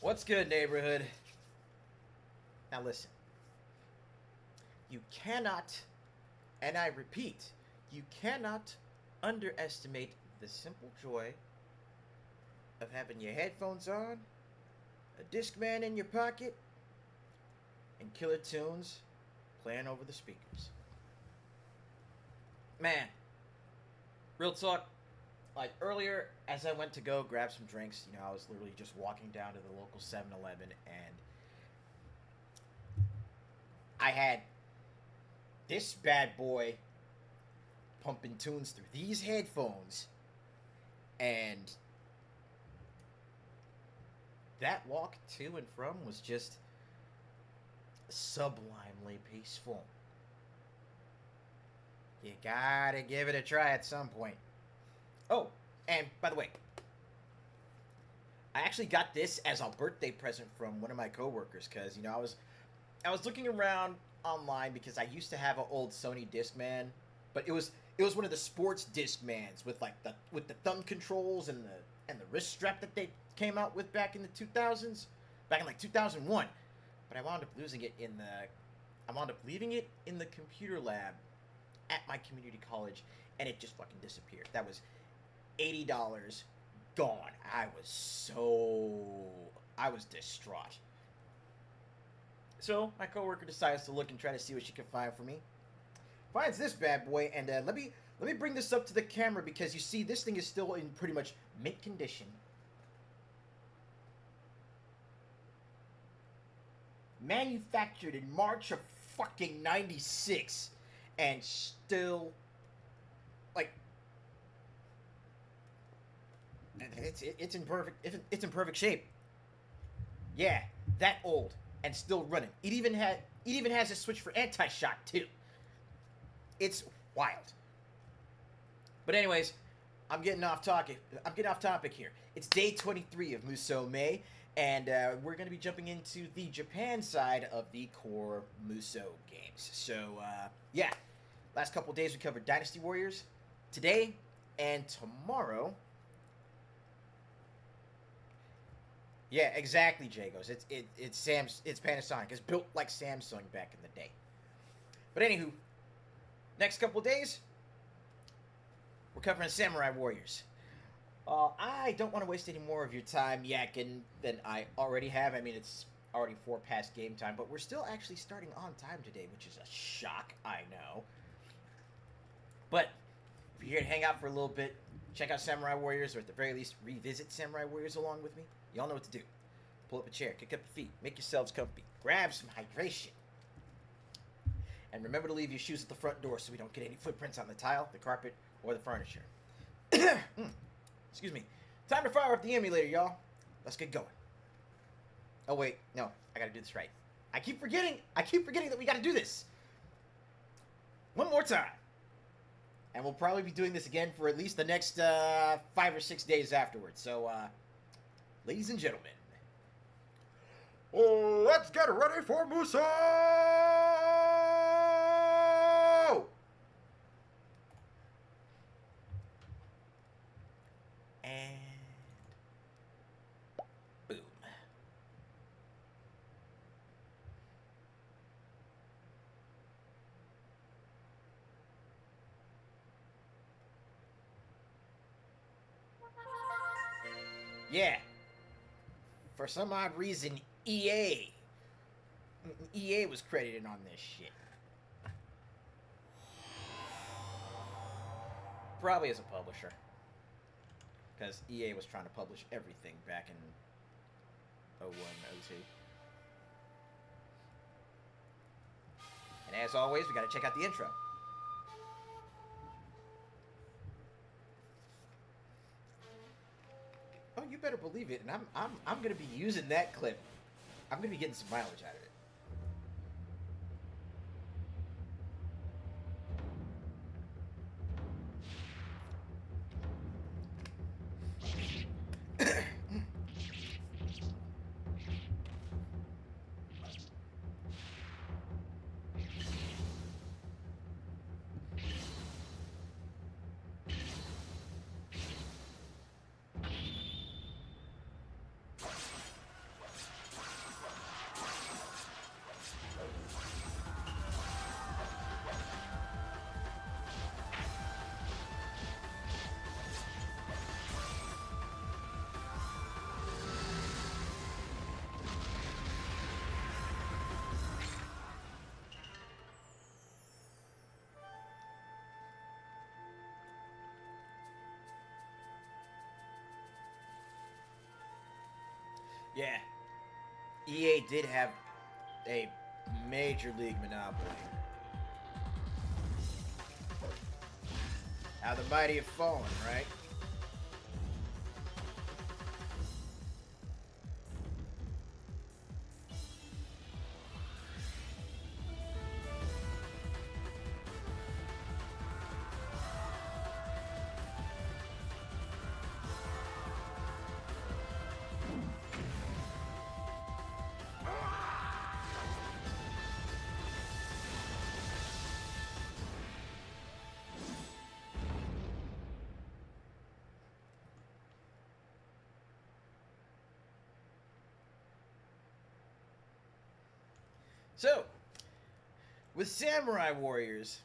What's good, neighborhood? Now listen. You cannot, and I repeat, you cannot underestimate the simple joy of having your headphones on, a Discman in your pocket, and killer tunes playing over the speakers. Man, real talk. Like earlier, as I went to go grab some drinks, I was literally just walking down to the local 7-Eleven, and I had this bad boy pumping tunes through these headphones, and that walk to and from was just sublimely peaceful. You gotta give it a try at some point. Oh, and by the way, I actually got this as a birthday present from one of my coworkers because I was looking around online because I used to have an old Sony Discman, but it was one of the sports Discmans with like the thumb controls and the wrist strap that they came out with back in the 2000s, back in like 2001. But I wound up leaving it in the computer lab at my community college, and it just fucking disappeared. That was $80 gone. I was distraught. So my coworker decides to look and try to see what she can find for me. Finds this bad boy, and let me bring this up to the camera because you see this thing is still in pretty much mint condition. Manufactured in March of fucking '96, and still like it's in perfect shape. Yeah, that old and still running. It even has a switch for anti-shock too. It's wild. But anyways, I'm getting off topic here. It's day 23 of Musou May, and we're going to be jumping into the Japan side of the core Musou games. So yeah, last couple days we covered Dynasty Warriors. Today and tomorrow. Yeah, exactly, Jagos. It's Panasonic. It's built like Samsung back in the day. But anywho, next couple days, we're covering Samurai Warriors. I don't want to waste any more of your time yakking than I already have. I mean, it's already 4 past game time, but we're still actually starting on time today, which is a shock, I know. But if you're here to hang out for a little bit, check out Samurai Warriors, or at the very least, revisit Samurai Warriors along with me. Y'all know what to do. Pull up a chair, kick up your feet, make yourselves comfy, grab some hydration. And remember to leave your shoes at the front door so we don't get any footprints on the tile, the carpet, or the furniture. Excuse me. Time to fire up the emulator, y'all. Let's get going. Oh, wait. No, I gotta do this right. I keep forgetting that we gotta do this. One more time. And we'll probably be doing this again for at least the next 5 or 6 days afterwards. So, ladies and gentlemen, let's get ready for Musou! And boom. Yeah. For some odd reason, EA was credited on this shit. Probably as a publisher. Because EA was trying to publish everything back in 01, 02. And as always, we gotta check out the intro. Oh, you better believe it, and I'm gonna be using that clip. I'm gonna be getting some mileage out of it. Yeah, EA did have a major league monopoly. How the mighty have fallen, right? So, with Samurai Warriors,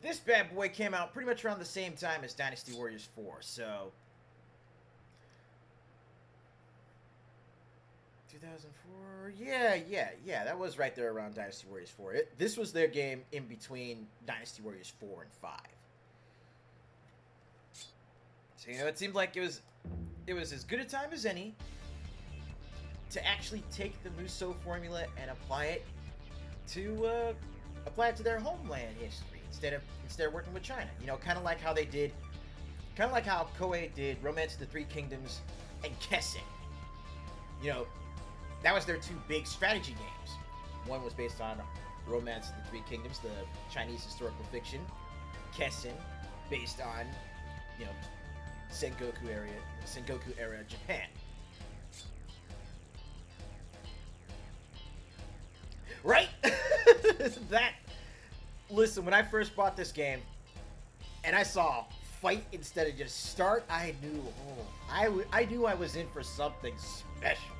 this bad boy came out pretty much around the same time as Dynasty Warriors 4, so 2004, yeah, that was right there around Dynasty Warriors 4. This was their game in between Dynasty Warriors 4 and 5. So, it seemed like it was as good a time as any to actually take the Musou formula and apply it to their homeland history instead of working with China. Kind of like how Koei did Romance of the Three Kingdoms and Kessen. That was their two big strategy games. One was based on Romance of the Three Kingdoms, the Chinese historical fiction. Kessen, based on, Sengoku era Japan. Right? Listen, when I first bought this game and I saw fight instead of just start, I knew I was in for something special.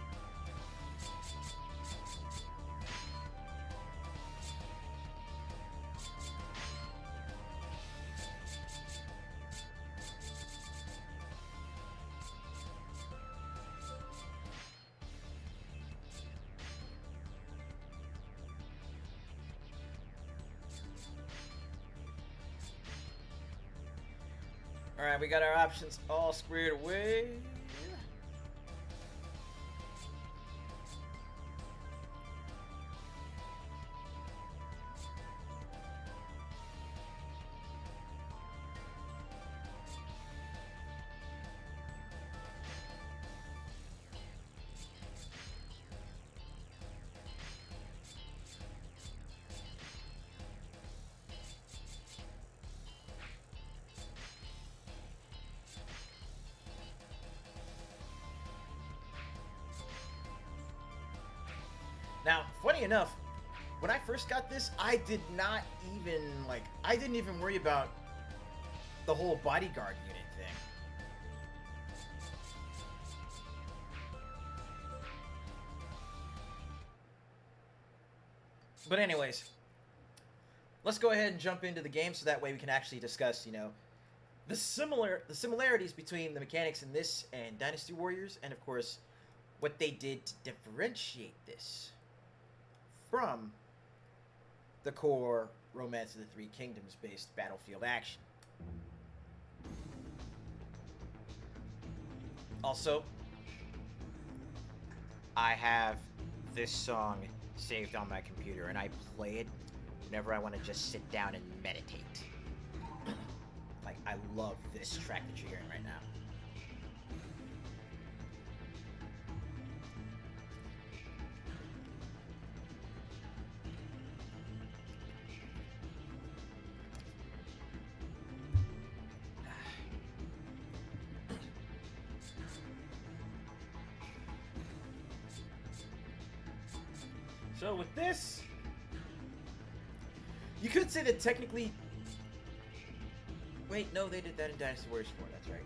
Alright, we got our options all squared away. Now, funny enough, when I first got this, I didn't even worry about the whole bodyguard unit thing. But anyways, let's go ahead and jump into the game so that way we can actually discuss, the similarities between the mechanics in this and Dynasty Warriors, and of course, what they did to differentiate this from the core Romance of the Three Kingdoms based battlefield action. Also, I have this song saved on my computer and I play it whenever I want to just sit down and meditate. Like, I love this track that you're hearing right now. So with this, you could say that technically... Wait, no, they did that in Dynasty Warriors 4, that's right.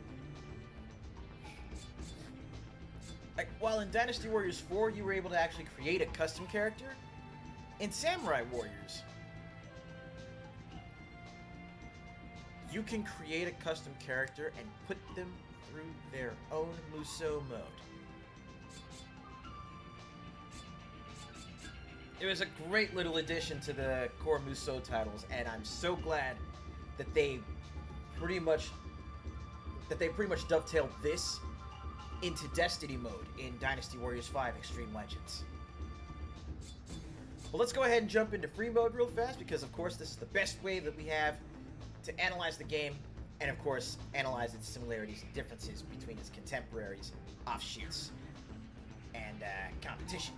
Like, while in Dynasty Warriors 4, you were able to actually create a custom character, in Samurai Warriors, you can create a custom character and put them through their own Musou mode. It was a great little addition to the core Musou titles, and I'm so glad that they pretty much dovetailed this into Destiny mode in Dynasty Warriors 5 Extreme Legends. Well, let's go ahead and jump into free mode real fast, because of course this is the best way that we have to analyze the game, and of course analyze its similarities and differences between its contemporaries, offshoots, and competition.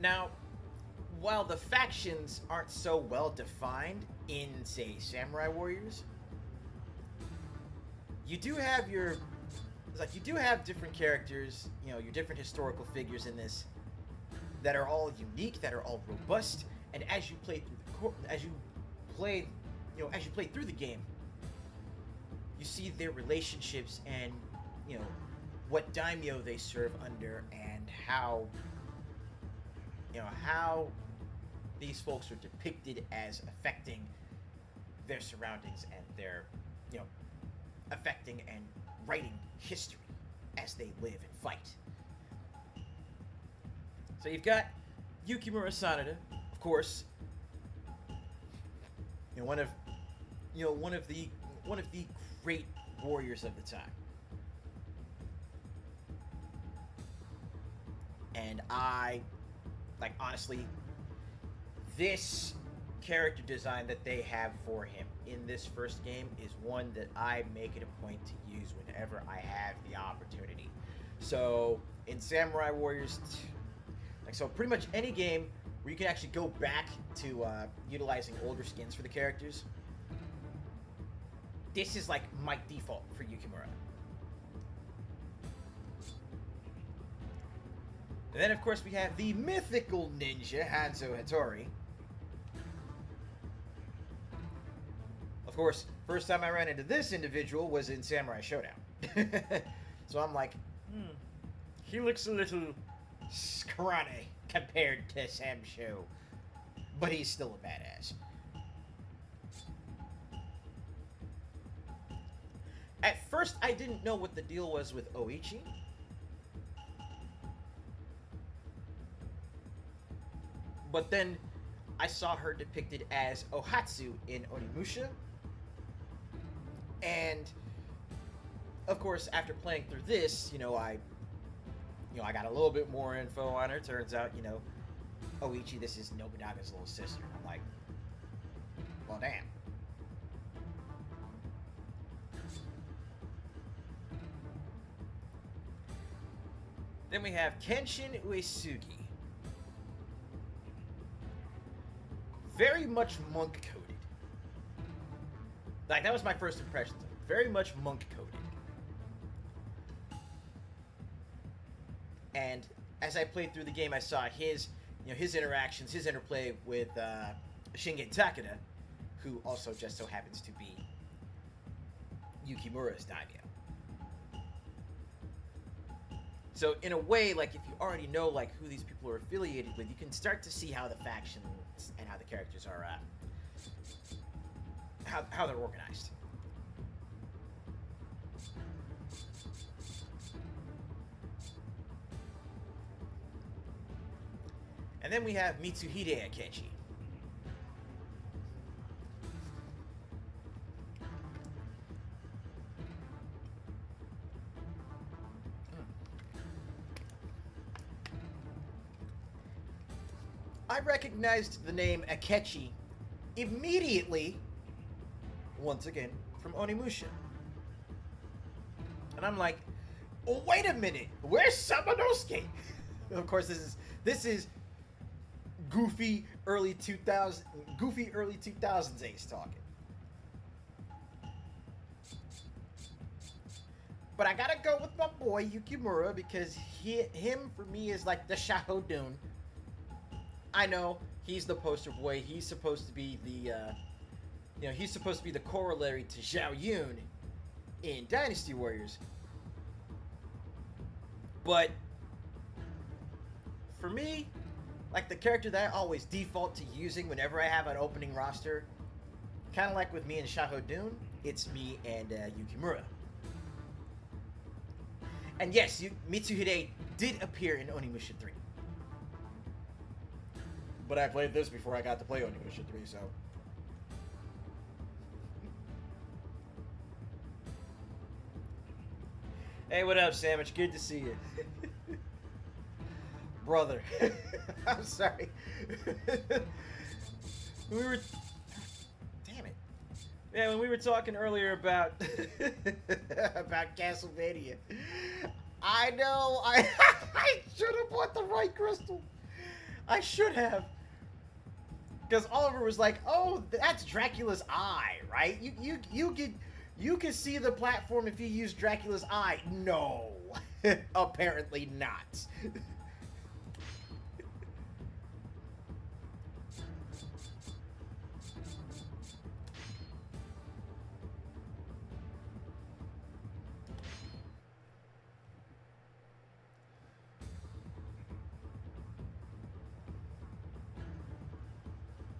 Now, while the factions aren't so well defined in, say, Samurai Warriors, you do have you do have different characters, your different historical figures in this that are all unique, that are all robust, and as you play through the game, you see their relationships and what daimyo they serve under, and how these folks are depicted as affecting their surroundings, and their affecting and writing history as they live and fight. So you've got Yukimura Sanada, of course, one of the great warriors of the time. And honestly, this character design that they have for him in this first game is one that I make it a point to use whenever I have the opportunity. So in Samurai Warriors, so pretty much any game where you can actually go back to utilizing older skins for the characters, this is like my default for Yukimura. And then, of course, we have the mythical ninja, Hanzo Hattori. Of course, first time I ran into this individual was in Samurai Showdown. So I'm like, he looks a little scrawny compared to Sam Sho, but he's still a badass. At first, I didn't know what the deal was with Oichi. But then I saw her depicted as Ohatsu in Onimusha. And of course, after playing through this, I got a little bit more info on her. Turns out, Oichi, this is Nobunaga's little sister. I'm like, well, damn. Then we have Kenshin Uesugi. Very much monk-coded. That was my first impression of him. Very much monk-coded. And as I played through the game, I saw his interactions, his interplay with Shingen Takeda, who also just so happens to be Yukimura's daimyo. So in a way, if you already know who these people are affiliated with, you can start to see how the factions and how the characters are how they're organized. And then we have Mitsuhide Akechi. I recognized the name Akechi immediately, once again, from Onimusha. And I'm like, oh, wait a minute, where's Samanosuke? Of course, this is goofy early 2000s Ace talking. But I gotta go with my boy Yukimura, because him for me is like the Shahodun. I know he's the poster boy. He's supposed to be the corollary to Zhao Yun in Dynasty Warriors. But for me, the character that I always default to using whenever I have an opening roster, kind of like with me and Shahodun, it's me and Yukimura. And yes, Mitsuhide did appear in Onimusha 3. but I played this before I got to play Onimusha 3, so. Hey, what up, Sandwich? Good to see you. Brother. I'm sorry. We were... Damn it. Yeah, when we were talking earlier about... about Castlevania. I know, I should have bought the right crystal. I should have. Because Oliver was like, oh, that's Dracula's eye, right? You could see the platform if you use Dracula's eye. No. Apparently not.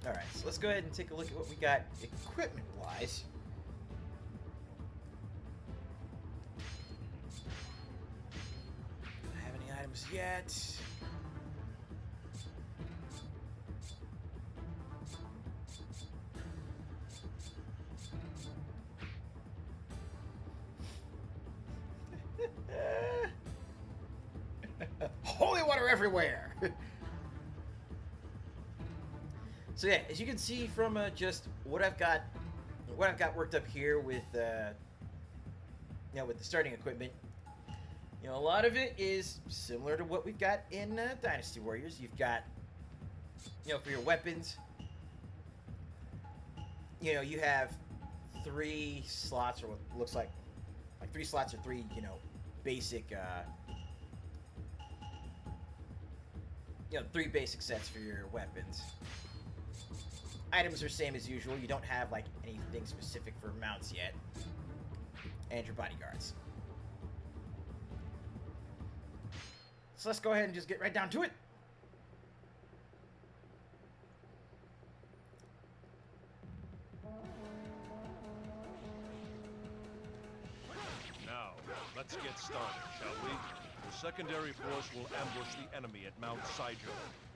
Alright, so let's go ahead and take a look at what we got equipment-wise. Don't have any items yet. Holy water everywhere! So yeah, as you can see from just what I've got worked up here with with the starting equipment, a lot of it is similar to what we've got in Dynasty Warriors. You've got, for your weapons, you have 3 slots, or what looks like 3 slots, or 3, basic, 3 basic sets for your weapons. Items are same as usual. You don't have anything specific for mounts yet. And your bodyguards. So let's go ahead and just get right down to it. Now, let's get started, shall we? The secondary force will ambush the enemy at Mount Saijo.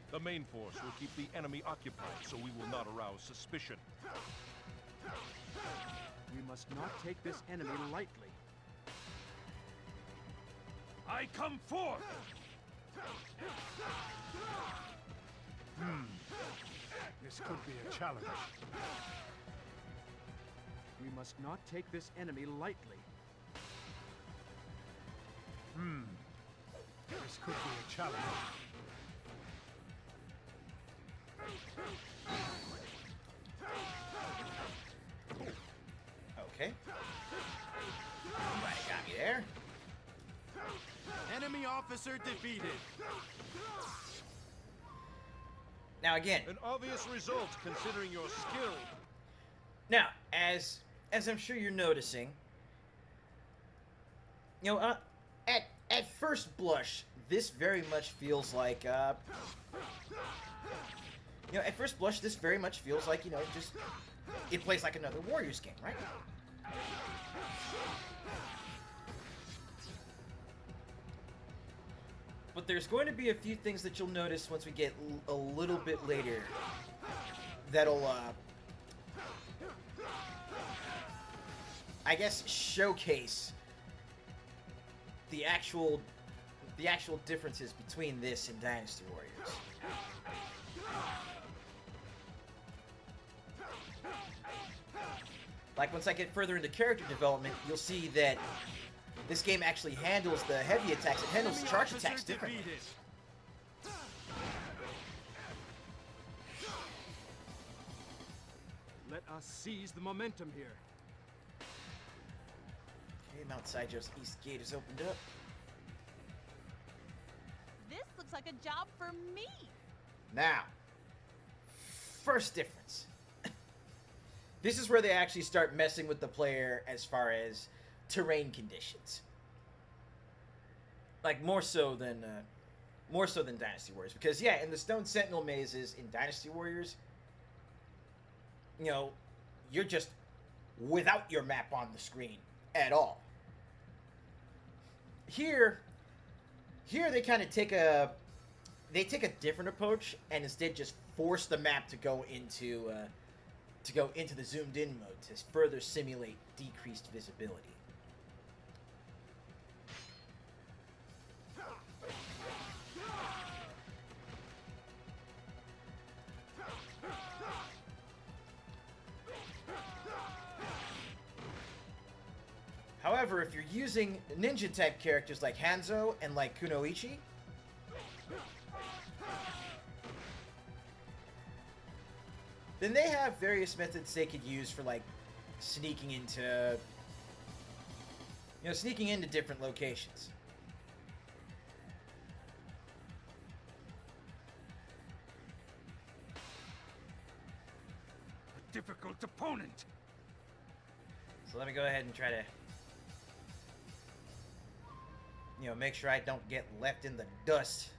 The main force will keep the enemy occupied, so we will not arouse suspicion. We must not take this enemy lightly. I come forth! This could be a challenge. We must not take this enemy lightly. This could be a challenge. Okay. Somebody got me there. Enemy officer defeated. Now again. An obvious result, considering your skill. Now, as I'm sure you're noticing, at first blush, this very much feels like at first blush, this very much feels like, just, it plays like another Warriors game, right? But there's going to be a few things that you'll notice once we get a little bit later that'll, I guess, showcase the actual differences between this and Dynasty Warriors. Like, once I get further into character development, you'll see that this game actually handles the heavy attacks. It handles the charge attacks differently. Let us seize the momentum here. Okay, Mount Saijo's east gate is opened up. This looks like a job for me. Now, first difference. This is where they actually start messing with the player as far as terrain conditions. Like, more so than Dynasty Warriors. Because, yeah, in the Stone Sentinel mazes in Dynasty Warriors, you're just without your map on the screen at all. Here they kind of take a they take a different approach and instead just force the map to go into the zoomed in mode to further simulate decreased visibility. However, if you're using ninja type characters like Hanzo and like Kunoichi, then they have various methods they could use for like sneaking into different locations. A difficult opponent. So let me go ahead and try to, make sure I don't get left in the dust.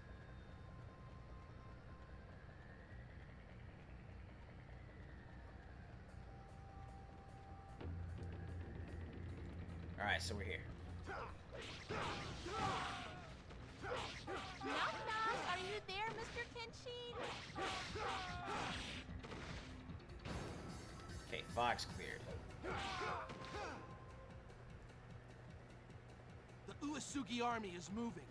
Alright, so we're here. Knock knock, are you there, Mr. Kenshin? Okay, Fox cleared. The Uesugi army is moving.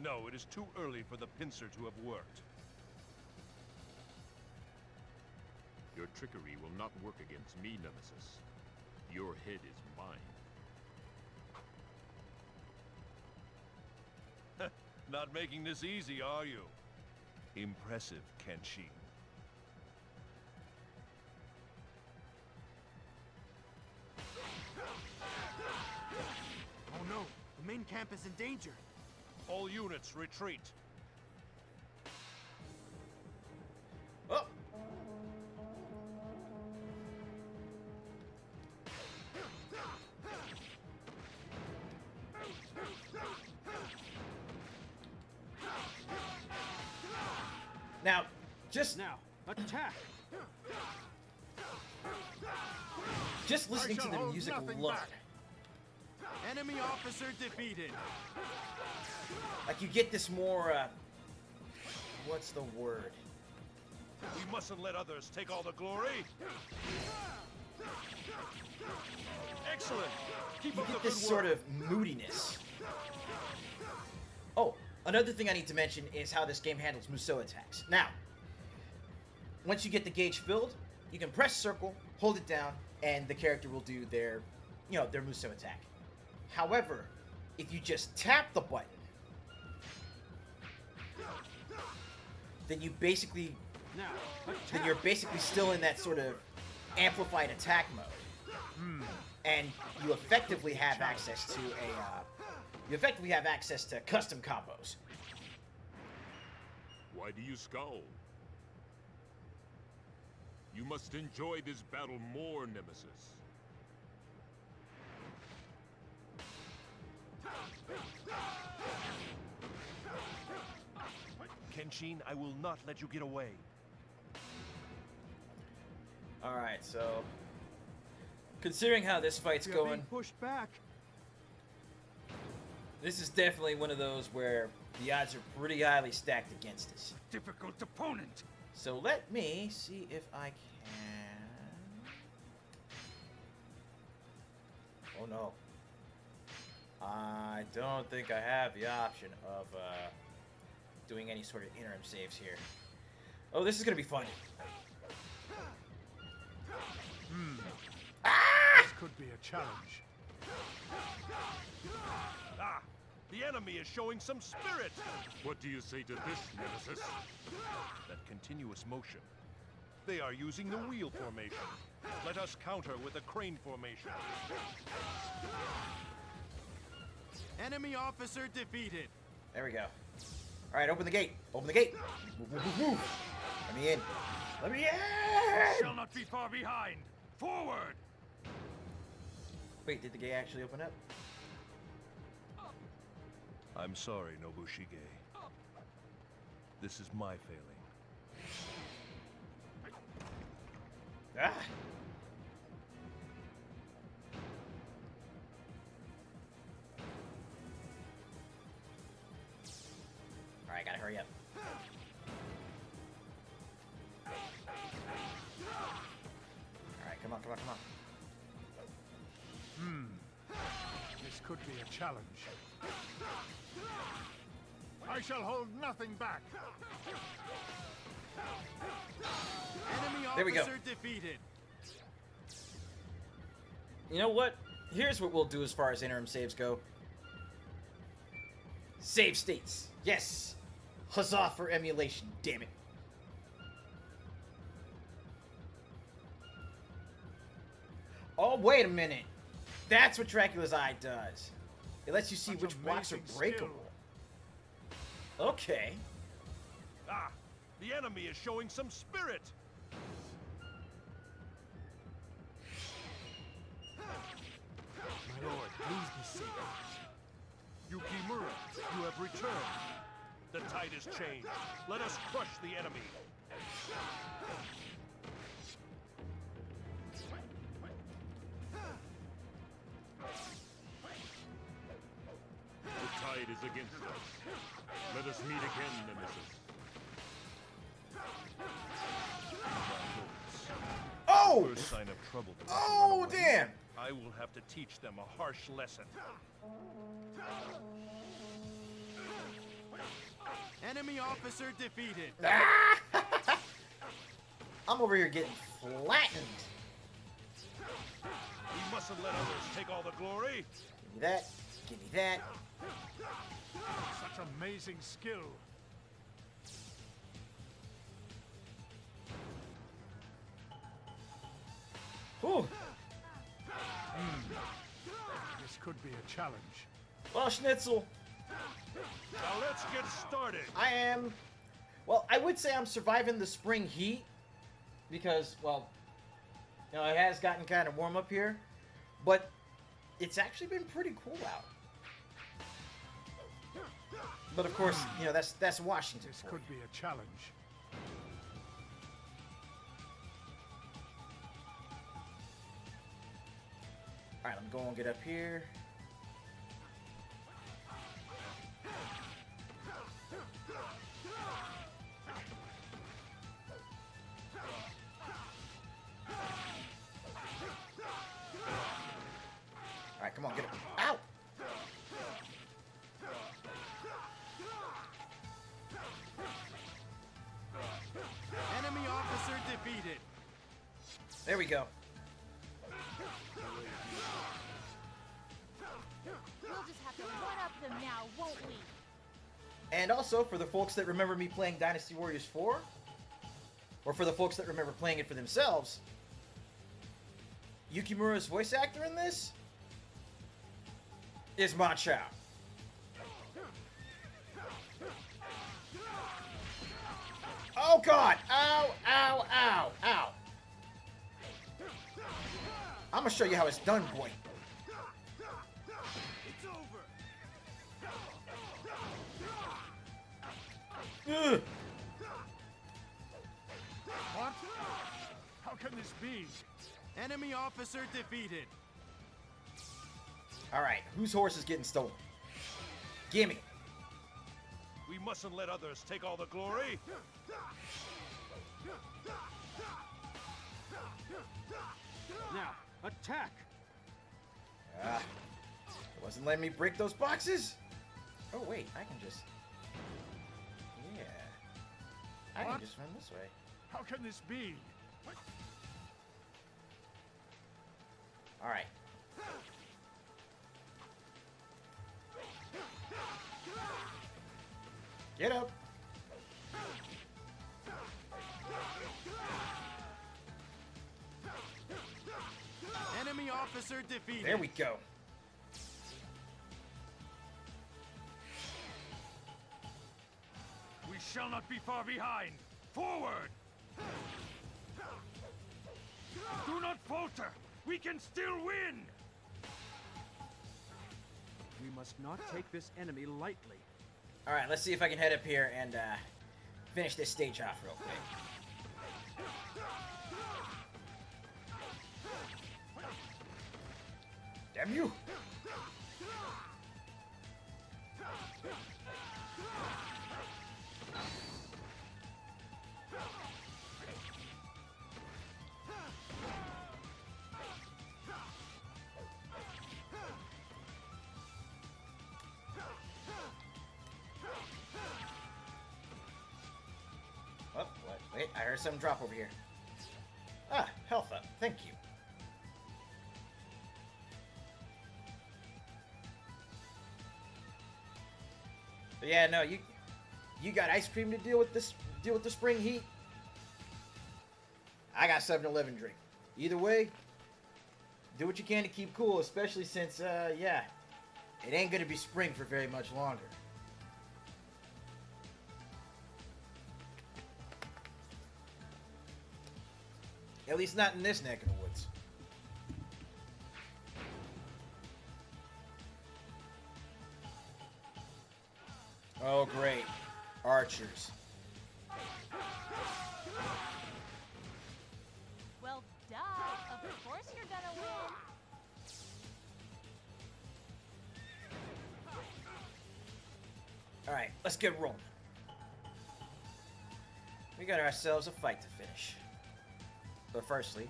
No, it is too early for the pincer to have worked. Your trickery will not work against me, Nemesis. Your head is mine. Not making this easy, are you? Impressive, Kenshin. Oh no, the main camp is in danger. All units, retreat. Oh! Now, Now, attack! just listening to the hold music nothing alone, back. Enemy officer defeated. like you get this more, what's the word? We mustn't let others take all the glory. Excellent. Keep You up the get good this work. sort of moodiness. Oh, another thing I need to mention is how this game handles Musou attacks. Now, once you get the gauge filled, you can press circle, hold it down, and the character will do their Musou attack. However, if you just tap the button, then you basically Now, then attack! you're basically still in that sort of amplified attack mode, and you effectively have access to custom combos. Why do you scowl? You must enjoy this battle more, Nemesis. Kenshin, I will not let you get away. All right, so considering how this fight's We are going, being pushed back. this is definitely one of those where the odds are pretty highly stacked against us. Difficult opponent. So let me see if I can. Oh no. I don't think I have the option of doing any sort of interim saves here. Oh, this is gonna be fun. This could be a challenge. Ah! The enemy is showing some spirit! What do you say to this, Nemesis? That continuous motion. They are using the wheel formation. Let us counter with the crane formation. Enemy officer defeated. There we go. All right, open the gate. Open the gate. Woo, woo, woo, woo. Let me in. Let me in. Shall not be far behind. Forward! Wait, did the gate actually open up? I'm sorry, Nobushige. This is my failing. Ah. hurry up. Alright, come on, come on, come on. This could be a challenge. I shall hold nothing back. Enemy There we go. officer defeated. You know what? Here's what we'll do as far as interim saves go. Save states. Yes. Huzzah for emulation, damn it. Oh, wait a minute. That's what Dracula's Eye does. It lets you see Such which blocks are amazing breakable. Okay. Ah, the enemy is showing some spirit. My lord, please be safe. Yukimura, you have returned. The tide has changed. Let us crush the enemy. The tide is against us. Let us meet again, Nemesis. Oh! First sign of trouble. Oh, damn! I will have to teach them a harsh lesson. Enemy officer defeated. I'm over here getting flattened. We mustn't let others take all the glory. Give me that. Give me that. Such amazing skill. Whew. This could be a challenge. Well, Schnitzel, Now let's get started. I am... Well, I would say I'm surviving the spring heat. Because, well, you know, it has gotten kind of warm up here. But it's actually been pretty cool out. But of course, you know, that's Washington. This for could you. be a challenge. Alright, I'm going to get up here. Alright, come on, get it. Ow! Enemy officer defeated. There we go. We'll just have to one-up them now, won't we? And also, for the folks that remember me playing Dynasty Warriors 4, or for the folks that remember playing it for themselves, Yukimura's voice actor in this is Musou. Oh god! Ow, ow, ow, ow. I'm gonna show you how it's done, boy. It's over. Ugh. What? How can this be? Enemy officer defeated. Alright, whose horse is getting stolen? Gimme. We mustn't let others take all the glory. Now, attack! Ah, it wasn't letting me break those boxes. Oh wait, I can just... Yeah. I can What? just run this way. How can this be? Alright. Get up. Enemy officer defeated. There we go. We shall not be far behind. Forward! Do not falter. We can still win. We must not take this enemy lightly. Alright, let's see if I can head up here and finish this stage off real quick. Damn you! Wait, I heard something drop over here. Ah, health up. Thank you. But yeah, no, you got ice cream to deal with the spring heat. I got 7-Eleven drink. Either way, do what you can to keep cool, especially since yeah, it ain't gonna be spring for very much longer. At least not in this neck of the woods. Oh, great. Archers. Well, duh. Of course you're gonna win. Alright, let's get rolling. We got ourselves a fight to finish. But firstly,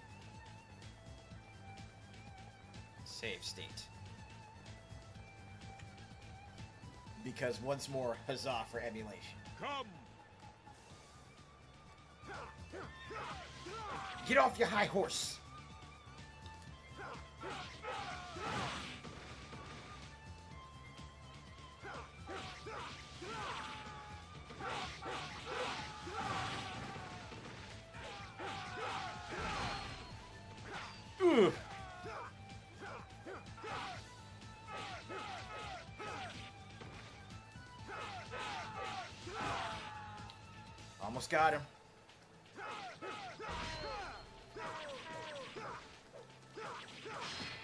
save state. Because once more, huzzah for emulation. Come! Get off your high horse! Ugh. Almost got him.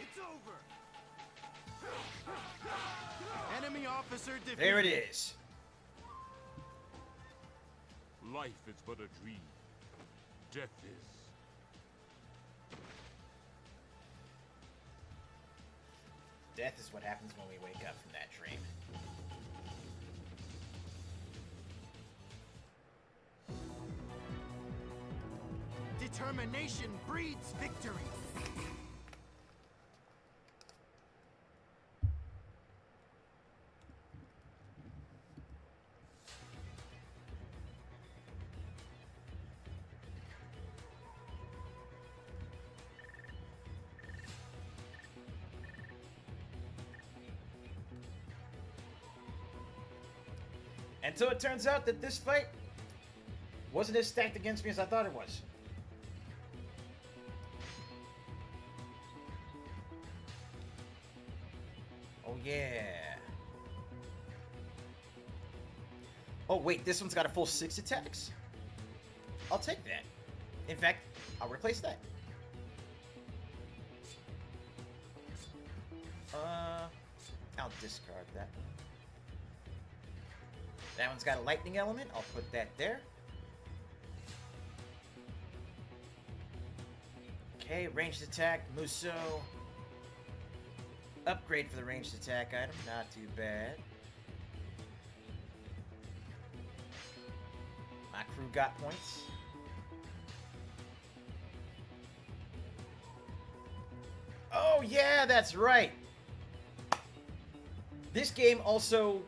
It's over. Enemy officer defeated. There it is. Life is but a dream. Death is. Death is what happens when we wake up from that dream. Determination breeds victory. And so it turns out that this fight wasn't as stacked against me as I thought it was. Oh yeah. Oh wait, this one's got a full 6 attacks? I'll take that. In fact, I'll replace that. I'll discard that. That one's got a lightning element. I'll put that there. Okay, ranged attack, Musou. Upgrade for the ranged attack item, not too bad. My crew got points. Oh yeah, that's right. This game also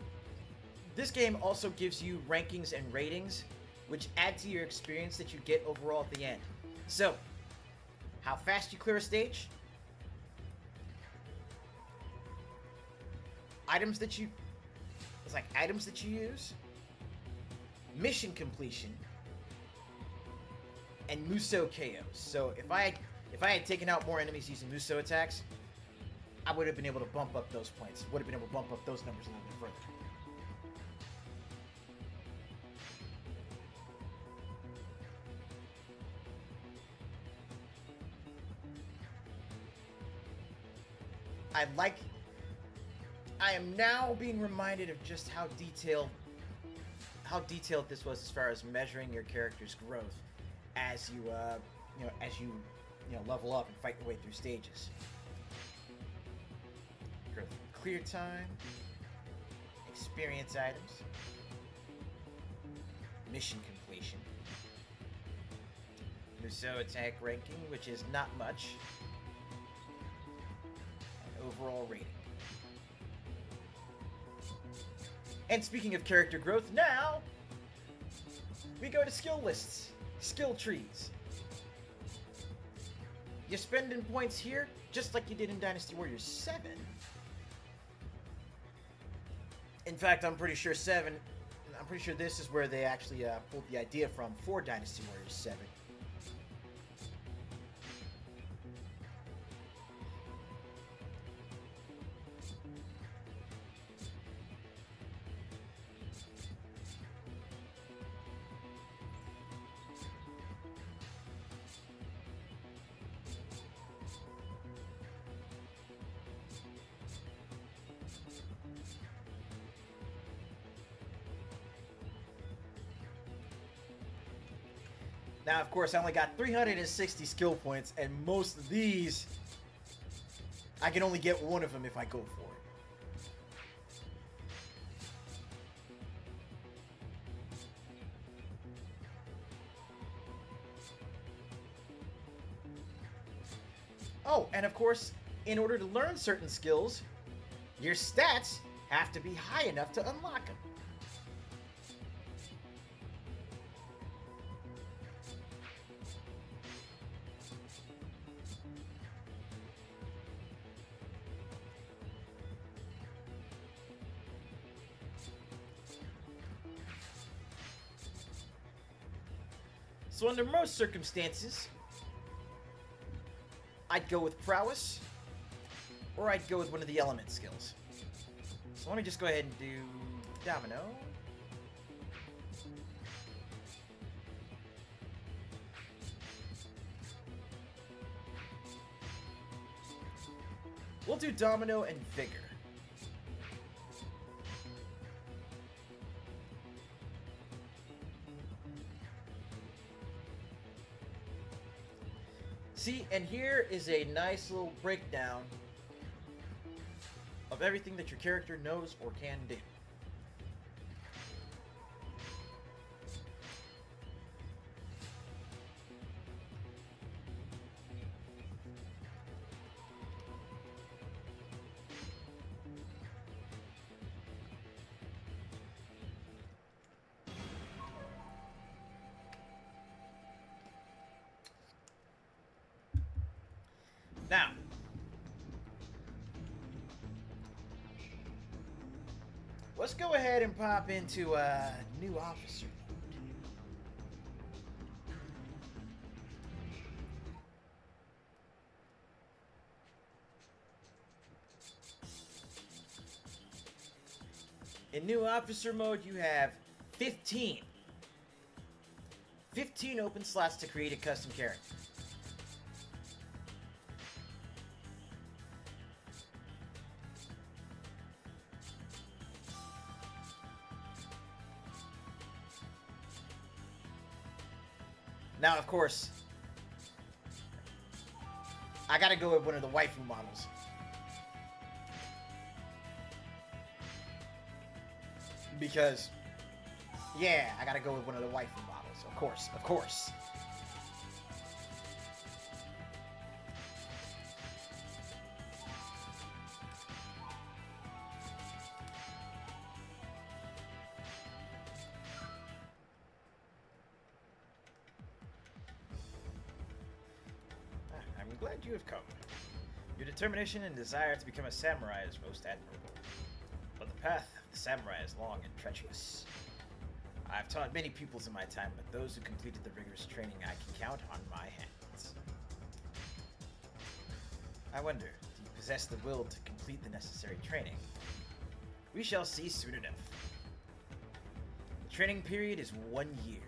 gives you rankings and ratings, which add to your experience that you get overall at the end. So, how fast you clear a stage, items that you use, mission completion, and Musou KOs. So if I had taken out more enemies using Musou attacks, I would have been able to bump up those points. Would have been able to bump up those numbers a little bit further. I am now being reminded of just how detailed this was as far as measuring your character's growth as you level up and fight your way through stages. Growth and clear time, experience items, mission completion, Musou attack ranking, which is not much, and overall rating. And speaking of character growth, now we go to skill lists. Skill trees. You're spending points here, just like you did in Dynasty Warriors 7. In fact, I'm pretty sure this is where they actually pulled the idea from for Dynasty Warriors 7. Now, of course, I only got 360 skill points, and most of these, I can only get one of them if I go for it. Oh, and of course, in order to learn certain skills, your stats have to be high enough to unlock them. So under most circumstances, I'd go with prowess, or I'd go with one of the element skills. So let me just go ahead and do domino. We'll do domino and vigor. See, and here is a nice little breakdown of everything that your character knows or can do. Now, let's go ahead and pop into new officer mode. In new officer mode, you have 15 open slots to create a custom character. Now, of course, I gotta go with one of the waifu models. Because, yeah, I gotta go with one of the waifu models. Of course, of course. I'm glad you have come. Your determination and desire to become a samurai is most admirable. But the path of the samurai is long and treacherous. I've taught many pupils in my time, but those who completed the rigorous training I can count on my hands. I wonder, do you possess the will to complete the necessary training? We shall see soon enough. The training period is 1 year.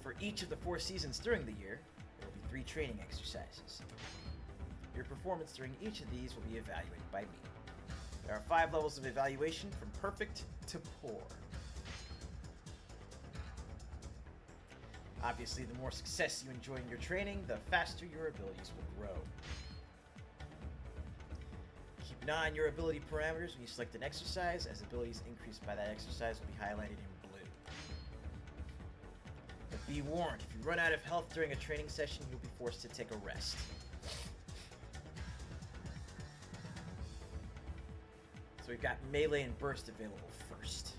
For each of the 4 seasons during the year, there will be 3 training exercises. Your performance during each of these will be evaluated by me. There are 5 levels of evaluation, from perfect to poor. Obviously, the more success you enjoy in your training, the faster your abilities will grow. Keep an eye on your ability parameters when you select an exercise, as abilities increased by that exercise will be highlighted in blue. But be warned, if you run out of health during a training session, you'll be forced to take a rest. So we've got melee and burst available first.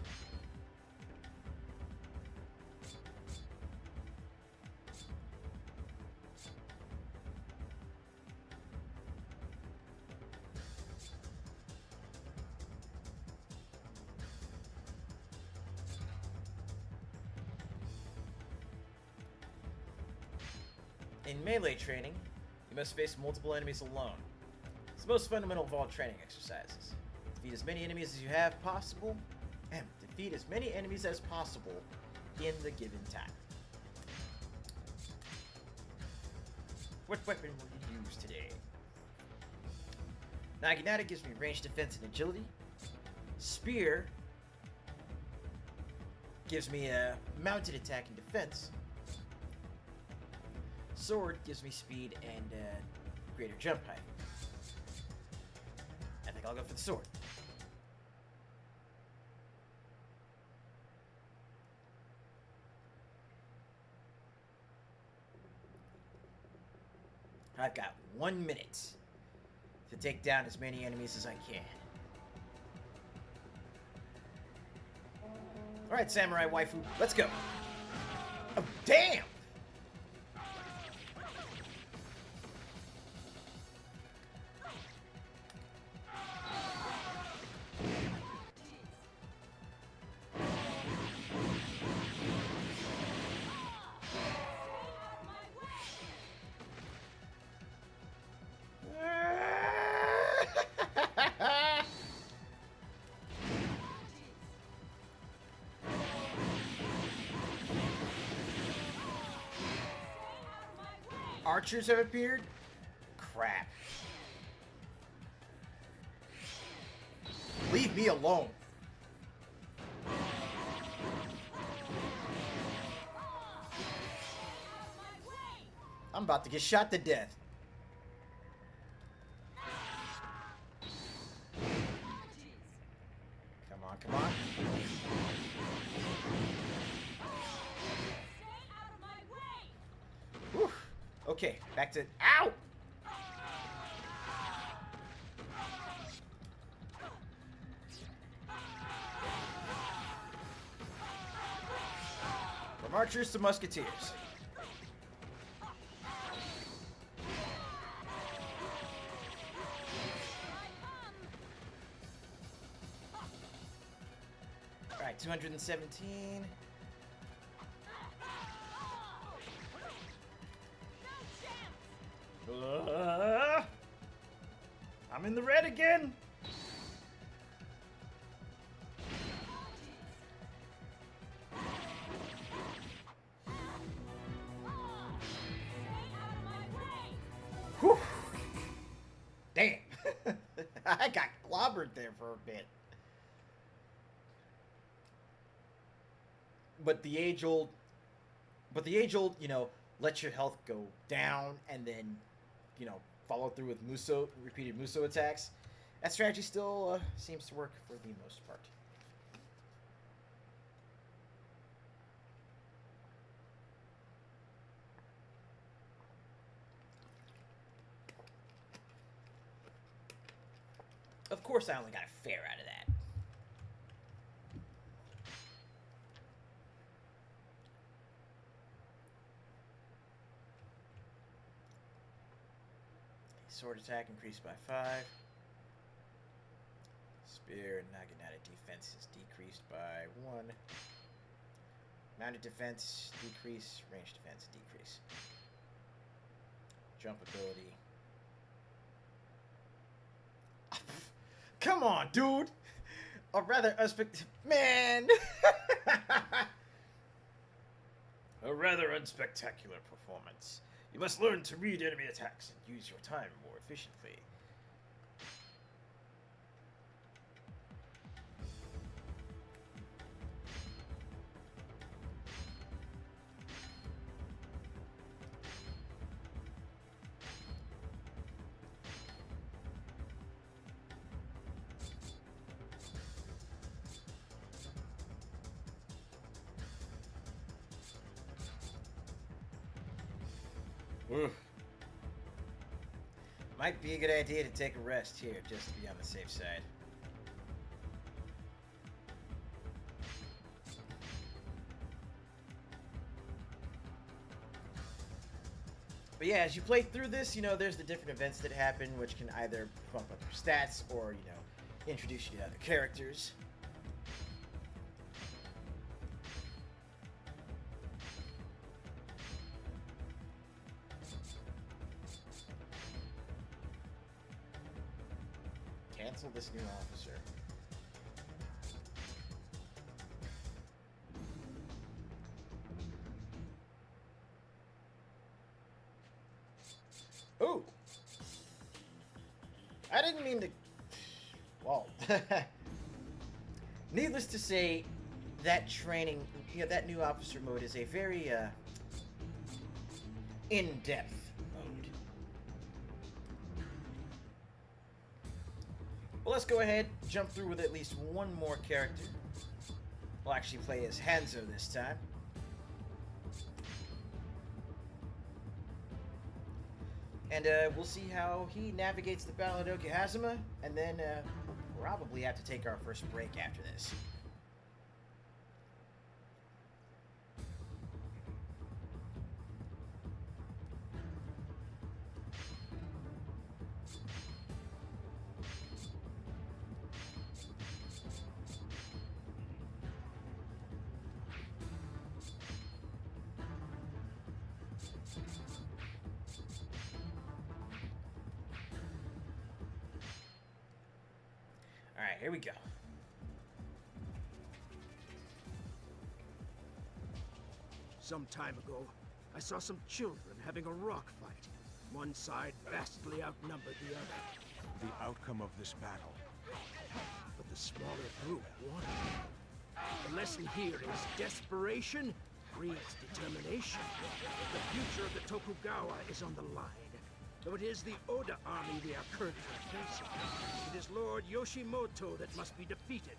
In melee training, you must face multiple enemies alone. It's the most fundamental of all training exercises. Defeat as many enemies as you have possible, and defeat as many enemies as possible in the given time. What weapon will you use today? Naginata gives me range defense and agility. Spear gives me a mounted attack and defense. Sword gives me speed and greater jump height. I think I'll go for the sword. I've got 1 minute to take down as many enemies as I can. Alright, Samurai Waifu, let's go. Oh, damn! Archers have appeared? Crap. Leave me alone. I'm about to get shot to death. Come on, come on. Whew. Okay, back to... Ow! From archers to musketeers. Alright, 217. I'm in the red again. Whew. Damn. I got clobbered there for a bit. But the age-old, you know, let your health go down and then, you know, follow through with Musou, repeated Musou attacks. That strategy still seems to work for the most part. Of course, I only got a fair out of that. Sword attack increased by 5. Spear and Naginata defense is decreased by 1. Mounted defense decrease, range defense decrease. Jump ability. Come on, dude! A rather man! A rather unspectacular performance. You must learn to read enemy attacks and use your time more efficiently. Oof. Might be a good idea to take a rest here, just to be on the safe side. But yeah, as you play through this, you know, there's the different events that happen, which can either bump up your stats or, you know, introduce you to other characters. Cancel this new officer. Ooh! I didn't mean to... Well... Needless to say, that training, that new officer mode is a very, in-depth mode. Well, let's go ahead, jump through with at least one more character. We'll actually play as Hanzo this time. And we'll see how he navigates the battle at Okehazama, and then we'll probably have to take our first break after this. Alright, here we go. Some time ago, I saw some children having a rock fight. One side vastly outnumbered the other. The outcome of this battle. But the smaller group won. The lesson here is desperation breeds determination. The future of the Tokugawa is on the line. Though it is the Oda army we are currently facing. It is Lord Yoshimoto that must be defeated.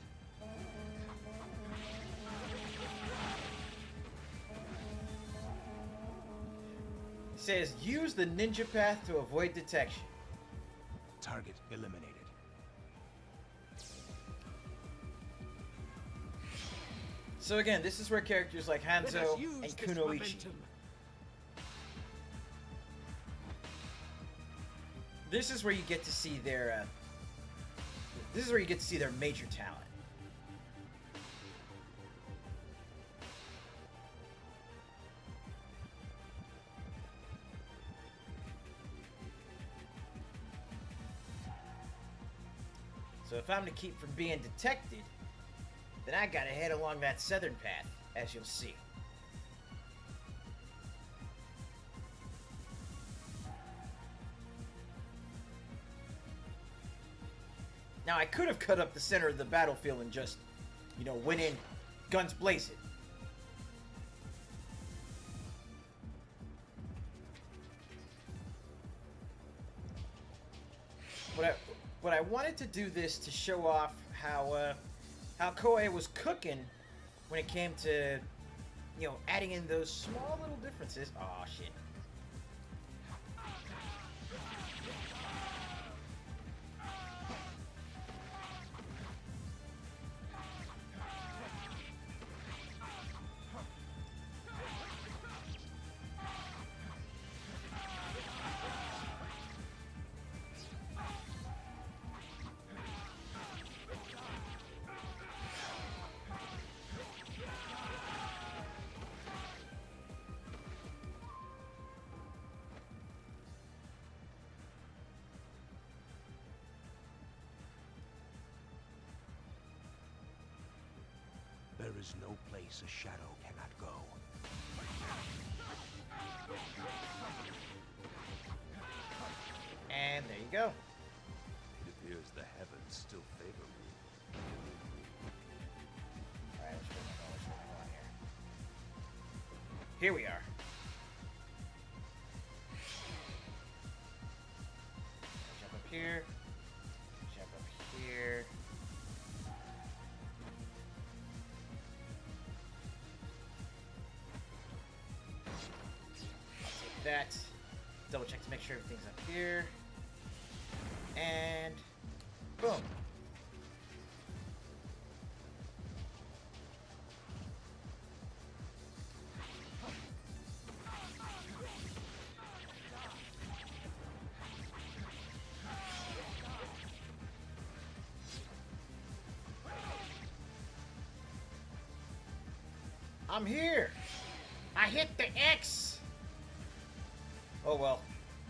It says, use the ninja path to avoid detection. Target eliminated. So again, this is where characters like Let us Hanzo use and this Kunoichi. momentum. This is where you get to see their. This is where you get to see their major talent. So if I'm to keep from being detected, then I gotta head along that southern path, as you'll see. Now, I could have cut up the center of the battlefield and just, went in guns blazing. But I wanted to do this to show off how Koei was cooking when it came to, adding in those small little differences. Aw, shit. There is no place a shadow cannot go. And there you go. It appears the heavens still favor me. Alright, what's going on here? Here we are. Jump up here. Jump up here. Take that. Double check to make sure everything's up here. And boom. I'm here. I hit the X. Oh well.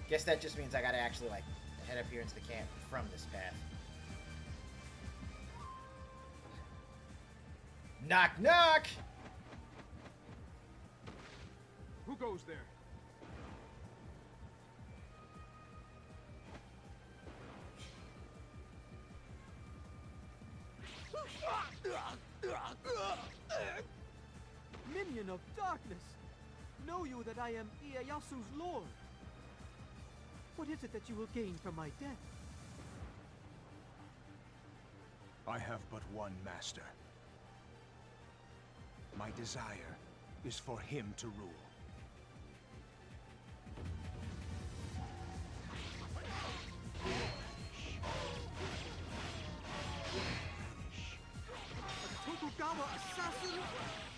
Guess that just means I gotta actually head up here into the camp from this path. Knock, knock! Who goes there? Minion of darkness! Know you that I am Ieyasu's lord? What is it that you will gain from my death? I have but one master. My desire is for him to rule. A Tokugawa assassin?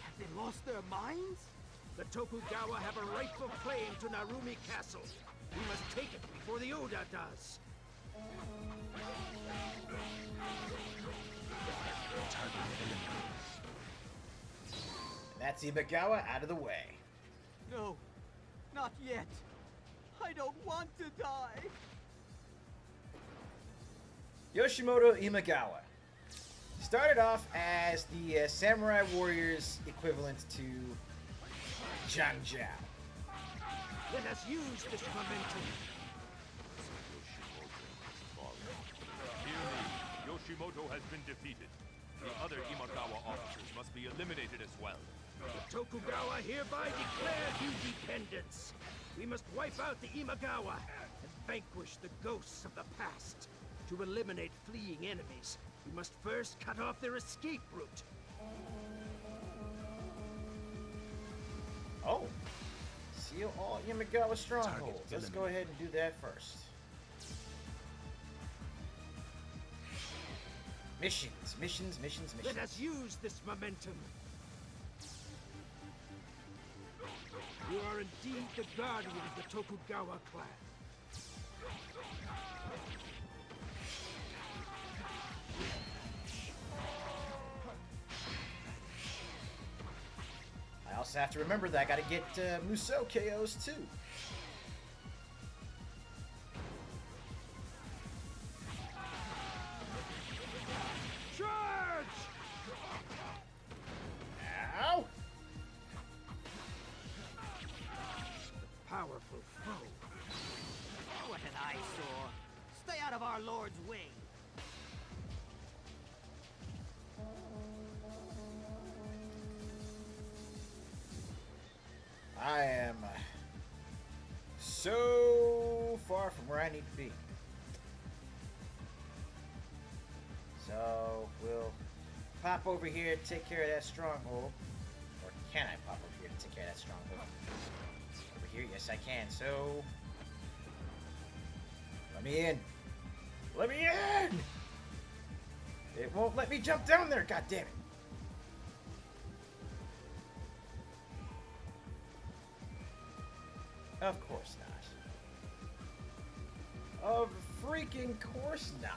Have they lost their minds? The Tokugawa have a rightful claim to Narumi Castle. We must take it before the Oda does. Target eliminated. That's Imagawa out of the way. No, not yet. I don't want to die. Yoshimoto Imagawa started off as the samurai warriors equivalent to Zhang Jiao. Let us use this momentum. Hear me. Yoshimoto has been defeated. The other Imagawa officers must be eliminated as well. The Tokugawa hereby declare independence. We must wipe out the Imagawa and vanquish the ghosts of the past. To eliminate fleeing enemies, we must first cut off their escape route. Oh. Seal all Imagawa strongholds. Let's go ahead and do that first. Missions, missions, missions, missions. Let us use this momentum. You are indeed the guardian of the Tokugawa clan. I also have to remember that I gotta get Musou KOs too. Charge! Ow! Powerful foe. What an eyesore. Stay out of our lord's way. I am so far from where I need to be. So we'll pop over here to take care of that stronghold. Or can I pop over here to take care of that stronghold? Over here? Yes, I can. So let me in. Let me in! It won't let me jump down there, god damn it. Of course not. Of freaking course not.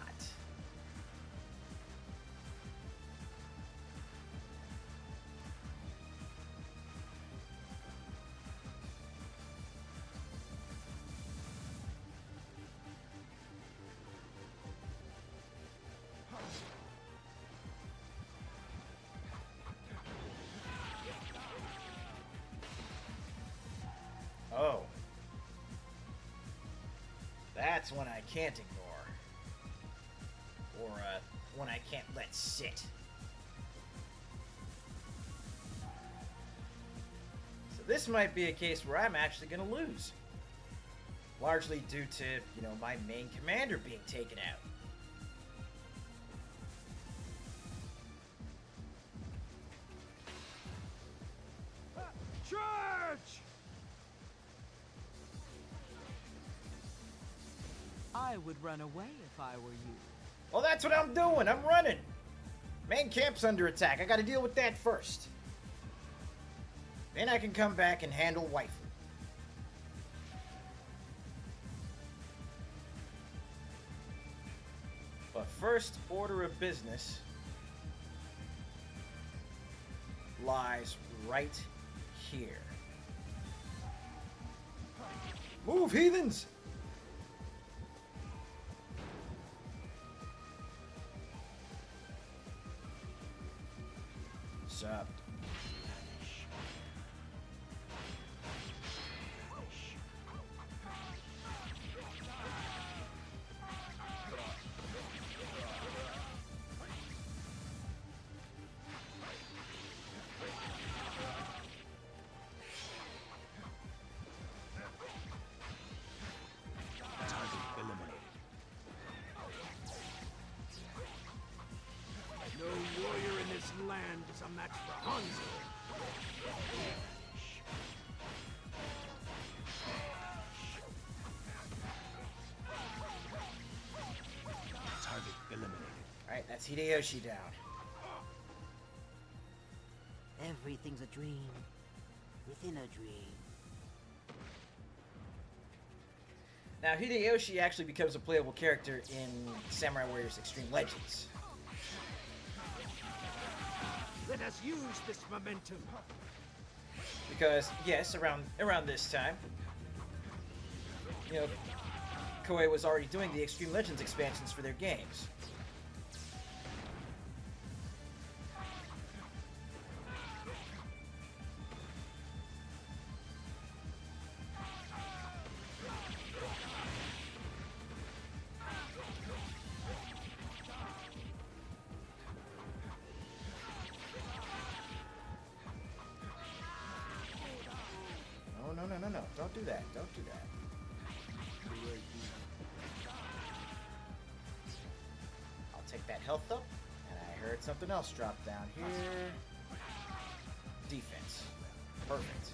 Oh. That's one I can't ignore. Or, one I can't let sit. So this might be a case where I'm actually gonna lose. Largely due to, you know, my main commander being taken out. Charge! I would run away if I were you. Well, that's what I'm doing. I'm running. Main camp's under attack. I gotta deal with that first. Then I can come back and handle waifu. But first order of business lies right here. Move, heathens! What's up? No warrior in this land is a match for Hanzo. Target eliminated. Alright, that's Hideyoshi down. Everything's a dream within a dream. Now, Hideyoshi actually becomes a playable character in Samurai Warriors Extreme Legends. Let us use this momentum. Because, yes, around this time, you know, Koei was already doing the Extreme Legends expansions for their games. No. Don't do that. Don't do that. I'll take that health up. And I heard something else drop down here. Defense. Perfect.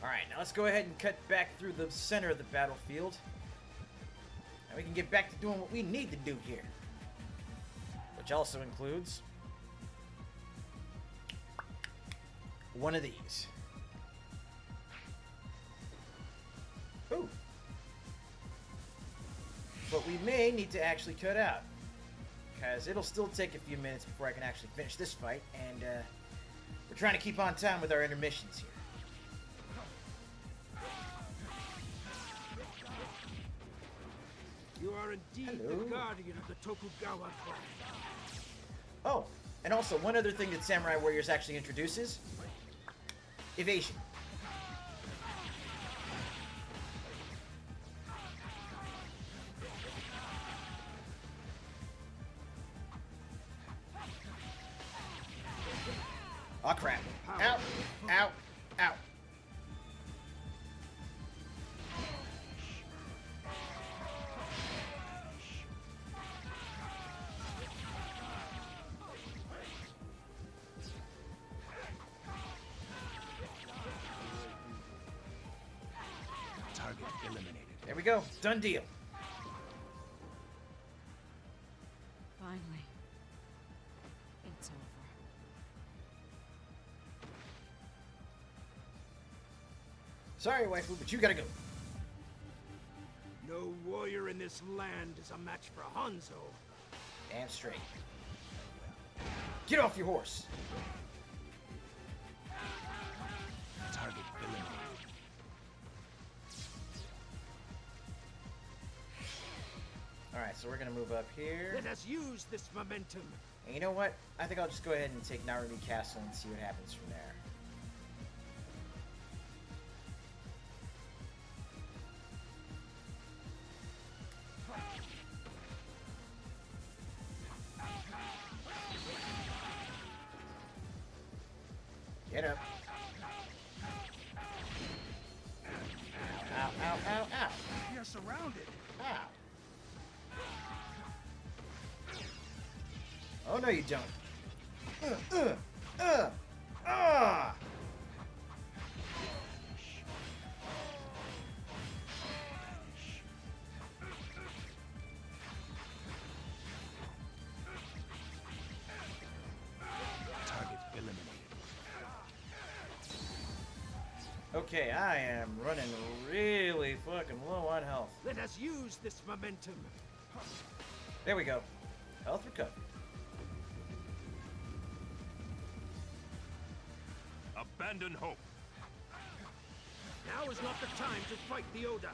Alright, now let's go ahead and cut back through the center of the battlefield. And we can get back to doing what we need to do here. Which also includes one of these. Ooh. But we may need to actually cut out, because it'll still take a few minutes before I can actually finish this fight, and we're trying to keep on time with our intermissions here. You are indeed Hello. the guardian of the Tokugawa clan. Oh, and also one other thing that Samurai Warriors actually introduces: evasion. Oh crap. Ow! Ow! Ow! Target eliminated. There we go. Done deal. Finally. It's over. Sorry, waifu, but you gotta go. No warrior in this land is a match for Hanzo. Damn straight. Get off your horse. Target eliminated. Alright, so we're gonna move up here. Let us use this momentum. And you know what? I think I'll just go ahead and take Narumi Castle and see what happens from there. Get up. Ow, ow, ow, ow. We are surrounded. Ow. Oh, no, you don't. Ah! Target eliminated. Okay, I am running really fucking low on health. Let us use this momentum. There we go. Health recovery. Abandon hope. Now is not the time to fight the Oda.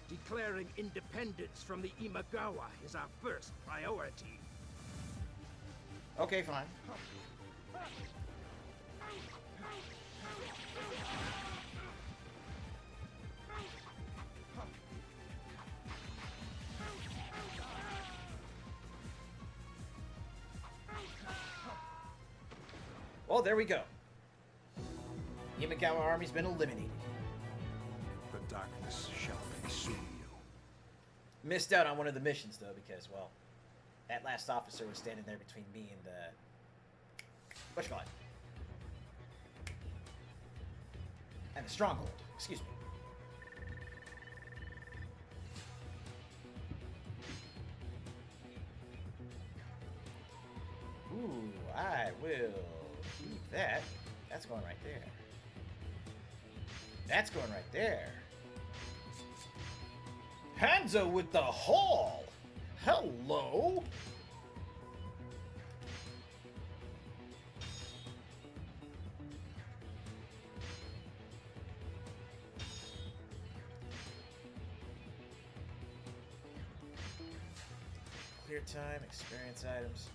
Declaring independence from the Imagawa is our first priority. Okay, fine. Well, there we go. Imagawa army's been eliminated. The darkness shall consume you. Missed out on one of the missions, though, because, well, that last officer was standing there between me and the... whatchamacallit? And the stronghold. Excuse me. Ooh, I will keep that. That's going right there. That's going right there. Hanzo with the haul. Hello. Clear time, experience items,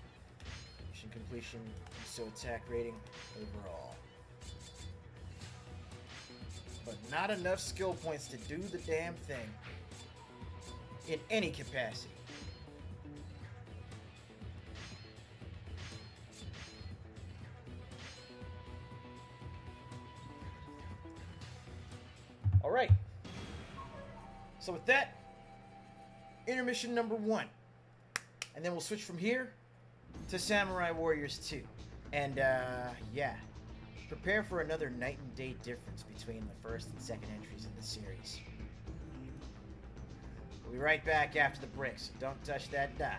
mission completion, so attack rating overall. But not enough skill points to do the damn thing in any capacity. All right. So with that, intermission number 1. And then we'll switch from here to Samurai Warriors 2. And, yeah. Prepare for another night and day difference between the first and second entries in the series. We'll be right back after the break, so don't touch that die.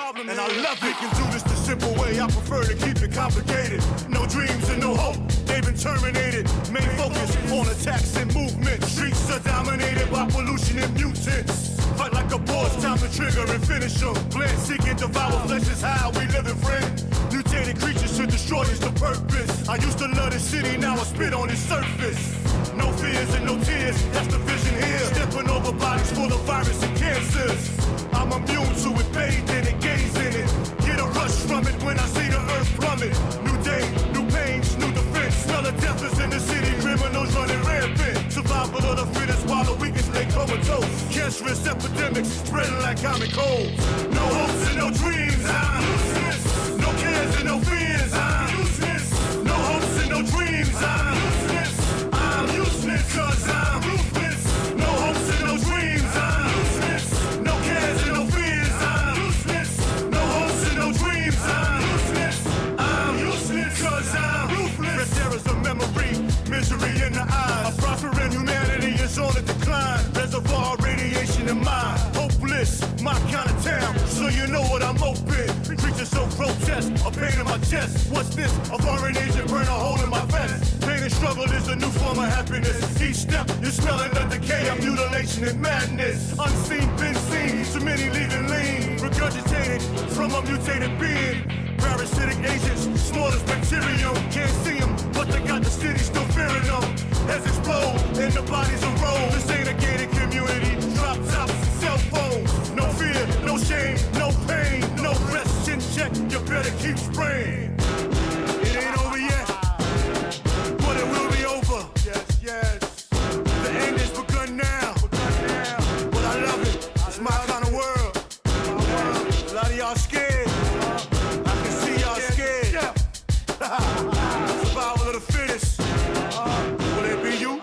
problem, and I love it. We can do this the simple way. I prefer to keep it complicated. No dreams and no hope. They've been terminated. Main focus on attacks and movement. Streets are dominated by pollution and mutants. Fight like a boss, time to trigger and finish them. Plant, seek, and devour flesh is how we live it, friend. Mutated creatures to destroy is the purpose. I used to love the city, now I spit on its surface. No fears and no tears, that's the vision here. Stepping over bodies full of virus and cancers. I'm immune to it, bathed in it, gaze in it. Get a rush from it when I see the earth plummet. New day, new pains, new defense. Smell of death is in the city, criminals running rampant. Survival of the fittest while the weakest lay comatose. Cancerous epidemics spreading like common cold. No hopes and no dreams, I'm useless. No cares and no fears, I'm useless. No hopes and no dreams, I'm useless. I'm useless cause I'm ruthless. No hopes and no dreams, I'm useless. No cares and no fears, I'm useless. No hopes and no dreams, I'm useless. I'm useless cause I'm ruthless. Fresh errors of memory, misery in the eyes. A prospering humanity is on a decline. Reservoir radiation in mind. Hopeless, my kind of town, so you know what I'm open. Creatures so grotesque, a pain in my chest. What's this? A foreign agent burn a hole in my vest. Pain and struggle is a new form of happiness. Each step, you're smelling the decay of mutilation and madness. Unseen, been seen, too many leaving lean. Regurgitated from a mutated being. Parasitic agents, smallest bacterium. Can't see them, but they got the city still fearing them. Heads explode, and the bodies roll. This ain't a gated community. Drop tops, cell phones. No fear, no shame, no pain. No rest in check, you better keep spraying. It ain't over yet, but it will be over. Yes, yes. The end has begun now. But I love it, it's my kind of world. A lot of y'all scared. I can see y'all scared. Survival of the fittest. Will it be you?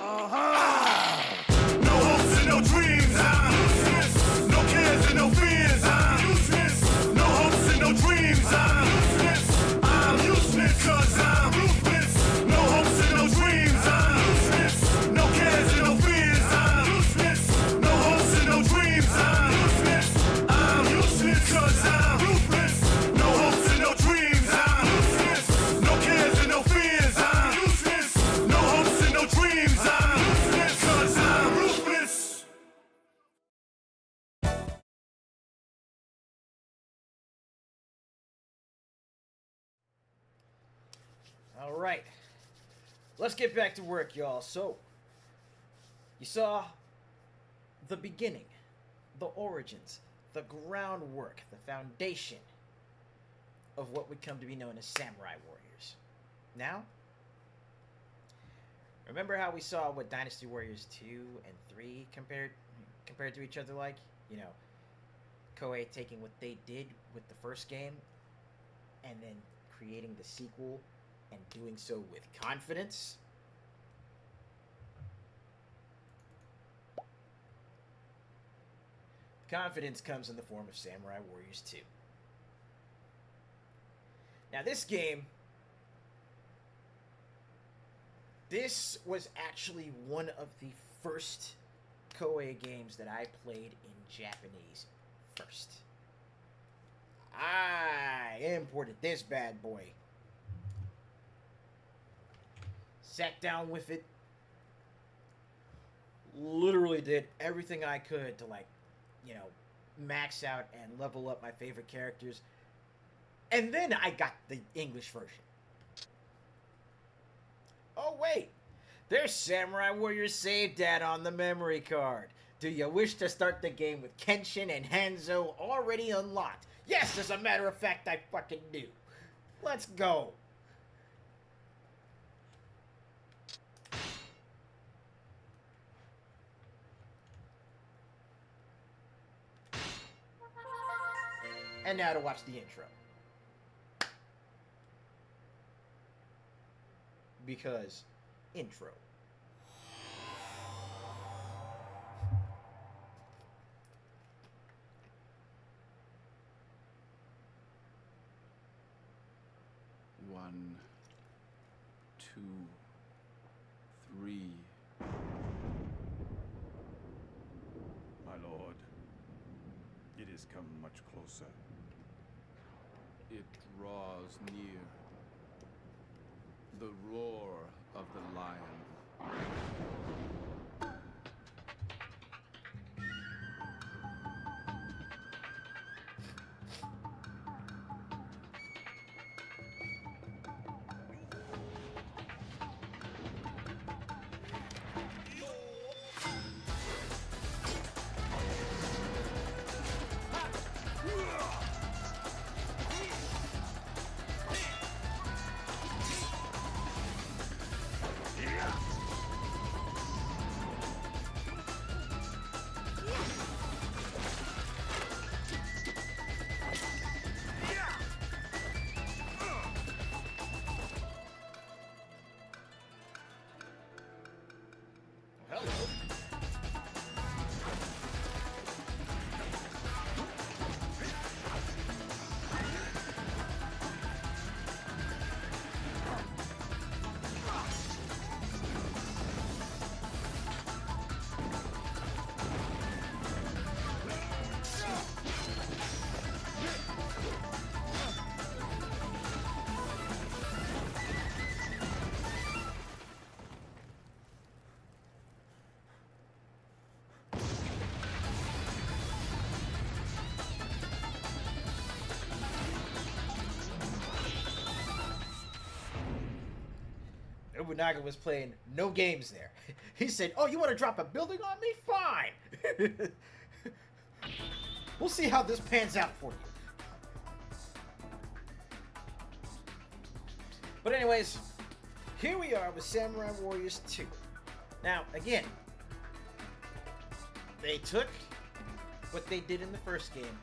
No hopes and no dreams, I'm useless. No cares and no fears, I'm useless. No hopes and no dreams, I'm useless. I'm useless cause I'm ruthless. No hopes and no dreams, I'm useless. No cares and no fears, I'm useless. No hopes and no dreams, I'm useless. I'm useless cause I'm ruthless. No hopes and no dreams, I'm useless. No cares and no fears, I'm useless. No hopes and no dreams, I'm useless cause I'm ruthless. All right, let's get back to work, y'all. So, you saw the beginning, the origins, the groundwork, the foundation of what would come to be known as samurai warriors. Now, remember how we saw what Dynasty Warriors 2 and 3 compared to each other like? You know, Koei taking what they did with the first game and then creating the sequel and doing so with confidence. Confidence comes in the form of Samurai Warriors 2. Now this game, this was actually one of the first Koei games that I played in Japanese first. I imported this bad boy. Sat down with it. Literally did everything I could to, like, you know, max out and level up my favorite characters. And then I got the English version. Oh, wait. There's Samurai Warriors Save Data on the memory card. Do you wish to start the game with Kenshin and Hanzo already unlocked? Yes, as a matter of fact, I fucking do. Let's go. And now to watch the intro. Because intro. One, two, three. My lord, it has come much closer. it draws near. The roar of the lion. Nobunaga was playing no games there. He said, "Oh, you want to drop a building on me? Fine. We'll see how this pans out for you." But anyways, here we are with Samurai Warriors 2. Now, again, they took what they did in the first game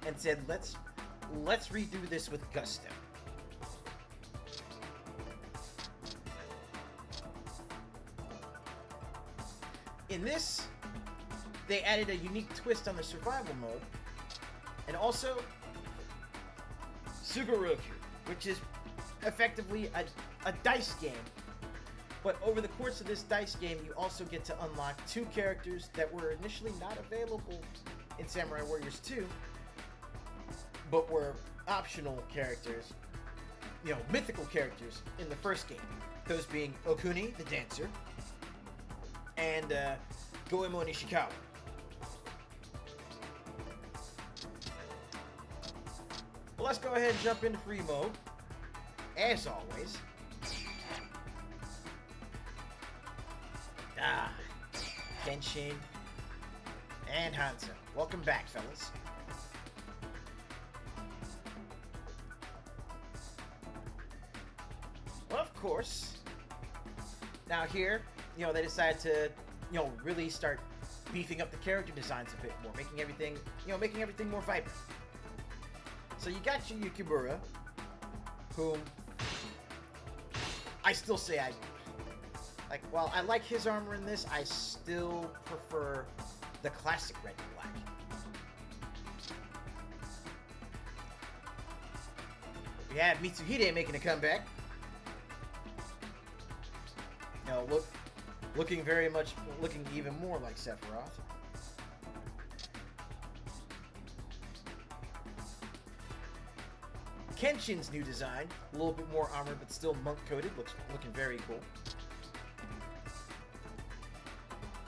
and said, let's redo this with gusto. In this, they added a unique twist on the survival mode, and also Sugoroku, which is effectively a dice game. But over the course of this dice game, you also get to unlock 2 characters that were initially not available in Samurai Warriors 2, but were optional characters, mythical characters in the first game. Those being Okuni, the dancer, and Goemon Ishikawa. Well, let's go ahead and jump into free mode. As always. Kenshin and Hanzo. Welcome back, fellas. Well, of course. Now here, they decided to, really start beefing up the character designs a bit more, making everything more vibrant. So you got your Yukimura, whom I still say while I like his armor in this, I still prefer the classic red and black. We have Mitsuhide making a comeback. Looking even more like Sephiroth. Kenshin's new design, a little bit more armor, but still monk-coated, looking very cool.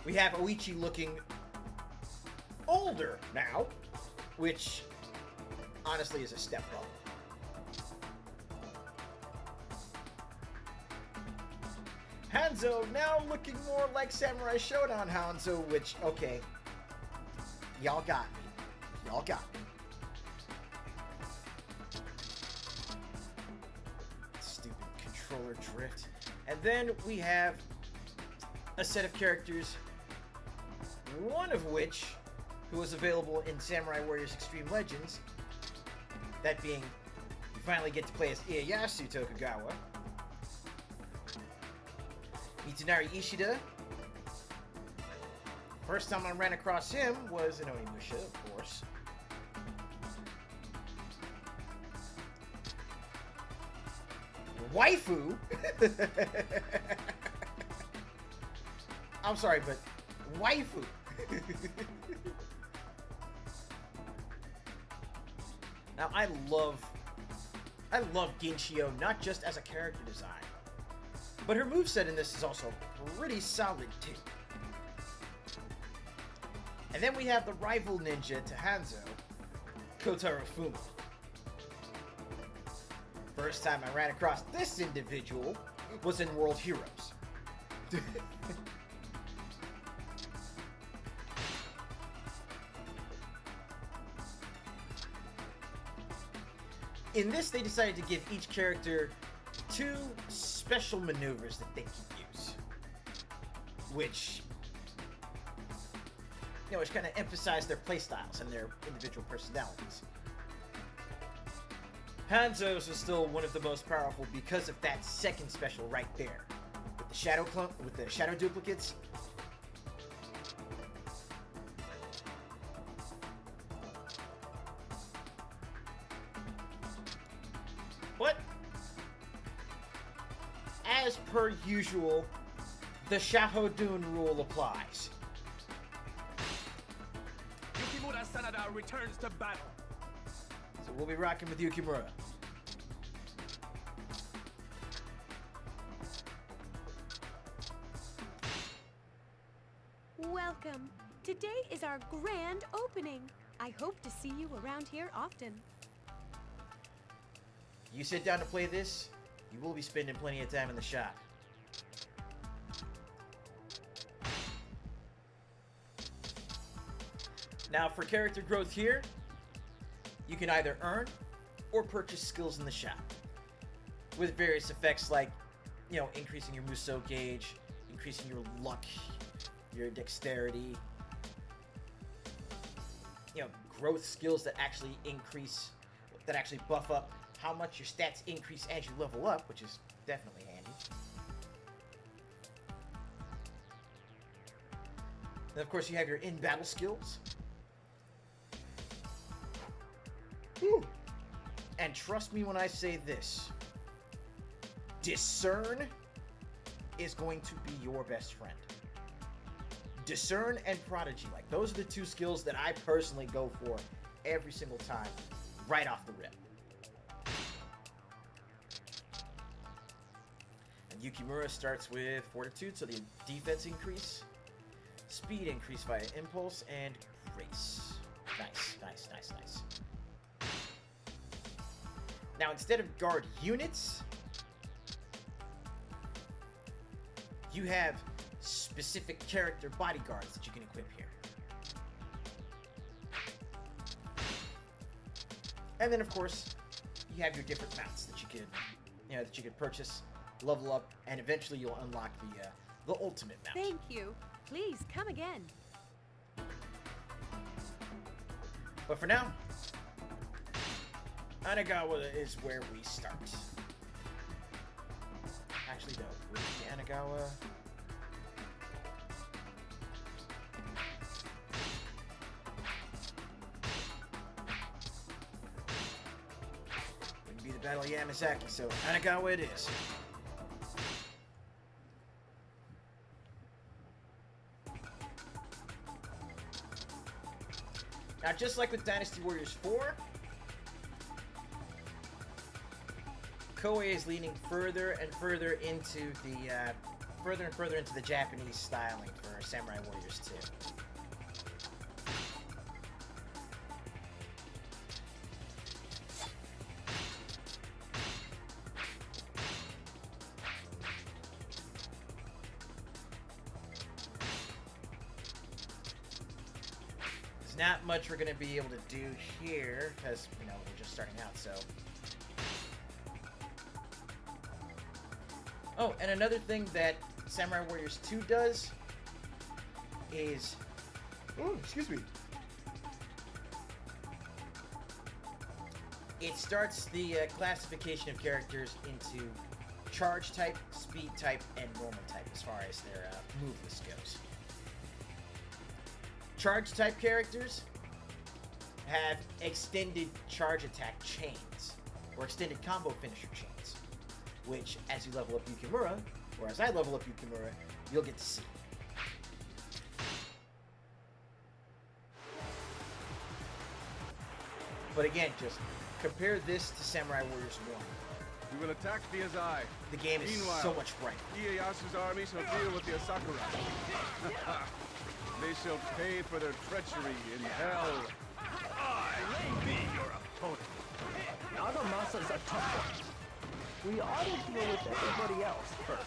We have Oichi looking older now, which honestly is a step up. Hanzo now looking more like Samurai Shodown Hanzo, which, okay, y'all got me. Y'all got me. Stupid controller drift. And then we have a set of characters, one of which who was available in Samurai Warriors Extreme Legends, that being, you finally get to play as Ieyasu Tokugawa. Mitsunari Ishida. First time I ran across him was in Onimusha, of course. Waifu. I'm sorry, but waifu. Now, I love I love Ginchio not just as a character design, but her moveset in this is also pretty solid too. And then we have the rival ninja to Hanzo, Kotaro Fuma. First time I ran across this individual was in World Heroes. In this, they decided to give each character 2 special maneuvers that they can use. Which kind of emphasize their playstyles and their individual personalities. Hanzo's was still one of the most powerful because of that second special right there. With the shadow duplicates. But as per usual, the Shahodun rule applies. Yukimura Sanada returns to battle. So we'll be rocking with Yukimura. Welcome. Today is our grand opening. I hope to see you around here often. You sit down to play this, you will be spending plenty of time in the shop. Now for character growth here, you can either earn or purchase skills in the shop. With various effects like, increasing your Musou gauge, increasing your luck, your dexterity, growth skills that actually buff up how much your stats increase as you level up, which is definitely handy. And of course you have your in-battle skills. Whew. And trust me when I say this, Discern is going to be your best friend. Discern and Prodigy, those are the 2 skills that I personally go for every single time, right off the rip. And Yukimura starts with Fortitude, so the defense increase, speed increase via Impulse, and Grace. Nice, nice, nice, nice. Now instead of guard units, you have specific character bodyguards that you can equip here. And then of course, you have your different mounts that you could purchase, level up, and eventually you'll unlock the ultimate mount. Thank you. Please come again. But for now, Anagawa is where we start. Actually, no, with Anagawa. Wouldn't be the Battle of Yamazaki, so Anagawa it is. Now, just like with Dynasty Warriors 4, Koei is leaning further and further into the Japanese styling for Samurai Warriors 2. There's not much we're going to be able to do here because, we're just starting out, so. Oh, and another thing that Samurai Warriors 2 does is... Oh, excuse me. It starts the classification of characters into charge type, speed type, and normal type as far as their move list goes. Charge type characters have extended charge attack chains, or extended combo finisher chains, which, as you level up Yukimura, or as I level up Yukimura, you'll get to see. But again, just compare this to Samurai Warriors 1. We will attack the Azai. The game is Meanwhile, so much brighter. Ieyasu's army shall deal with the Asakura. They shall pay for their treachery in hell. I will be your opponent. Nagamasa's a tough one. We ought to deal with everybody else first.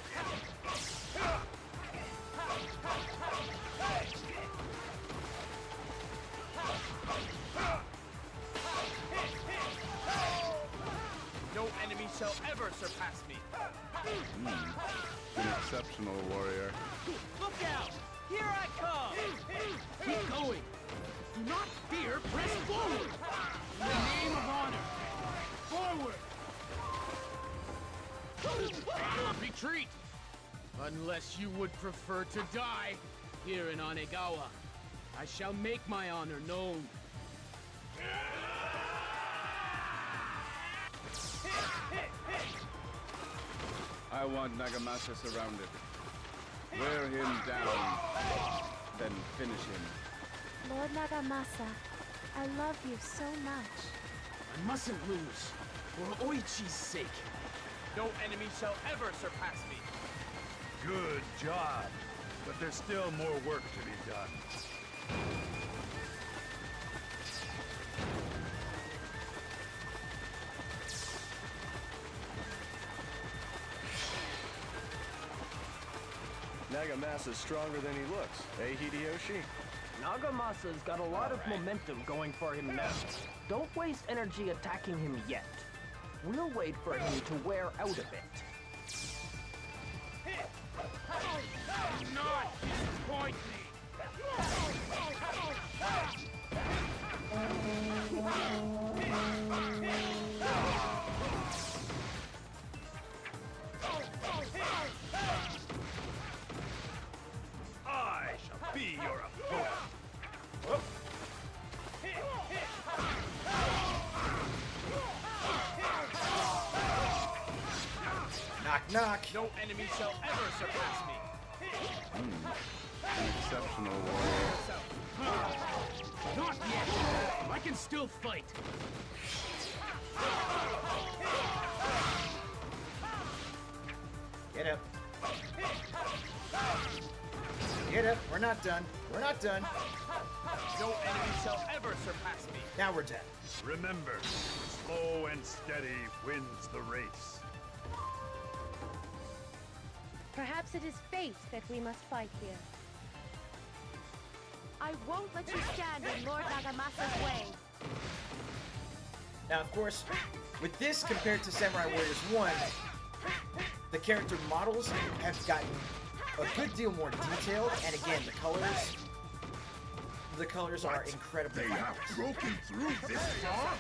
No enemy shall ever surpass me. An exceptional warrior. Look out! Here I come! Keep going. Do not fear. Press forward. In the name of honor. Forward. Retreat. Unless you would prefer to die here in Anegawa, I shall make my honor known. I want Nagamasa surrounded. Wear him down, then finish him. Lord Nagamasa, I love you so much. I mustn't lose, for Oichi's sake. No enemy shall ever surpass me. Good job. But there's still more work to be done. Nagamasa's stronger than he looks, eh, Hideyoshi? Nagamasa's got a lot of momentum going for him now. Don't waste energy attacking him yet. We'll wait for him to wear out a bit. Do not disappoint me! I shall be your opponent. Knock, knock. No enemy shall ever surpass me. An exceptional warrior. Not yet. I can still fight. Get up. Get up. We're not done. We're not done. No enemy shall ever surpass me. Now we're done. Remember, slow and steady wins the race. Perhaps it is fate that we must fight here. I won't let you stand in Lord Nagamasa's way. Now, of course, with this compared to Samurai Warriors 1, the character models have gotten a good deal more detailed, and again, the colors are incredibly They have vibrant. broken through this far?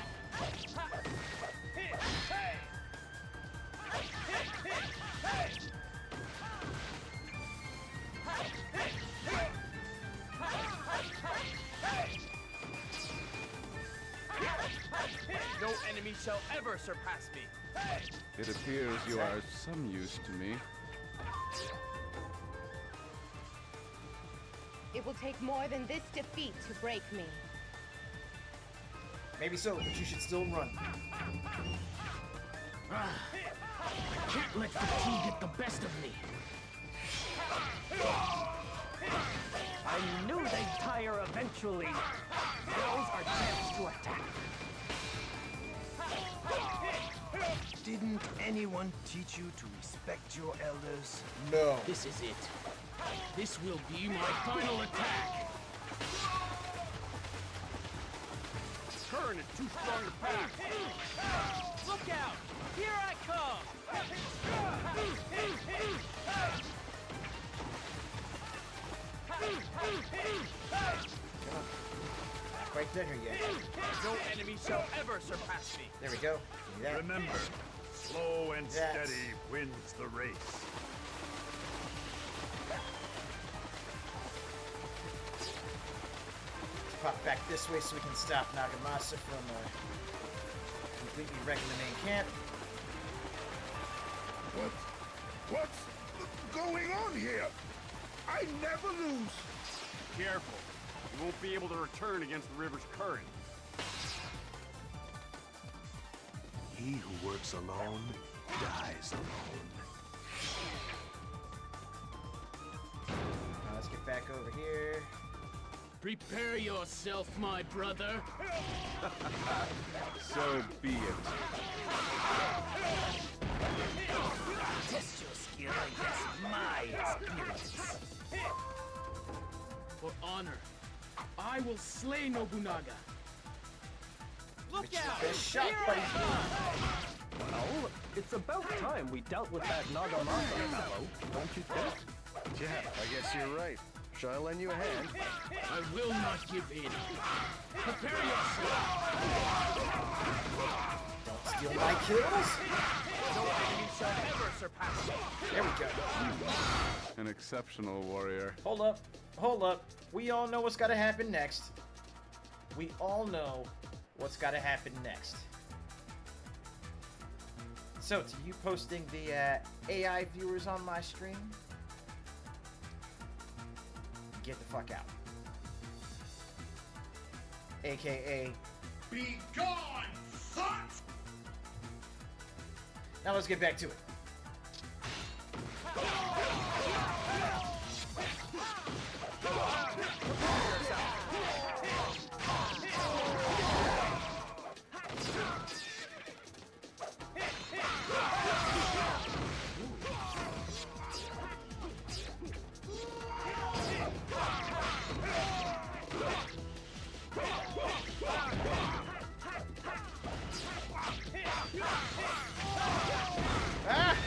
No enemy shall ever surpass me. It appears you are some use to me. It will take more than this defeat to break me. Maybe so, but you should still run. I can't let fatigue get the best of me. I knew they'd tire eventually. Now's our chance to attack. Didn't anyone teach you to respect your elders? No. This is it. This will be my final attack. Turn is too strong to pass. Look out! Here I come! Not quite done here yet. No enemy shall ever surpass me. There we go. Give me that. Remember, slow and That's- steady wins the race. Pop back this way so we can stop Nagamasa from completely wrecking the main camp. What's going on here? I never lose. Careful. You won't be able to return against the river's current. He who works alone dies alone. Now let's get back over here. Prepare yourself, my brother. So be it. Test your skill against my experience. For honor, I will slay Nobunaga. Look out! Best shot, Here buddy. I come! Well, it's about time we dealt with that Nagamasa fellow, don't you think? Yeah, I guess you're right. Shall I lend you a hand? I will not give in. Prepare yourself. Don't steal my kills. No enemy shall ever surpass me. There we go. An exceptional warrior. Hold up. Hold up. We all know what's got to happen next. We all know what's got to happen next. So, to you posting the AI viewers on my stream, get the fuck out. AKA, Be gone, sons! now let's get back to it. Ah!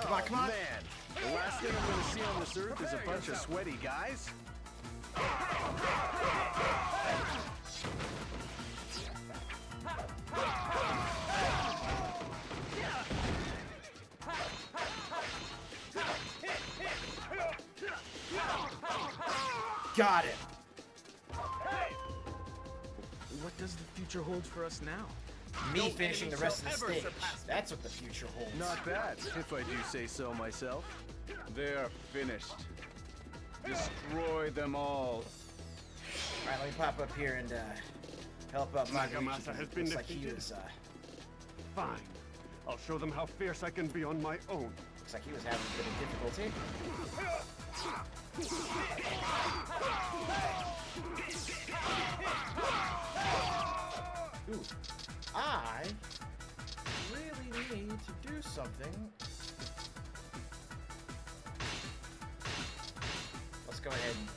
Come on, come on. Man, the last thing I'm gonna see on this earth is a bunch of sweaty guys. Got it. What does the future hold for us now? Me finishing the rest of the stage. That's what the future holds. Not bad, if I do say so myself. They're finished. Destroy them all. Alright, let me pop up here and help out Nagamasa has been Looks like he defeated. was, Fine. I'll show them how fierce I can be on my own. looks like he was having a bit of difficulty. Ooh. I really need to do something. Let's go ahead and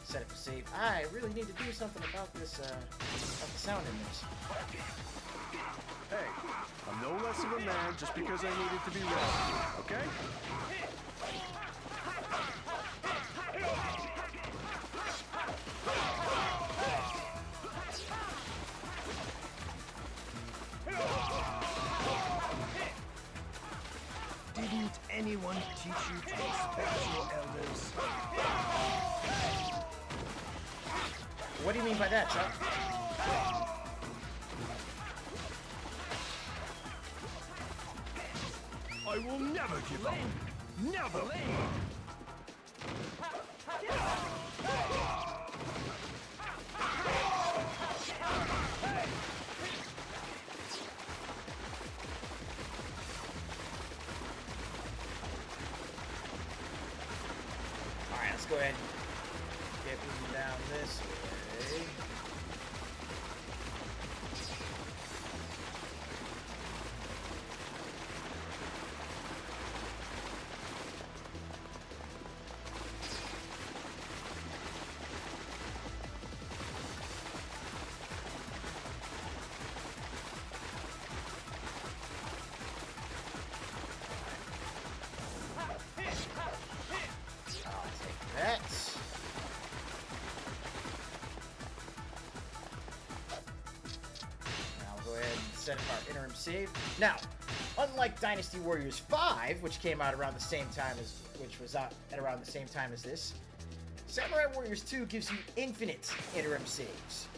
set up a save. I really need to do something about this, about the sound in this. Hey, I'm no less of a man just because I needed to be rescued, okay? Didn't anyone teach you to respect your elders? What do you mean by that, Chuck? I will never give up. Never! Alright, let's go ahead and get moving down this way. set of our interim save. Now, unlike Dynasty Warriors 5, which came out around the same time as, which was out at around the same time as this, Samurai Warriors 2 gives you infinite interim saves.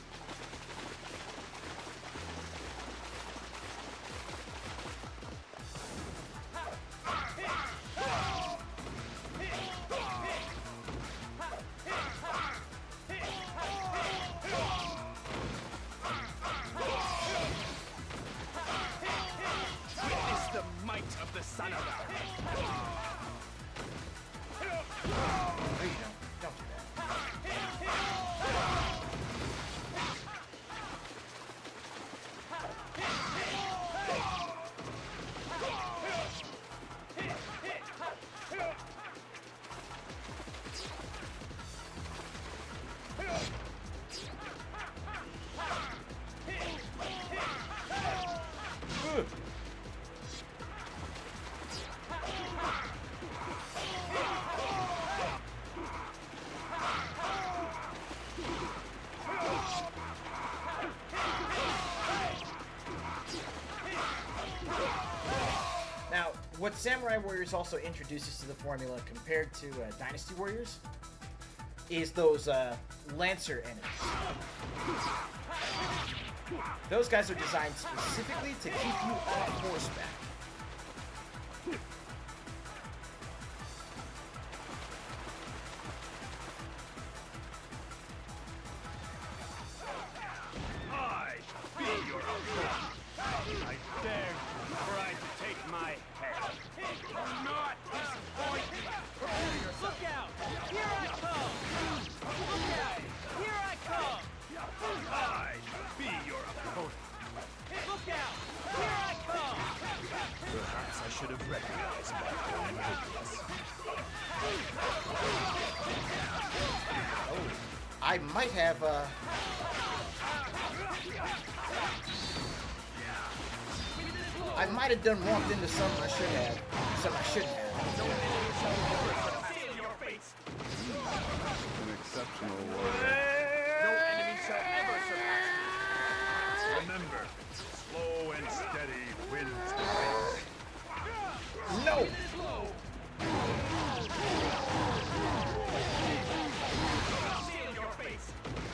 What Samurai Warriors also introduces to the formula compared to Dynasty Warriors is those Lancer enemies. Those guys are designed specifically to keep you off horseback. I be your opponent. I dare try to take my head. Do not disappoint me. Look out! Here I come! Look out! Here I come! I be your opponent. Look out! Here I come! Perhaps I should have recognized my own weakness. Oh, I might have I might have done walked into something I should have. Something I shouldn't have. An exceptional warrior. No enemy shall ever surpass me. Remember, slow and steady wins the race. No!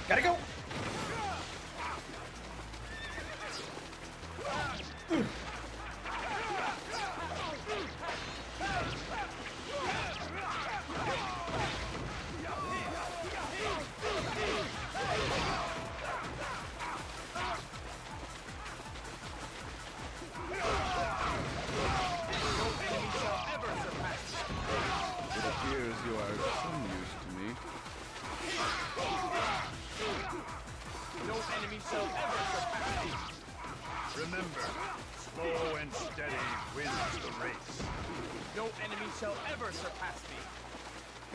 Gotta go! You are some use to me. No enemy shall ever surpass me. Remember, slow and steady wins the race. No enemy shall ever surpass me.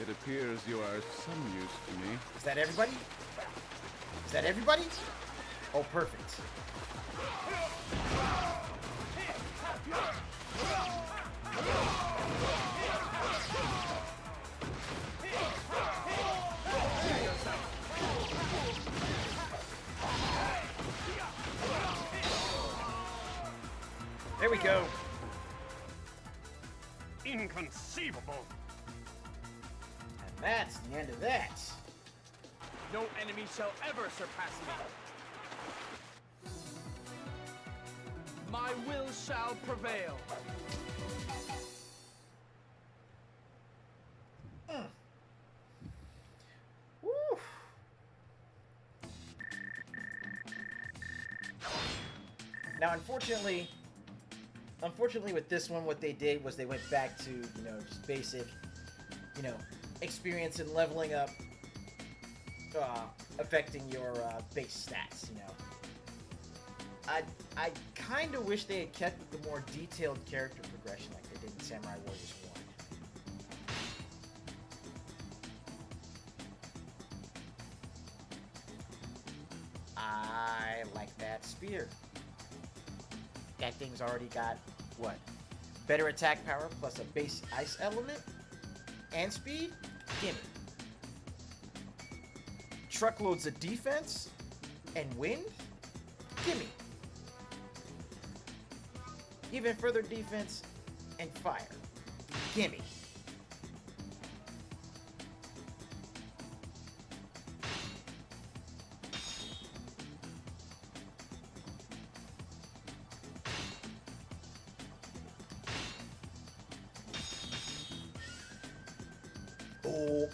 It appears you are some use to me. Is that everybody? Is that everybody? Oh, perfect. There we go. Inconceivable. And that's the end of that. No enemy shall ever surpass me. My will shall prevail. Woo. Now, unfortunately with this one, what they did was they went back to, just basic, experience and leveling up, affecting your base stats, I kind of wish they had kept the more detailed character progression like they did in Samurai Warriors 1. I like that spear. That thing's already got, what? Better attack power plus a base ice element? And speed? Gimme. Truckloads of defense? And wind? Gimme. even further defense, and fire. Gimme.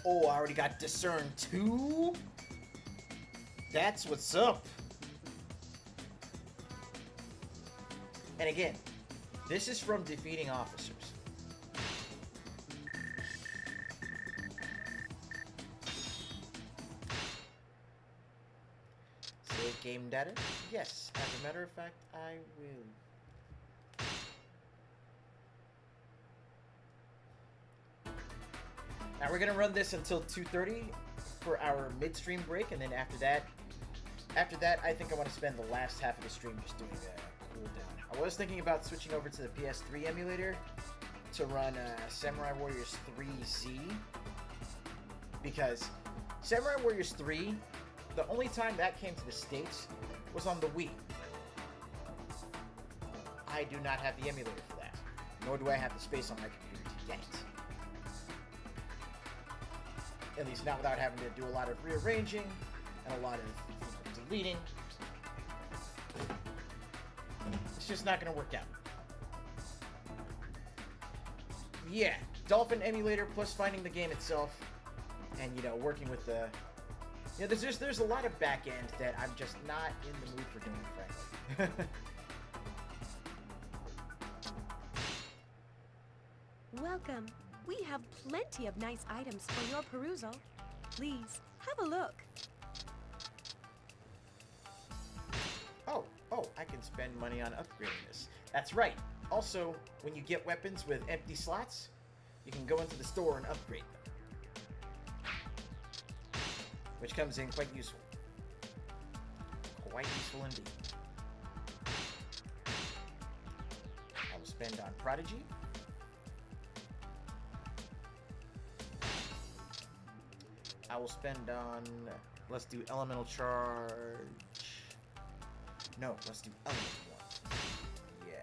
Oh, I already got Discern 2? That's what's up. And again, this is from defeating officers. Save game data? Yes, as a matter of fact, I will. Now we're gonna run this until 2:30 for our midstream break, and then after that, I think I want to spend the last half of the stream just doing a cooldown. I was thinking about switching over to the PS3 emulator to run Samurai Warriors 3Z, because Samurai Warriors 3, the only time that came to the States was on the Wii. I do not have the emulator for that, nor do I have the space on my computer to get it. At least not without having to do a lot of rearranging and a lot of deleting. It's just not going to work out. Yeah, Dolphin emulator plus finding the game itself, and working with the. There's a lot of back end that I'm just not in the mood for doing, frankly. Welcome. We have plenty of nice items for your perusal. Please, have a look. Oh, I can spend money on upgrading this. That's right. Also, when you get weapons with empty slots, you can go into the store and upgrade them. Which comes in quite useful. Quite useful indeed. I will spend on Prodigy. I will spend on, let's do Elemental Charge. No, let's do Elemental one. Yeah.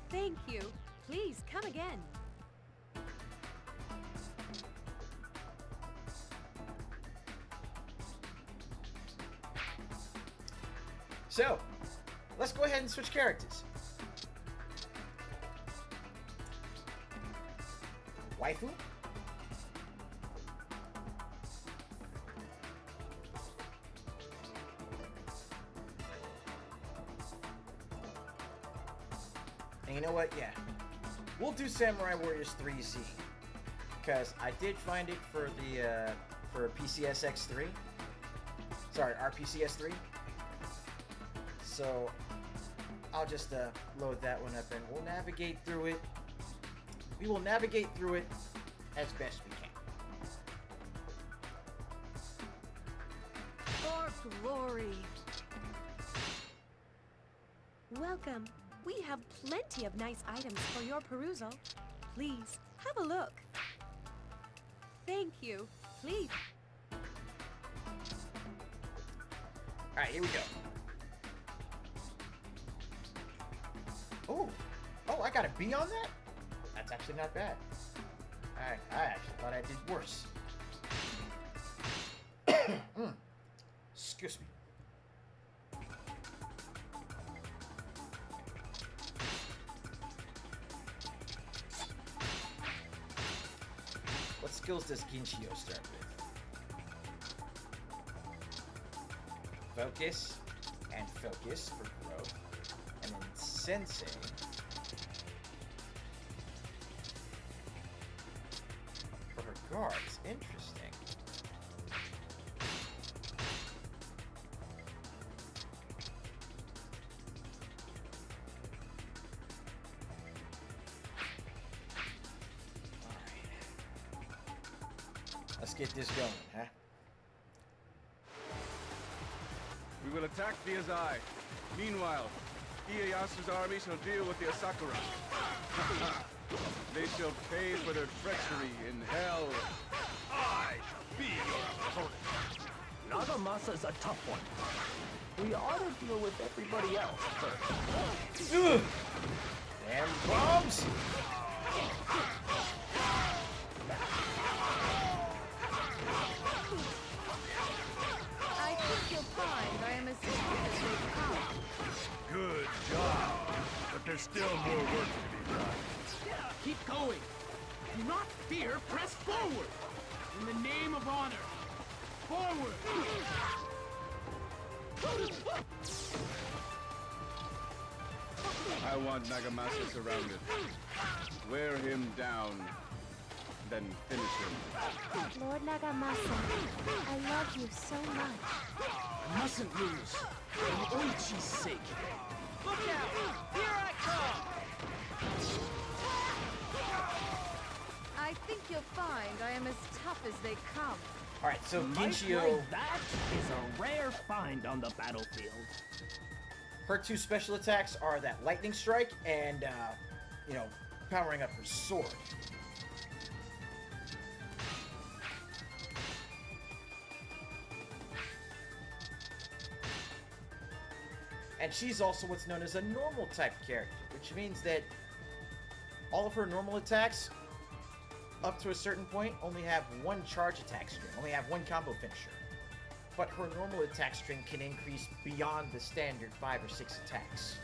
Thank you. Please come again. So, let's go ahead and switch characters. Waifu? And you know what? Yeah. We'll do Samurai Warriors 3Z. Because I did find it for the, for PCSX3. Sorry, RPCS3. So, I'll just load that one up and we'll navigate through it. We will navigate through it as best we can. For glory. Welcome. We have plenty of nice items for your perusal. Please, have a look. Thank you. Please. Alright, here we go. Oh, I got a B on that? That's actually not bad. I actually thought I did worse. Excuse me. What skills does Ginshio start with? Focus and focus for growth. And then Sensei for her guards. Interesting. Let's get this going, huh? We will attack the Azai. Meanwhile, Ieyasu's army shall deal with the Asakura. They shall pay for their treachery in hell. I shall be your opponent. Nagamasa's a tough one. We ought to deal with everybody else first. Ugh. Damn bombs! I think you'll find I am as tough as they come. Good job. But there's still more work to be done. Keep going. Do not fear. Press forward. In the name of honor. Forward. I want Nagamasa surrounded. Wear him down, then finish him. Lord Nagamasa, I love you so much. I mustn't lose. For Oichi's sake. Look out! Here I come! I think you'll find I am as tough as they come. Alright, so Might Ginchio, like that is a rare find on the battlefield. her two special attacks are that lightning strike and, you know, powering up her sword. And she's also what's known as a normal type character, which means that all of her normal attacks, up to a certain point, only have one charge attack string, only have one combo finisher. But her normal attack string can increase beyond the standard 5 or 6 attacks.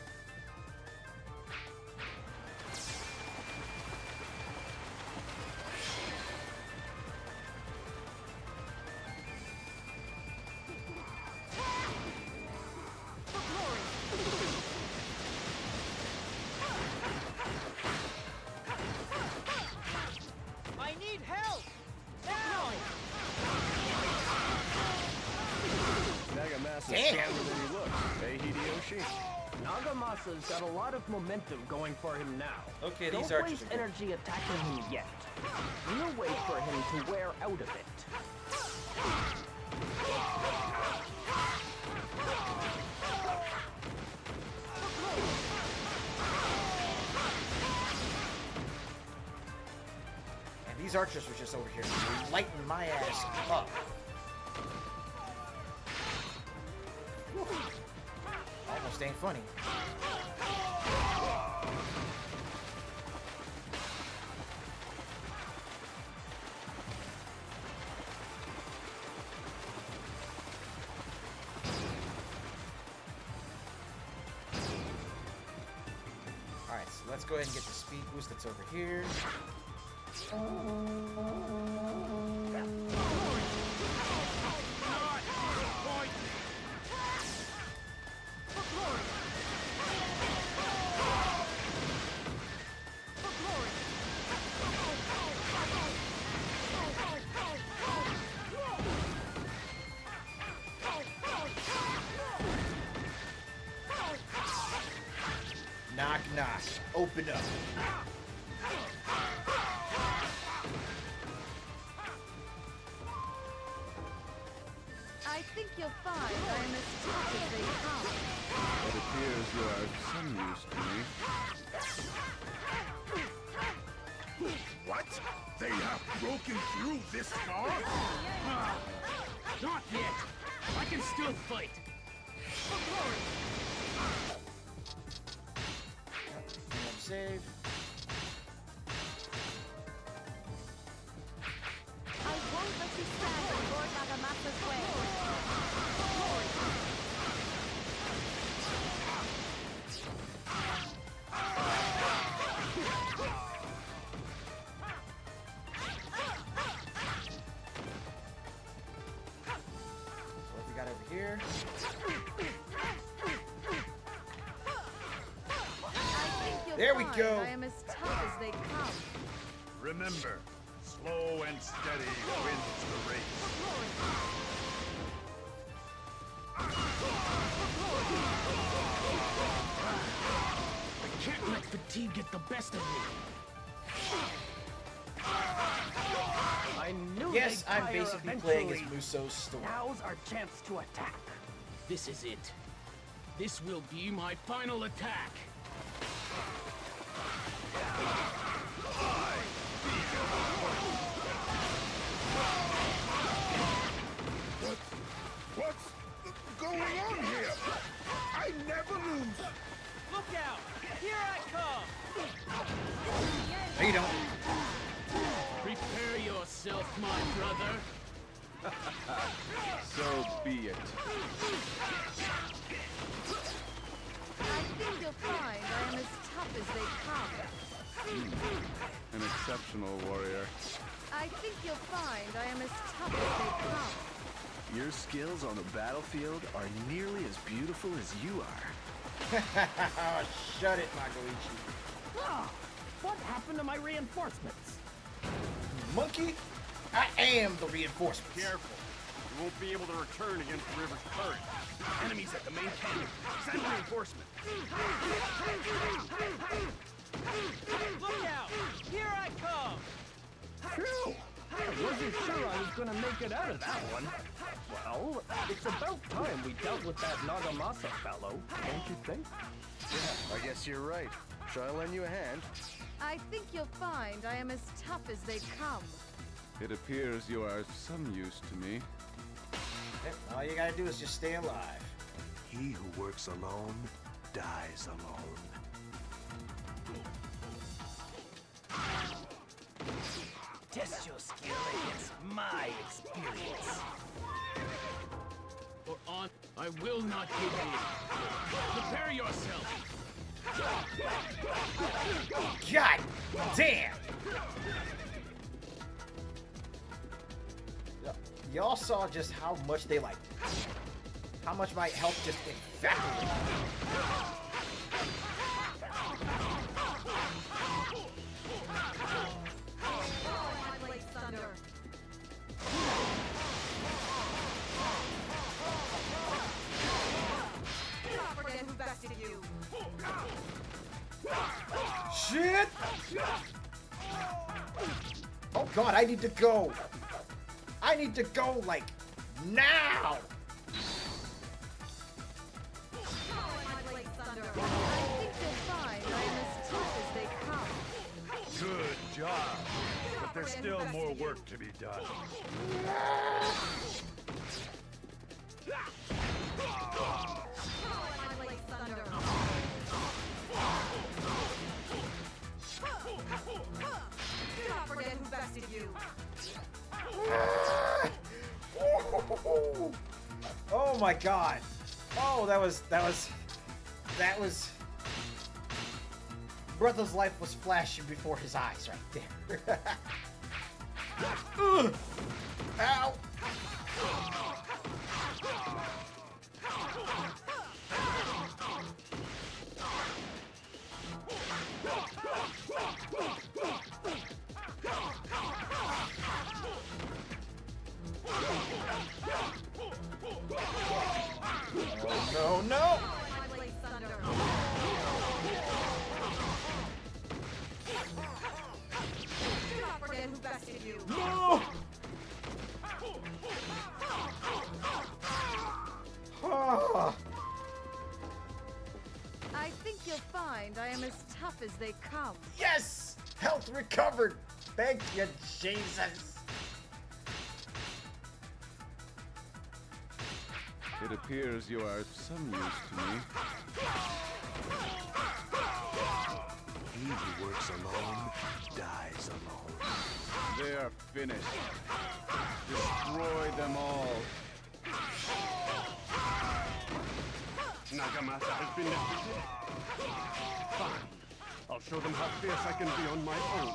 I need help! Now! Nagamasa's Damn. stronger than he looks, eh, Hideyoshi? Nagamasa's got a lot of momentum going for him now. Okay, Don't these archers waste are good. energy attacking him yet. We'll wait for him to wear out of it. And these archers were just over here lighting my ass up. Whew. Almost ain't funny. Alright, so let's go ahead and get the speed boost that's over here. Knock, knock. Open up. I think you'll find I am as tough as they come. It appears you are of some use to me. What? They have broken through this far? Not yet. I can still fight. Save. I won't let you stand in Lord Nagamasa's way. So what we got over here? There we go. I am as tough as they come. Remember, slow and steady wins the race. I can't let fatigue get the best of me. I knew Yes, they'd I'm tire basically playing as eventually. Musou's story. Now's our chance to attack. This is it. This will be my final attack. What's going on here? I never lose. Look out! Here I come! No, you don't. Prepare yourself, my brother. So be it. I think you'll find I am as tough as they come. An exceptional warrior. I think you'll find I am as tough as they come. Your skills on the battlefield are nearly as beautiful as you are. Shut it, Magoichi. Ah, what happened to my reinforcements? Monkey, I am the reinforcements. Careful. You won't be able to return against the river's current. Enemies at the main canyon. Send reinforcement. Look out! Here I come! Phew! I wasn't sure I was gonna make it out of that one. Well, it's about time we dealt with that Nagamasa fellow, don't you think? Yeah, I guess you're right. Shall I lend you a hand? I think you'll find I am as tough as they come. It appears you are of some use to me. Yep, all you gotta do is just stay alive. He who works alone dies alone. Test your skill against my experience. For on, I will not give in. Prepare yourself. God damn! Y'all saw just how much they like, how much my health just evaporated. Shit! Oh god, I need to go! I need to go, like, now! Good job. But there's still more work to be done. Oh my god. Oh, that was Brother's life was flashing before his eyes right there. Ugh. Ow. Oh, no, no! No! Oh. I think you'll find I am as tough as they come. Yes! Health recovered! Thank you, Jesus! It appears you are of some use to me. He who works alone dies alone. They are finished. Destroy them all. Nagamasa has been defeated. Fine. I'll show them how fierce I can be on my own.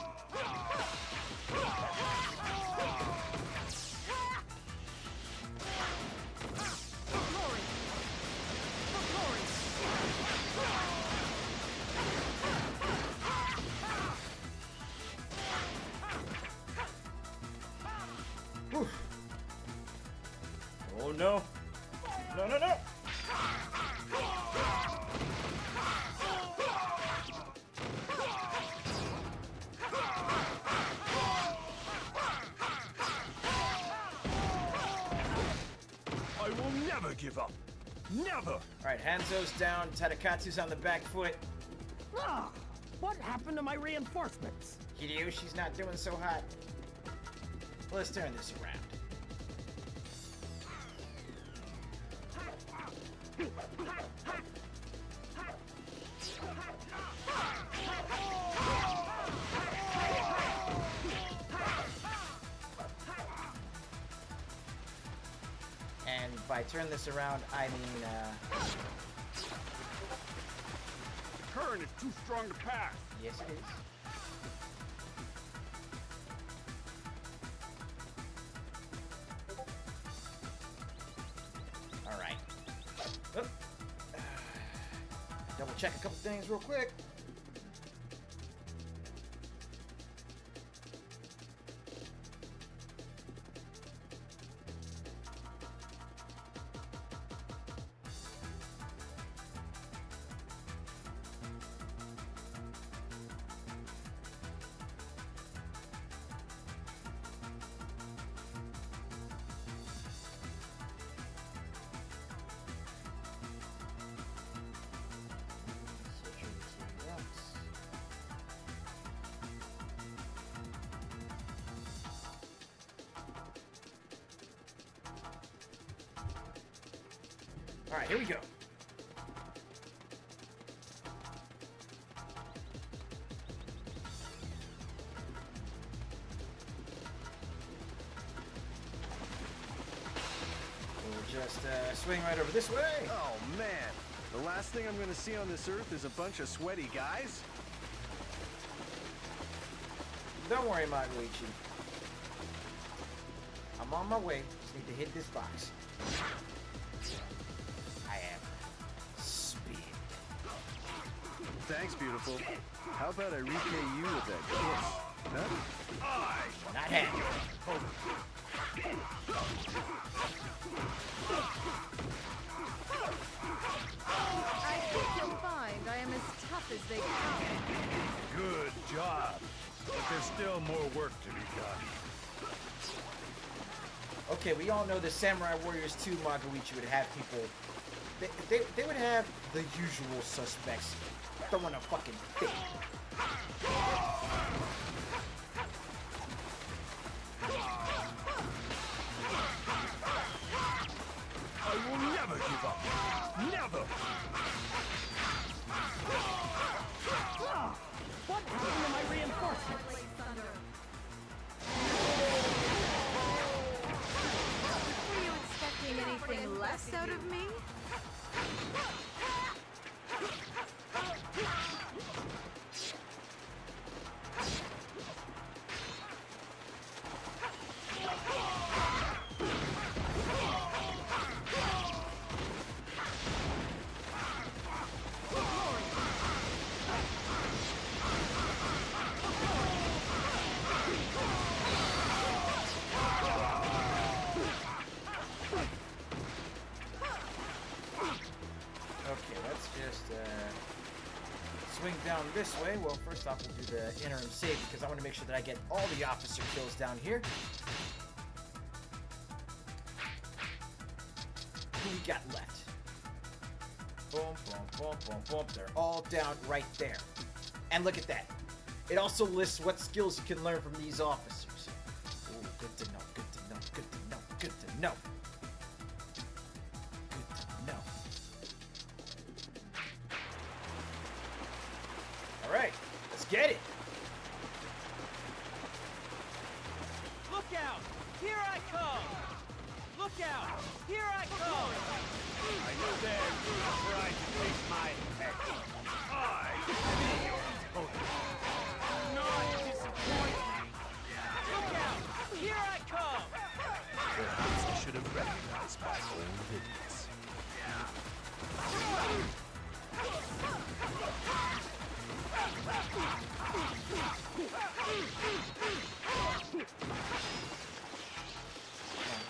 Whew. Oh no. No, no, no. I will never give up. Never! Alright, Hanzo's down, Tadakatsu's on the back foot. Ah, what happened to my reinforcements? Hideyoshi's not doing so hot. Let's turn this around. And by turn this around, I mean, Current is too strong to pass. yes it is. Alright. Oop. Double check a couple things real quick. All right, here we go. We'll just swing right over this way. Oh, man. The last thing I'm gonna see on this earth is a bunch of sweaty guys? Don't worry, Maguichi. I'm on my way. Just need to hit this box. I am speed. Thanks, beautiful. How about I repay you with that kiss? Huh? Not happy. I think you'll find I am as tough as they come. Good job. But there's still more work to be done. Okay, we all know the Samurai Warriors 2 Maguichi would have people. They would have the usual suspects throwing a fucking fit. I will never give up. Never! Ah, what happened to my reinforcements? Were you expecting anything less out of me? Okay, let's just swing down this way. Well, first off, we'll do the interim save because I want to make sure that I get all the officer kills down here. Who we got left? Boom, boom, boom, boom, boom. They're all down right there. And look at that. It also lists what skills you can learn from these officers. Ooh, good to know, good to know, good to know, good to know. Good to know. Alright, let's get it. Look out! Here I come! Look out! Here I come! I stand for I to take my head. I be your totem. Do not disappoint me. Look out! Here I come! Perhaps I should have recognized my own goodness.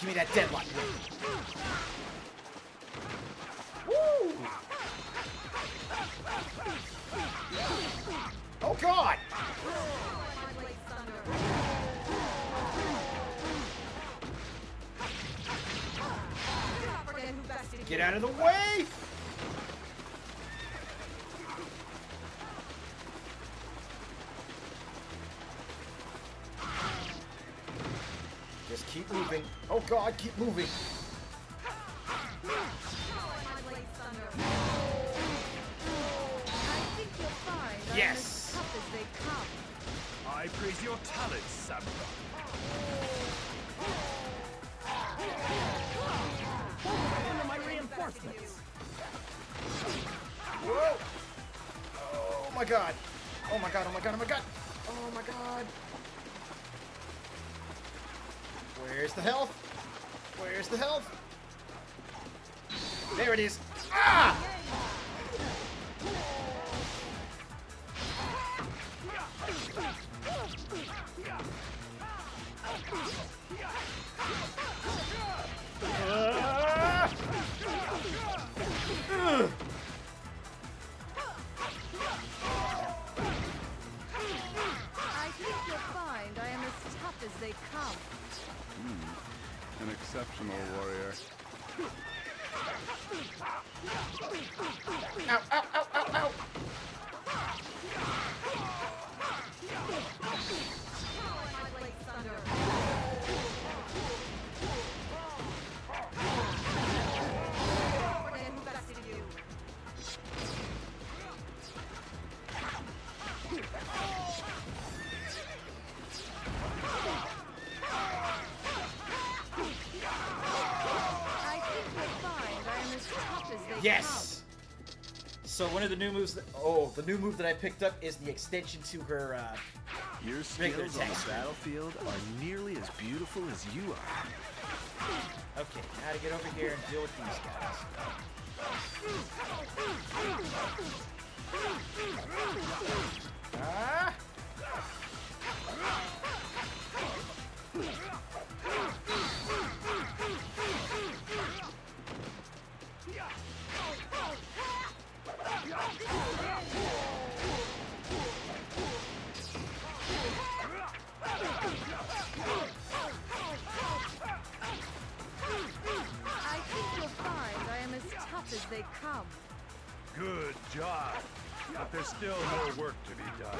Give me that deadlock. Woo! Oh God! Forget who bested Get out of the way! Just keep moving. Oh god, keep moving. Yes! I praise your talents, Samurai. Under my reinforcements. Whoa! Oh my god! Oh my god, oh my god, oh my god! Oh my god! Where's the health? Where's the health? There it is! Ah! I think you'll find I am as tough as they come. An exceptional warrior. Ow, ow, ow, ow, ow! Yes! So one of the new moves that, the new move that I picked up is the extension to her Your regular skills on attack. the battlefield are nearly as beautiful as you are. Okay, now to get over here and deal with these guys. Ah! I think you'll find I am as tough as they come. Good job. But there's still more work to be done.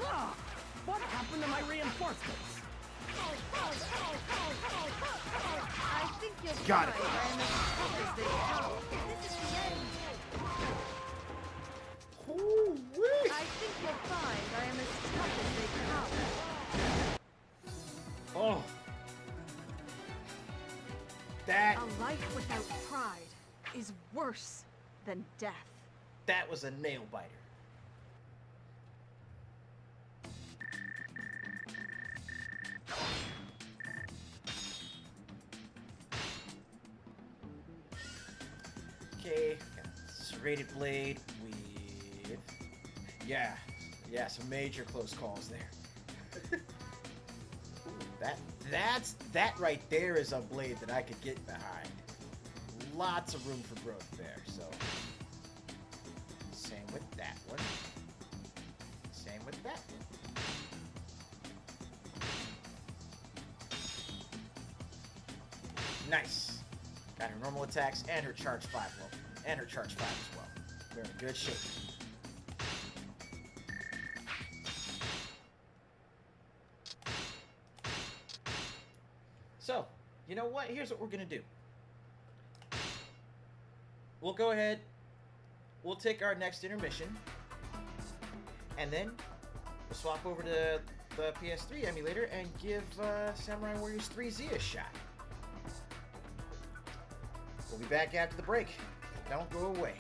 Ah, what happened to my reinforcements? I think you'll Got find it. I am as tough as they come. This is the end. I think you'll find I am as tough as they come. Oh. That A life without pride is worse than death. that was a nail biter. Okay, got serrated blade with yeah, some major close calls there. Ooh, that right there is a blade that I could get behind. Lots of room for growth there, so same with that one. Same with that one. Nice. Got her normal attacks and her charge 5 level. And her charge 5 as well. We're in good shape. So, you know what? Here's what we're going to do. We'll go ahead. We'll take our next intermission. And then we'll swap over to the PS3 emulator and give Samurai Warriors 3Z a shot. We'll be back after the break. Don't go away.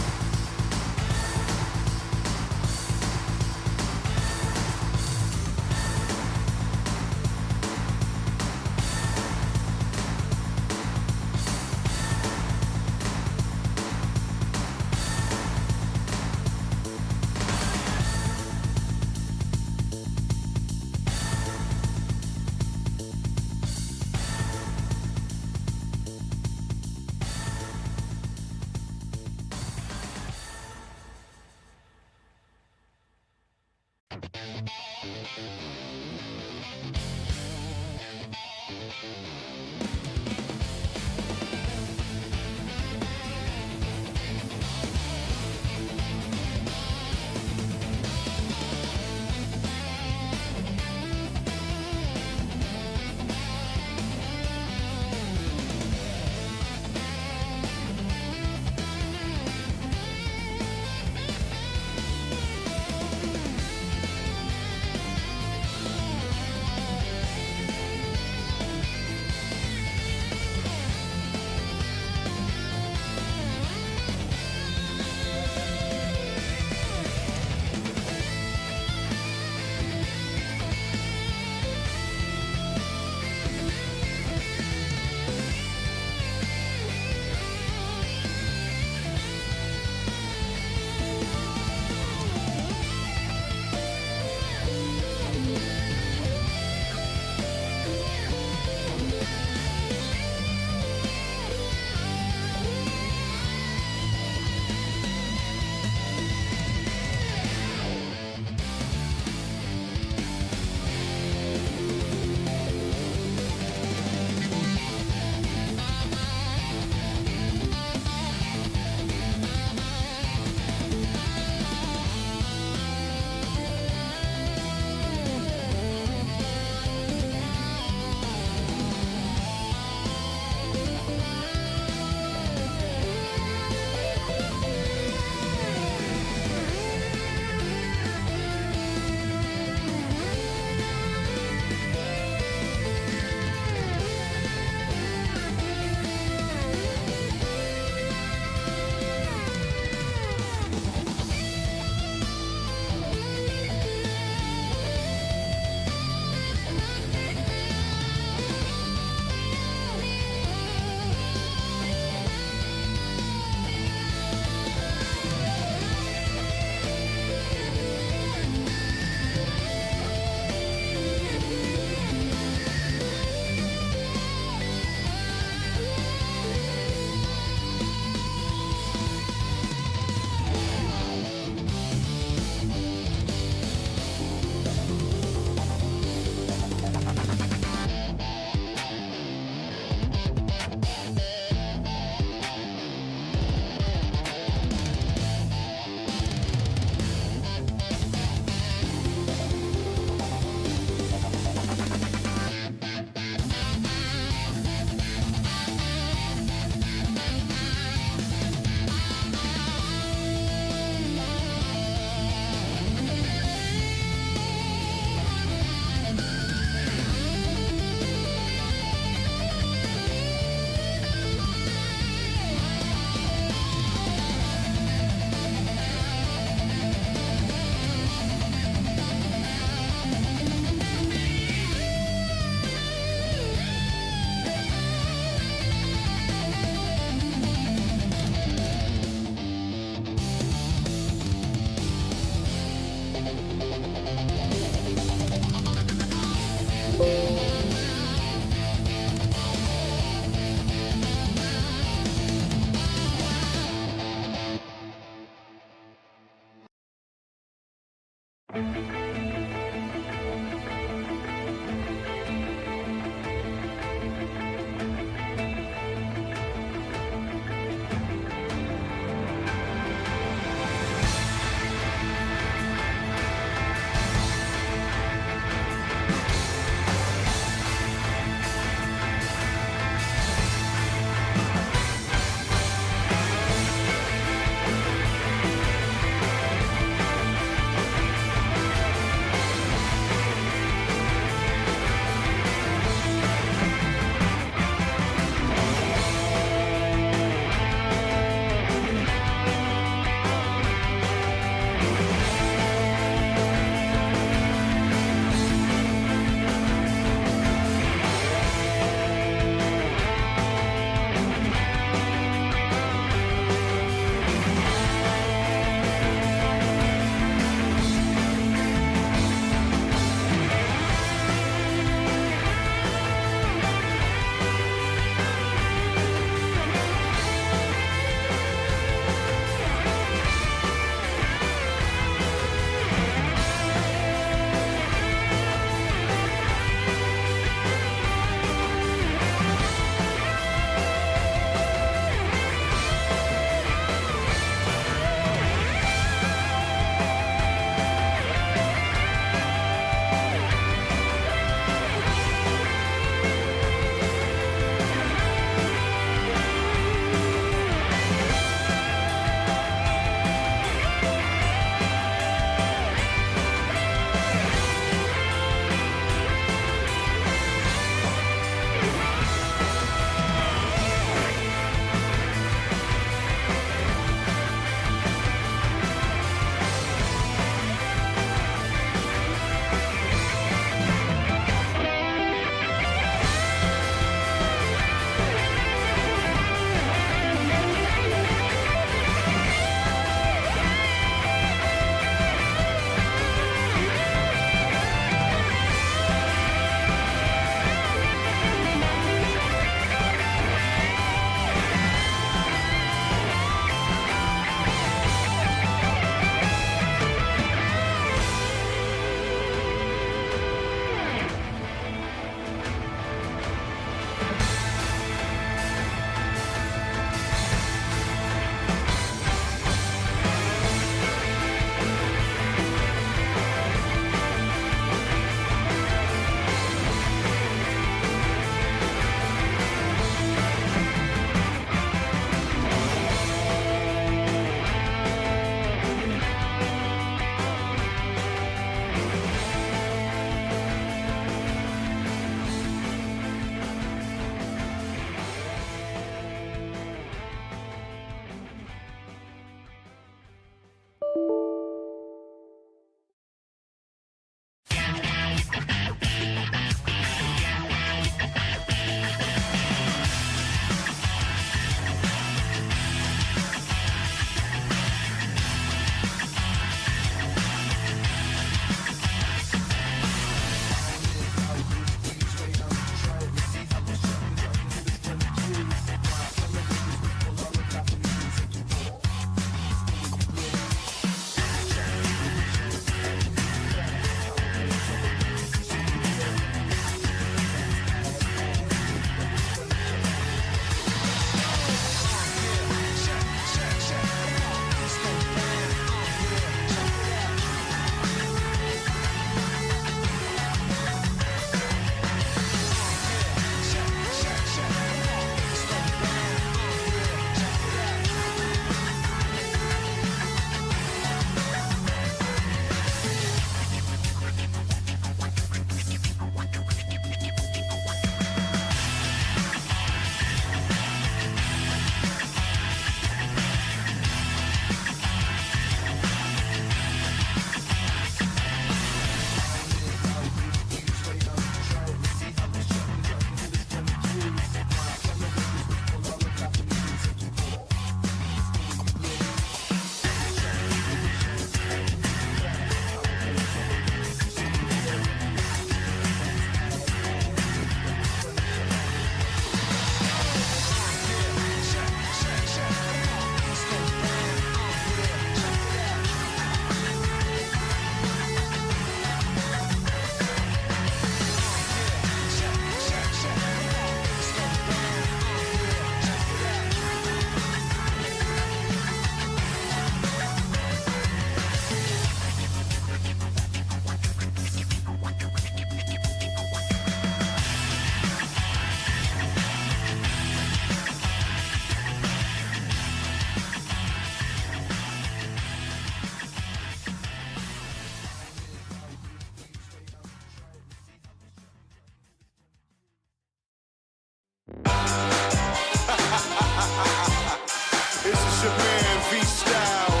It's your man V Style.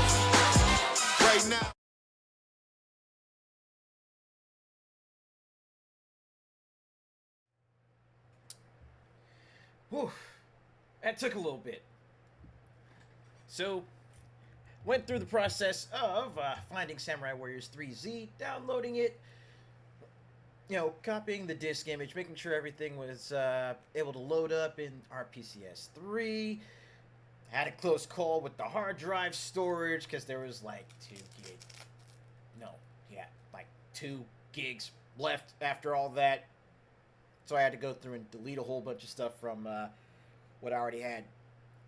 Right now. Whew. That took a little bit. So, went through the process of finding Samurai Warriors 3Z, downloading it, you know, copying the disk image, making sure everything was able to load up in our PCS3. Had a close call with the hard drive storage because there was like 2 gigs left after all that. So I had to go through and delete a whole bunch of stuff from what I already had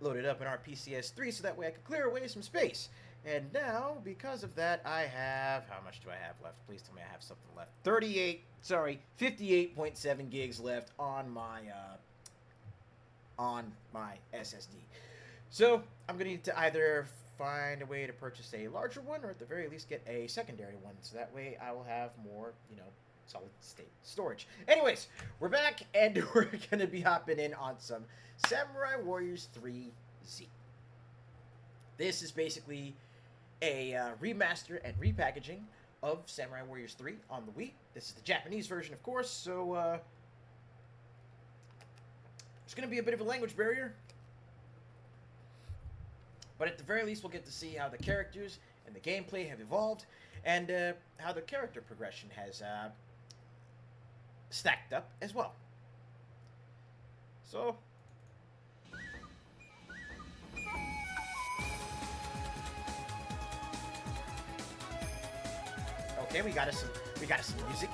loaded up in our PCS3 so that way I could clear away some space. And now, because of that, I have... How much do I have left? Please tell me I have something left. 58.7 gigs left on my SSD. So, I'm going to need to either find a way to purchase a larger one or at the very least get a secondary one. So that way I will have more, you know, solid state storage. Anyways, we're back and we're going to be hopping in on some Samurai Warriors 3Z. This is basically a remaster and repackaging of Samurai Warriors 3 on the Wii. This is the Japanese version, of course, so there's going to be a bit of a language barrier. But at the very least, we'll get to see how the characters and the gameplay have evolved and how the character progression has stacked up as well. So... Okay, we got us some music.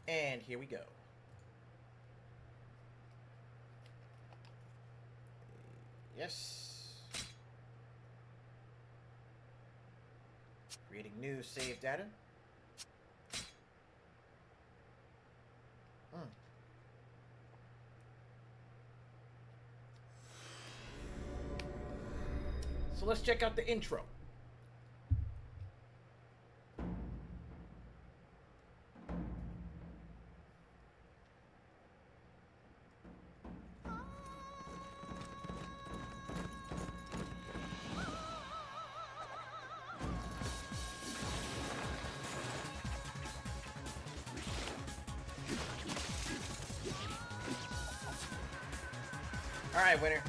And here we go. Yes. Creating new save data. So let's check out the intro. Alright, winner.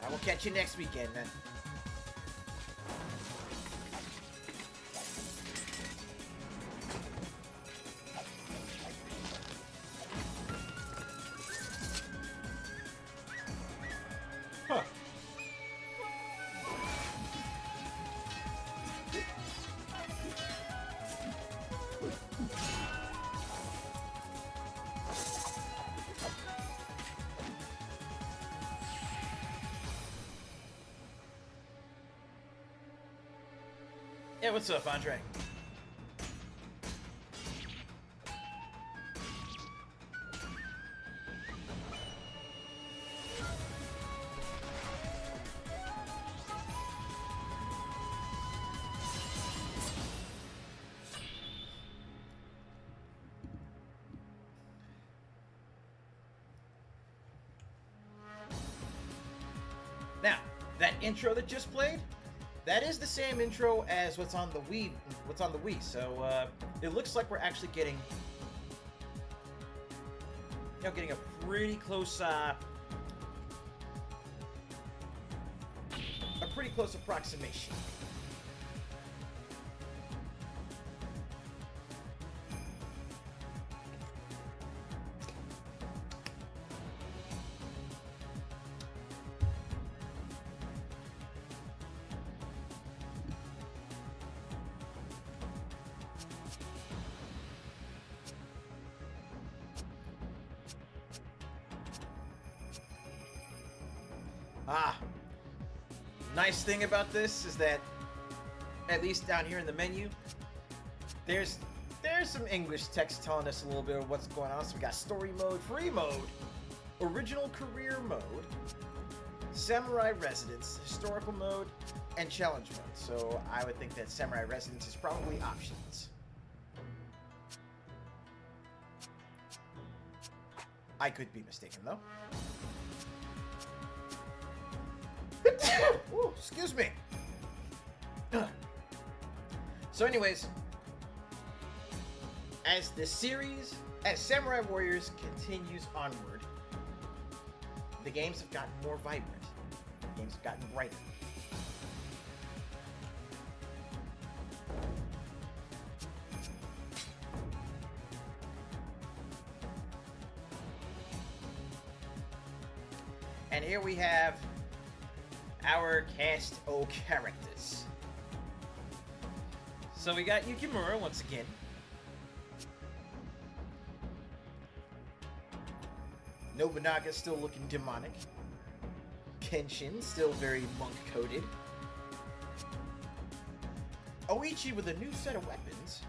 I will catch you next weekend, then. Huh. Yeah, what's up, Andre? Now, that intro that just played, that is the same intro as what's on the Wii. So it looks like we're actually getting, getting a pretty close, approximation. Nice thing about this is that, at least down here in the menu, there's some English text telling us a little bit of what's going on. So we got story mode, free mode, Original Career Mode, Samurai Residence, Historical Mode, and Challenge Mode. So I would think that Samurai Residence is probably options. I could be mistaken, though. Ooh, excuse me. So anyways, as the series, as Samurai Warriors continues onward, the games have gotten more vibrant. The games have gotten brighter. And here we have our cast of characters. So we got Yukimura once again. Nobunaga still looking demonic. Kenshin still very monk-coded. Oichi with a new set of weapons.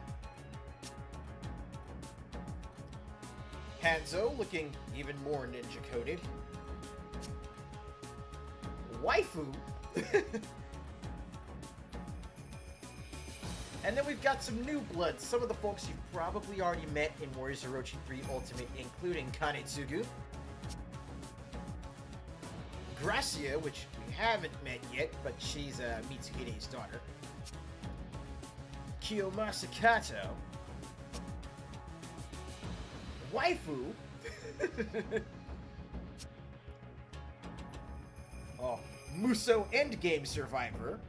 Hanzo looking even more ninja-coded. Waifu. And then we've got some new blood. Some of the folks you've probably already met in Warriors Orochi 3 Ultimate, including Kanetsugu. Gracia, which we haven't met yet, but she's Mitsuhide's daughter. Kiyomasa Kato. Waifu. Oh, Musou Endgame Survivor,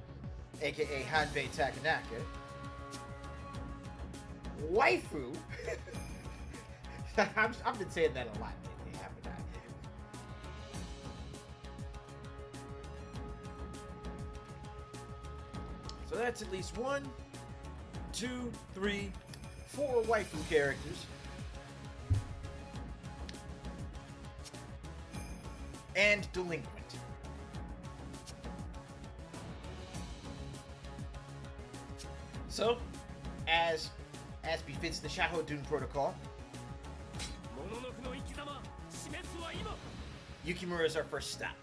aka Hanbei Takanaka. Waifu. I've been saying that a lot lately, haven't I? So that's at least 1, 2, 3, 4 waifu characters. And Delinquent. So, as befits the Shahodun Protocol, Yukimura is our first stop.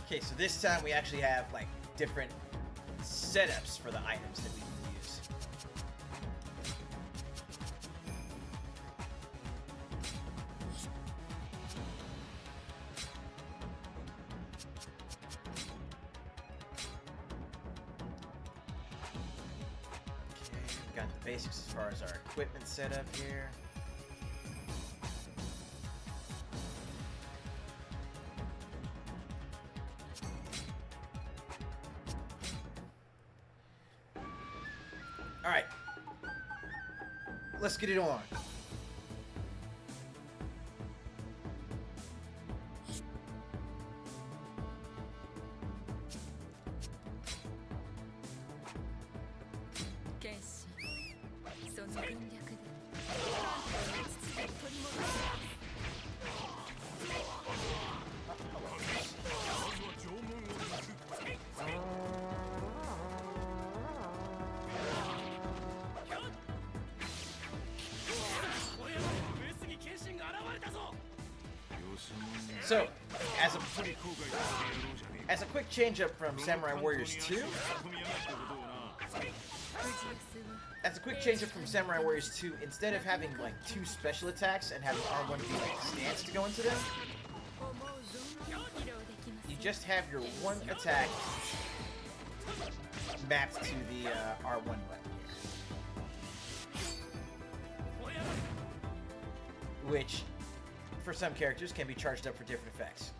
Okay, so this time we actually have like different setups for the items that we can use. Okay, we've got the basics as far as our equipment setup here. Alright. Let's get it on. So, as a quick change up from Samurai Warriors 2, instead of having like 2 special attacks and having R1 be like stance to go into them, you just have your 1 attack mapped to the R1 button here, which for some characters can be charged up for different effects.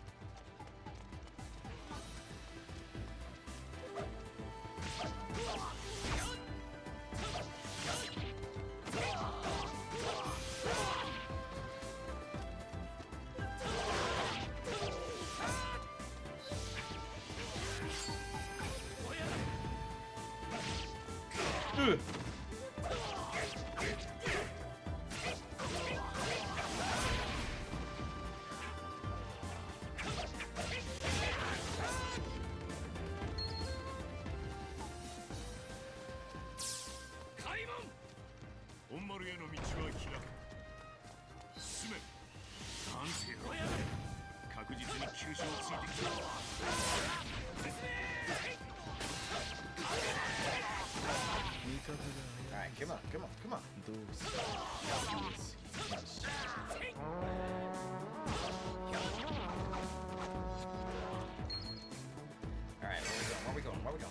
Ugh. Alright, come on, come on, come on. Alright, where we going? Where we going?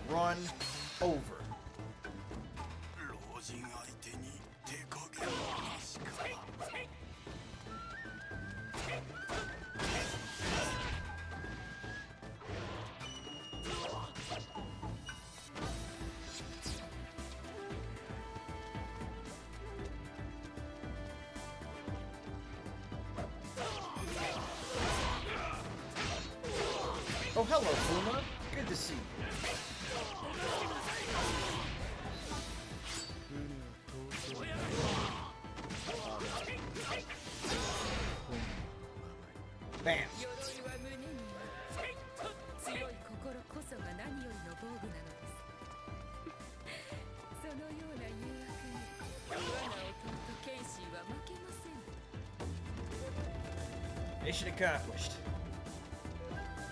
Run over. Oh, hello, Fuma. Good to see you. Bam. Mission accomplished.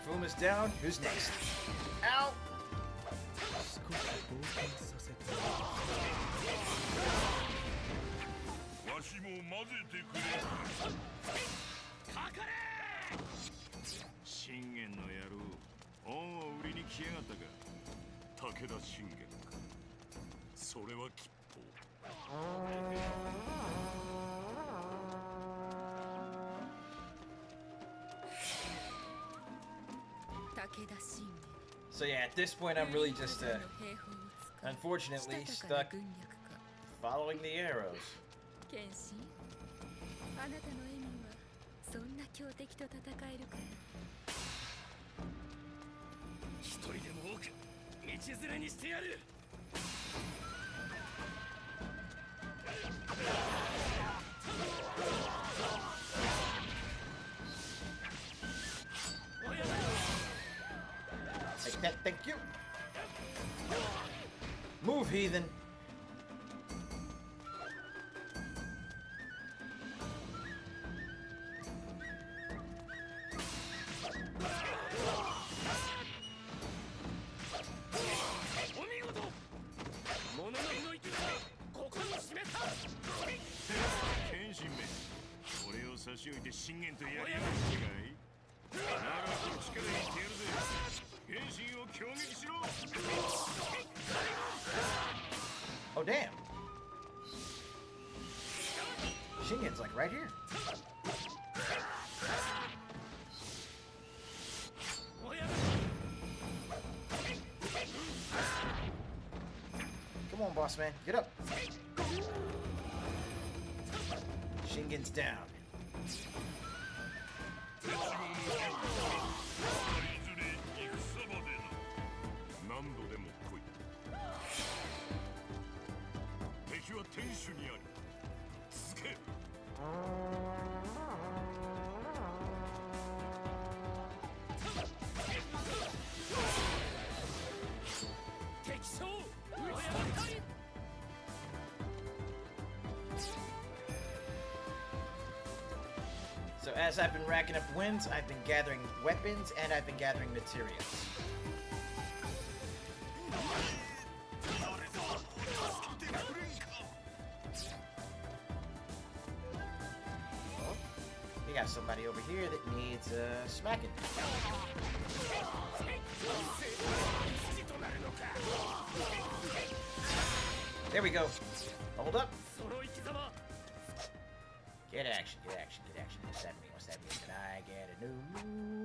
Fuma's down. Who's next? Ow! So yeah, at this point I'm really just, unfortunately, stuck following the arrows. あなたの笑みはそんな強敵と戦えるから一人でも多く道連れにしてやる Take that, thank you. Move, heathen. Oh damn! Shingen's like right here. Come on, boss man, get up. Shingen's down. So as I've been racking up wins, I've been gathering weapons and I've been gathering materials. We got somebody over here that needs smacking. There we go. Hold up. Get action, get action, get action. What's that mean? What's that mean? Can I get a new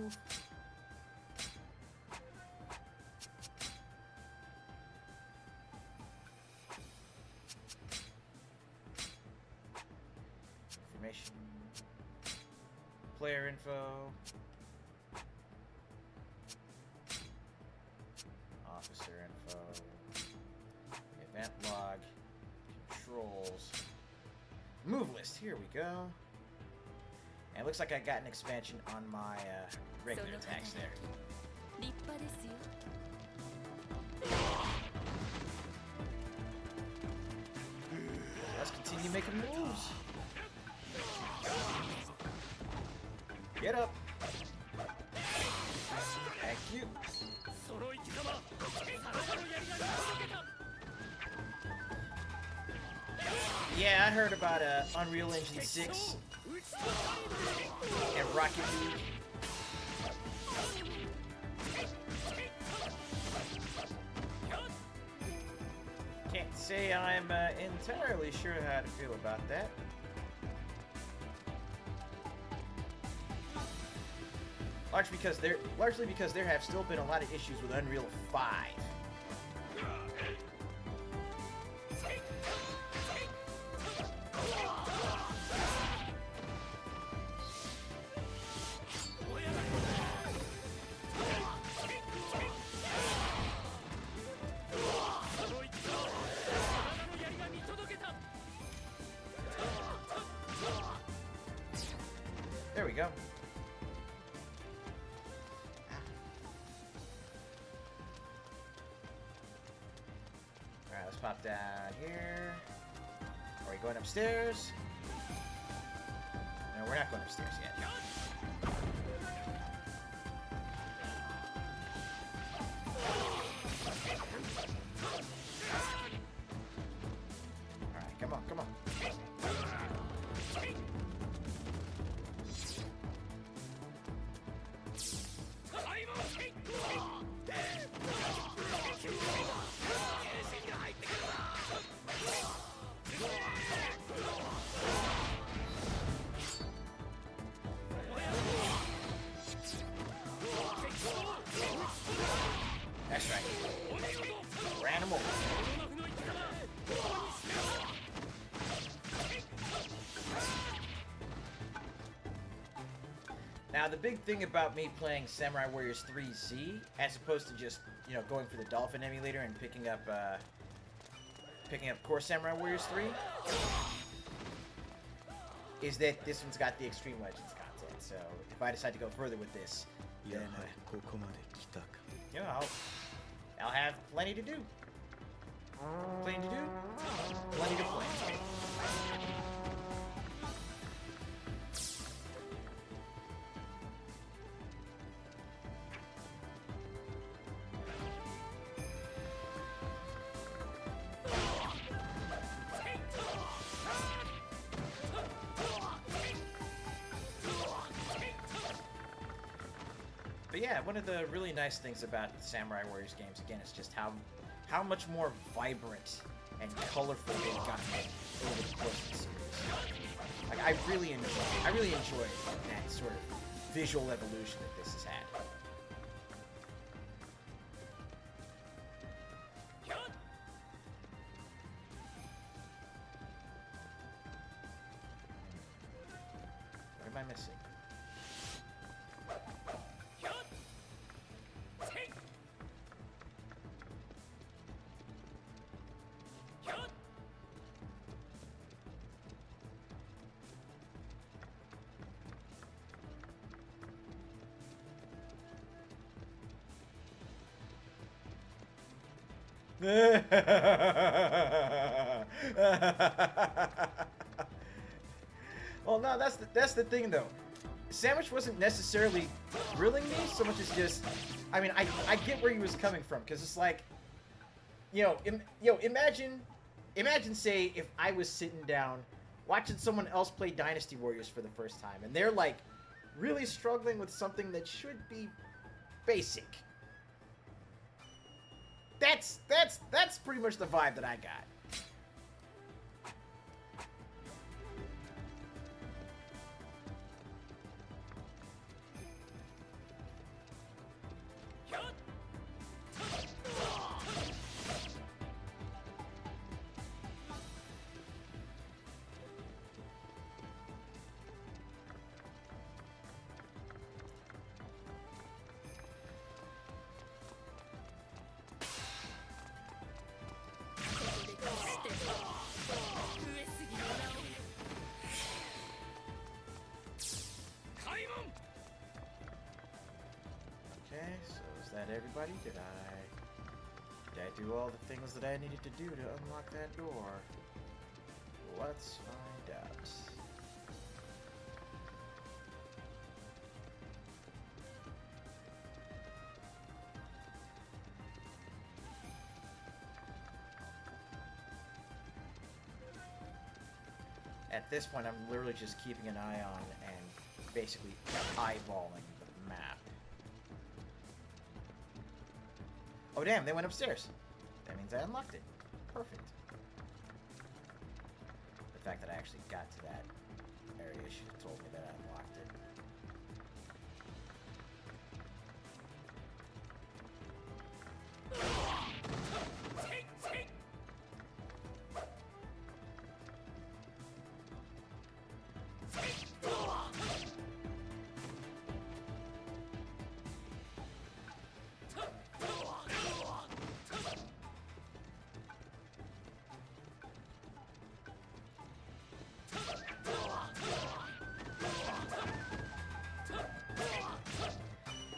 move? Information. Player info. Officer info. Event log. Controls. Move list. Here we go. And it looks like I got an expansion on my regular attacks there. Let's continue making moves. Get up. Thank you. Yeah, I heard about Unreal Engine 6 and Rocket League. Can't say I'm entirely sure how to feel about that. Largely because there have still been a lot of issues with Unreal 5. There we go. Alright, let's pop down here. Are we going upstairs? No, we're not going upstairs yet. Alright, come on, come on. That's right. Ran him over. Now, the big thing about me playing Samurai Warriors 3Z, as opposed to just, you know, going for the Dolphin emulator and picking up Core Samurai Warriors 3, is that this one's got the Extreme Legends content. So, if I decide to go further with this, then, you know, I'll have plenty to do. Plenty to do, plenty to play. But yeah, one of the really nice things about the Samurai Warriors games, again, is just how much more vibrant and colorful they've gotten over the course of the series. Like, I really enjoy that sort of visual evolution that this has had. What am I missing? Well, no, that's the thing though. Sandwich wasn't necessarily grilling me so much as just, I mean, I get where he was coming from, because it's like, imagine say if I was sitting down watching someone else play Dynasty Warriors for the first time, and they're like really struggling with something that should be basic. That's pretty much the vibe that I got. that everybody? Did I do all the things that I needed to do to unlock that door? Let's find out. At this point, I'm literally just keeping an eye on and basically eyeballing the map. Oh damn, they went upstairs. That means I unlocked it. Perfect. The fact that I actually got to that area should have told me that I unlocked it.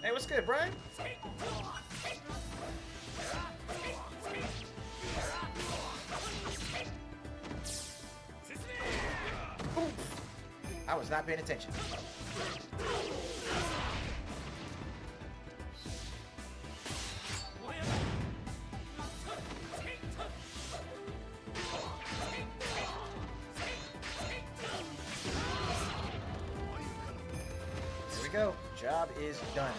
Hey, what's good, Brian? Oof. I was not paying attention. Here we go. Job is done.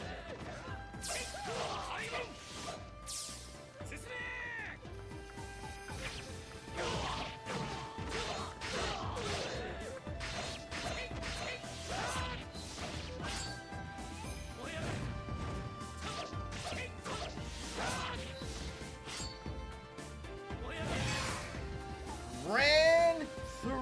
Ran through.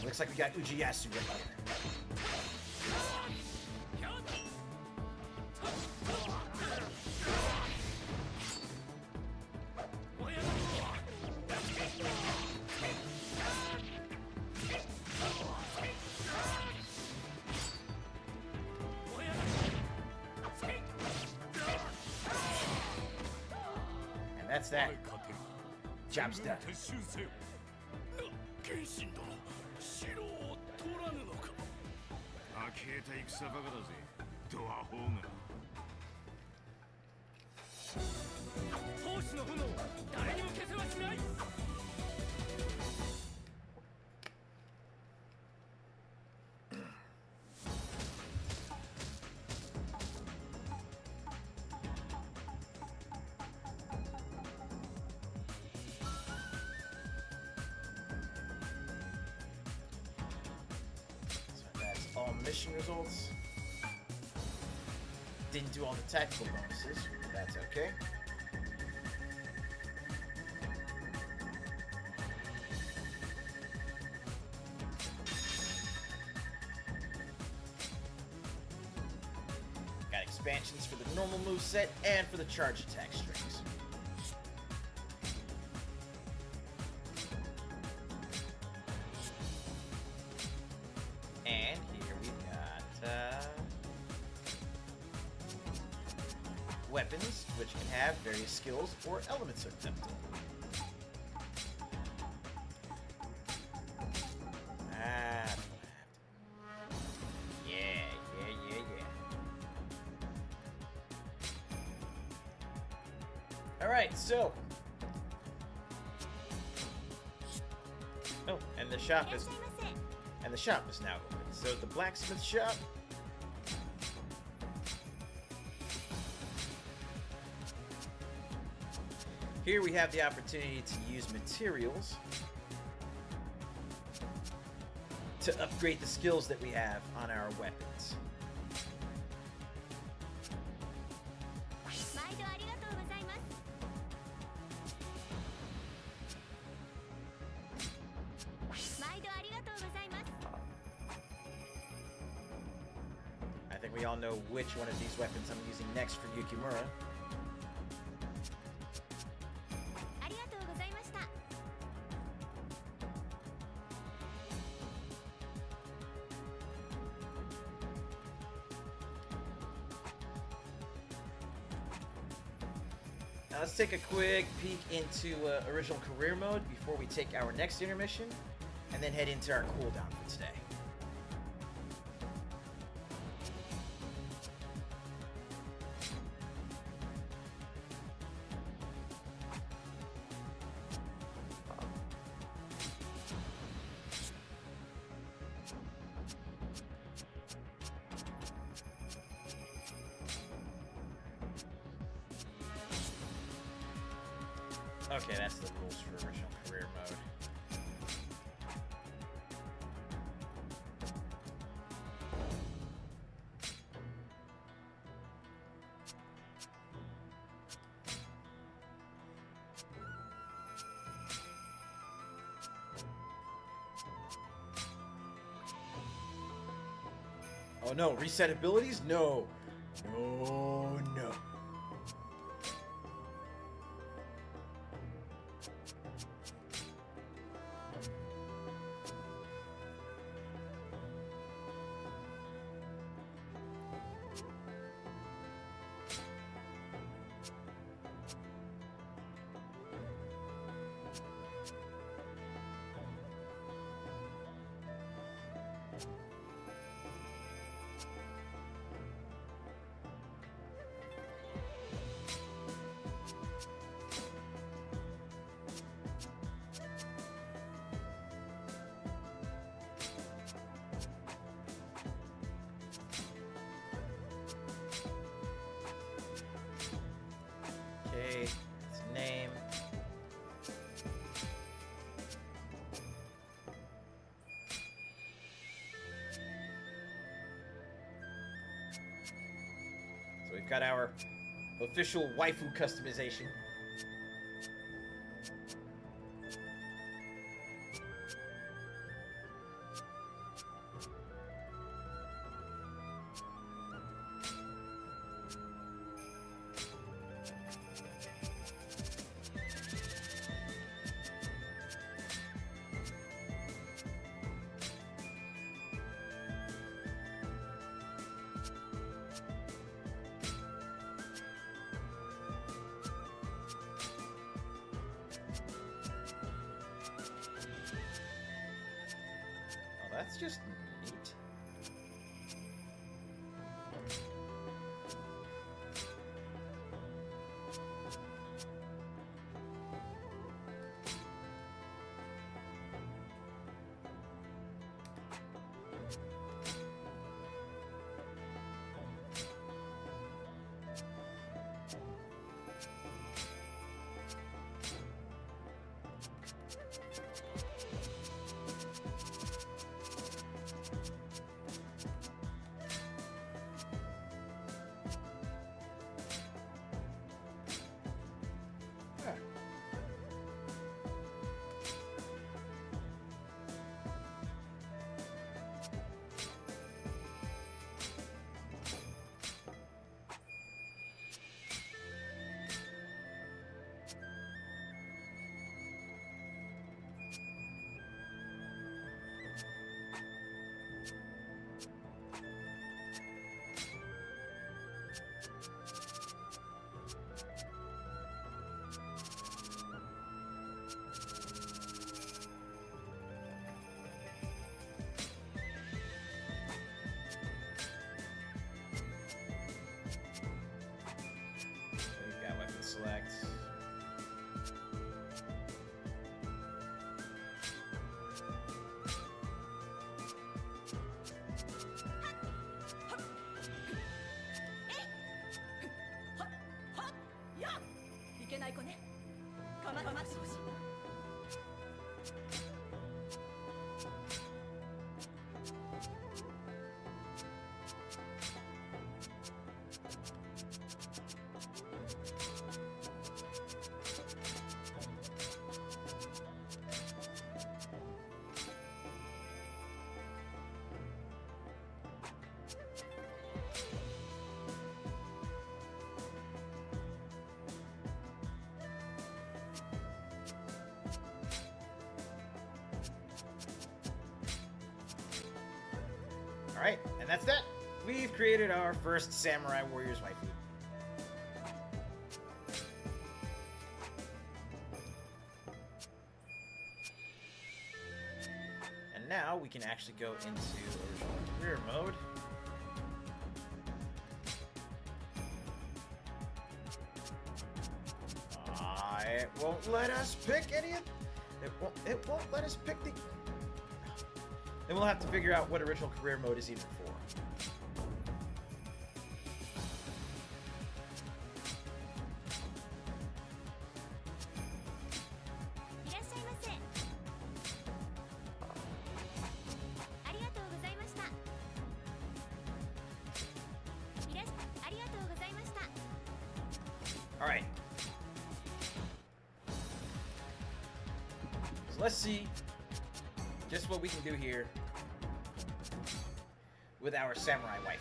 Looks like we got Ujiyasu right here. And that's that. Job's done. 剣心殿城を取らぬのか呆れた戦バカだぜドアホーが闘志の炎誰にも消せはしない All mission results. Didn't do all the tactical bonuses, but that's okay. Got expansions for the normal moveset and for the charge attack strings. And here we've got weapons, which can have various skills or elements of them. Alright, so. Oh, and the shop is. And the shop is now open. So the blacksmith shop. Here we have the opportunity to use materials to upgrade the skills that we have on our weapons. we all know which one of these weapons I'm using next for Yukimura. ありがとうございました。 Now let's take a quick peek into original career mode before we take our next intermission, and then head into our cooldown for today. Okay, that's the rules for original career mode. Oh no, reset abilities? No. No, no. Okay, its name. So we've got our official waifu customization. Oh, that's just neat. Alright, and that's that. We've created our first Samurai Warriors waifu. And now we can actually go into original career mode. It won't let us pick any of... It won't let us pick the... Then we'll have to figure out what original career mode is even for. Alright. So let's see just what we can do here with our samurai wife.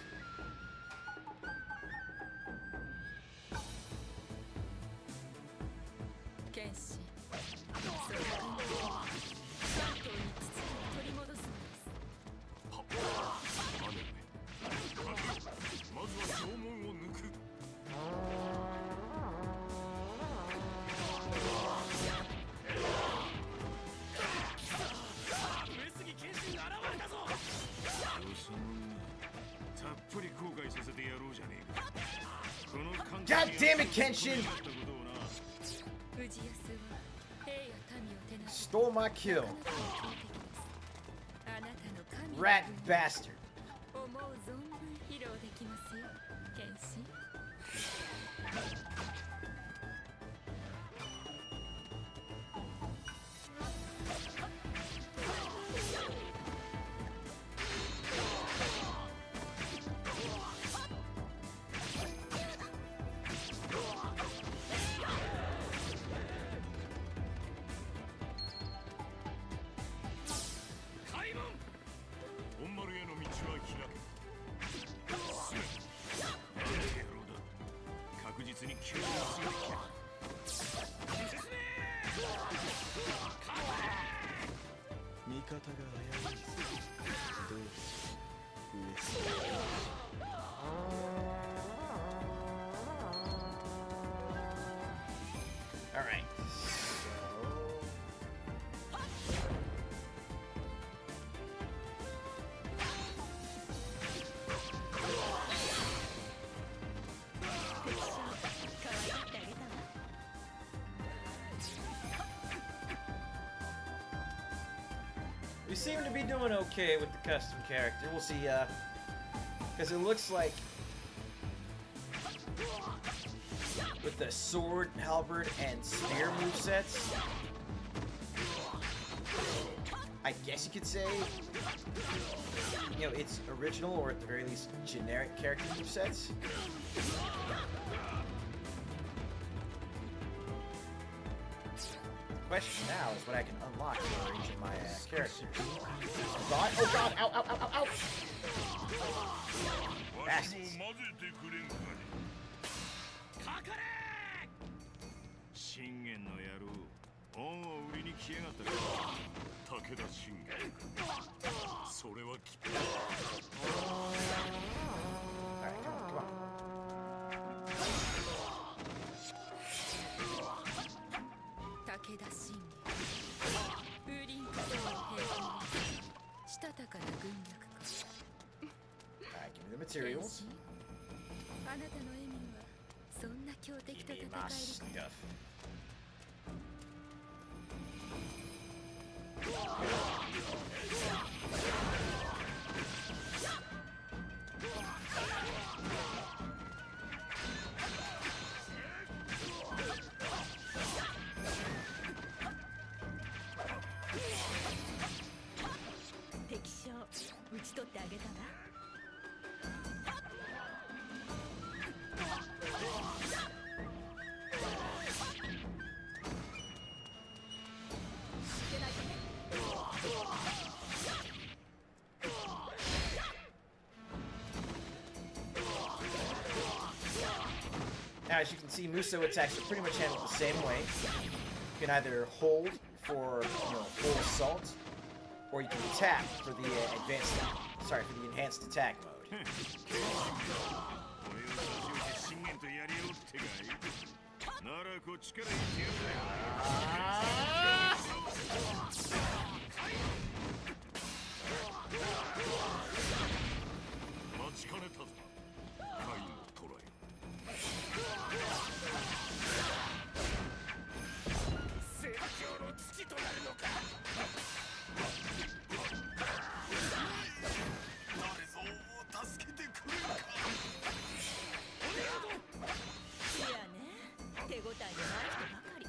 God damn it, Kenshin! Stole my kill. Rat bastard. Alright, we seem to be doing okay with the custom character. We'll see, because it looks like with the sword, halberd, and spear movesets, I guess you could say, you know, it's original, or at the very least, generic character movesets. The question now is what I can unlock for each of my characters. Oh god, oh god, ow, ow, ow, ow, ow! Bastards. 信玄の野郎、恩を売りに来やがったか。武田信玄。それはきっと。Alright, come on, come on. Alright, give me the materials. Give me my stuff. Now, as you can see, Musou attacks are pretty much handled the same way. You can either hold for, full assault, or you can tap for the for the enhanced attack mode. ならこっちから行ってやるぜ。待ちかねたぞ。カインを捕らえ。戦場の土となるのか。誰ぞ助けてくれるか。いやね。手応えのない人ばかり。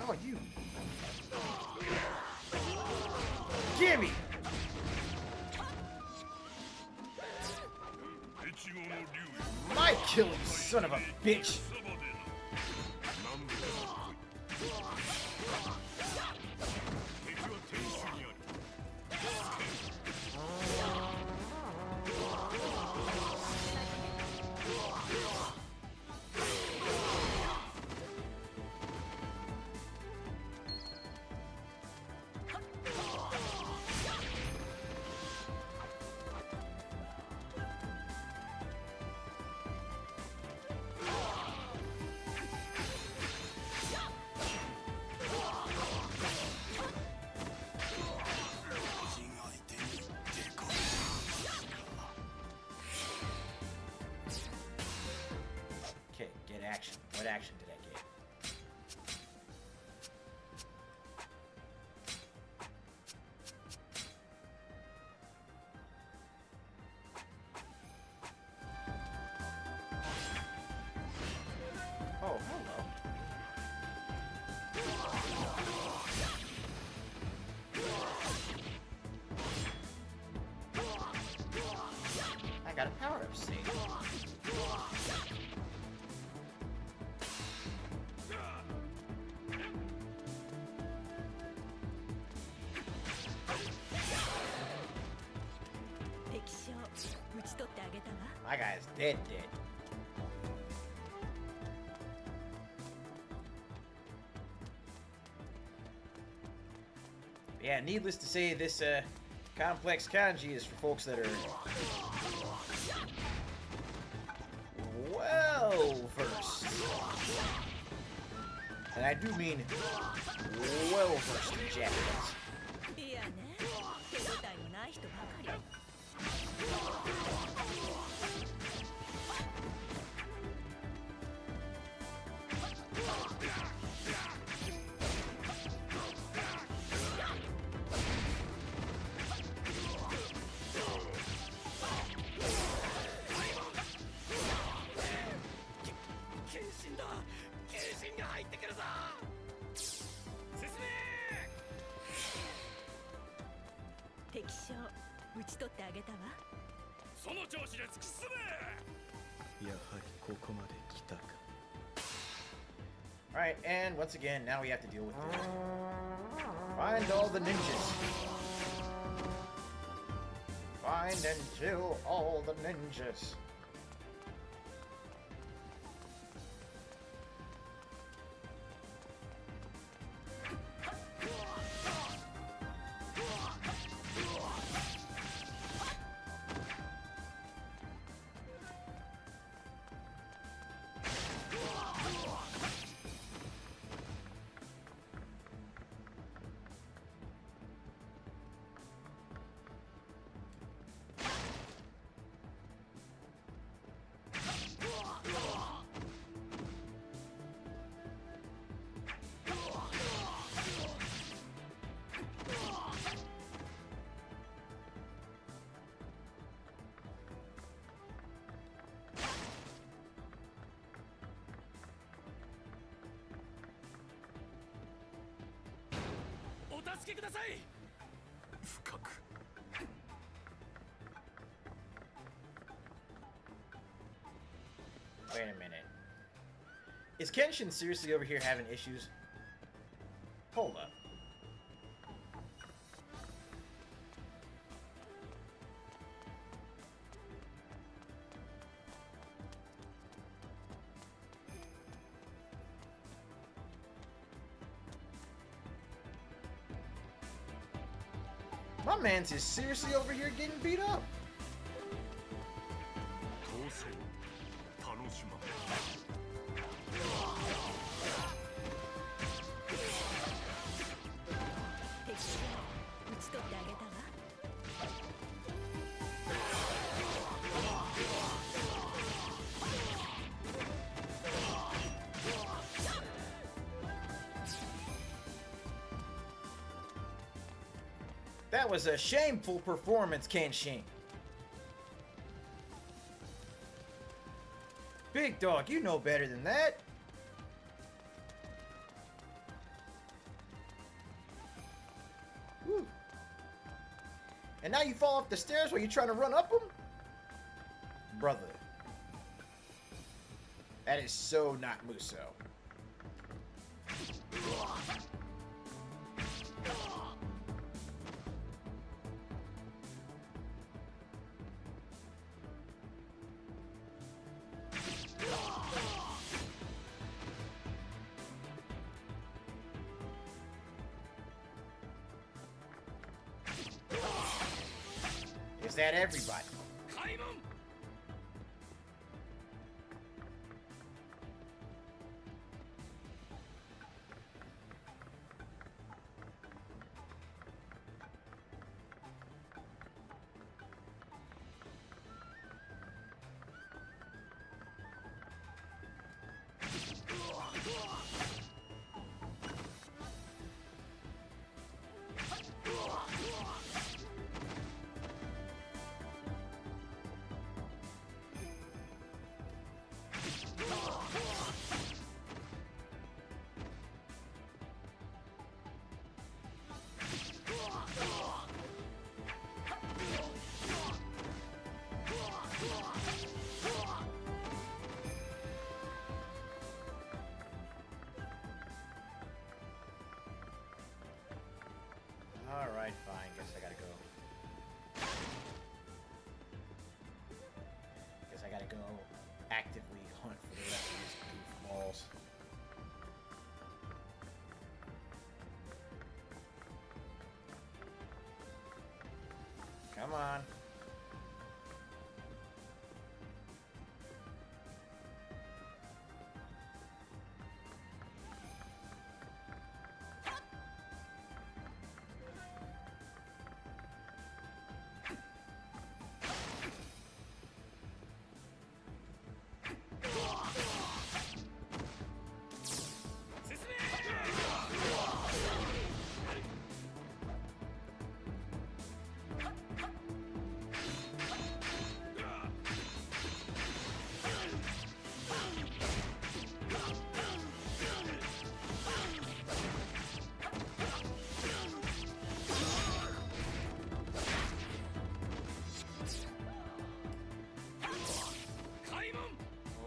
Oh, you. Gimme! My killing son of a bitch! Okay, get action. What action did I get? Oh, hello. I got a power-up save. My guy's dead. Yeah, needless to say, this complex kanji is for folks that are well versed. And I do mean well versed in Japanese. Alright, and once again, now we have to deal with this. Find all the ninjas. Find and kill all the ninjas. Wait a minute. Is Kenshin seriously over here having issues? Hold up. My man's is seriously over here getting beat up. That was a shameful performance, Kenshin. Big dog, you know better than that. Woo. And now you fall off the stairs while you're trying to run up them? Brother. That is so not Musou. Is that everybody? Alright, fine. Guess I gotta go. Guess I gotta go actively hunt for the rest of these goofballs. Come on.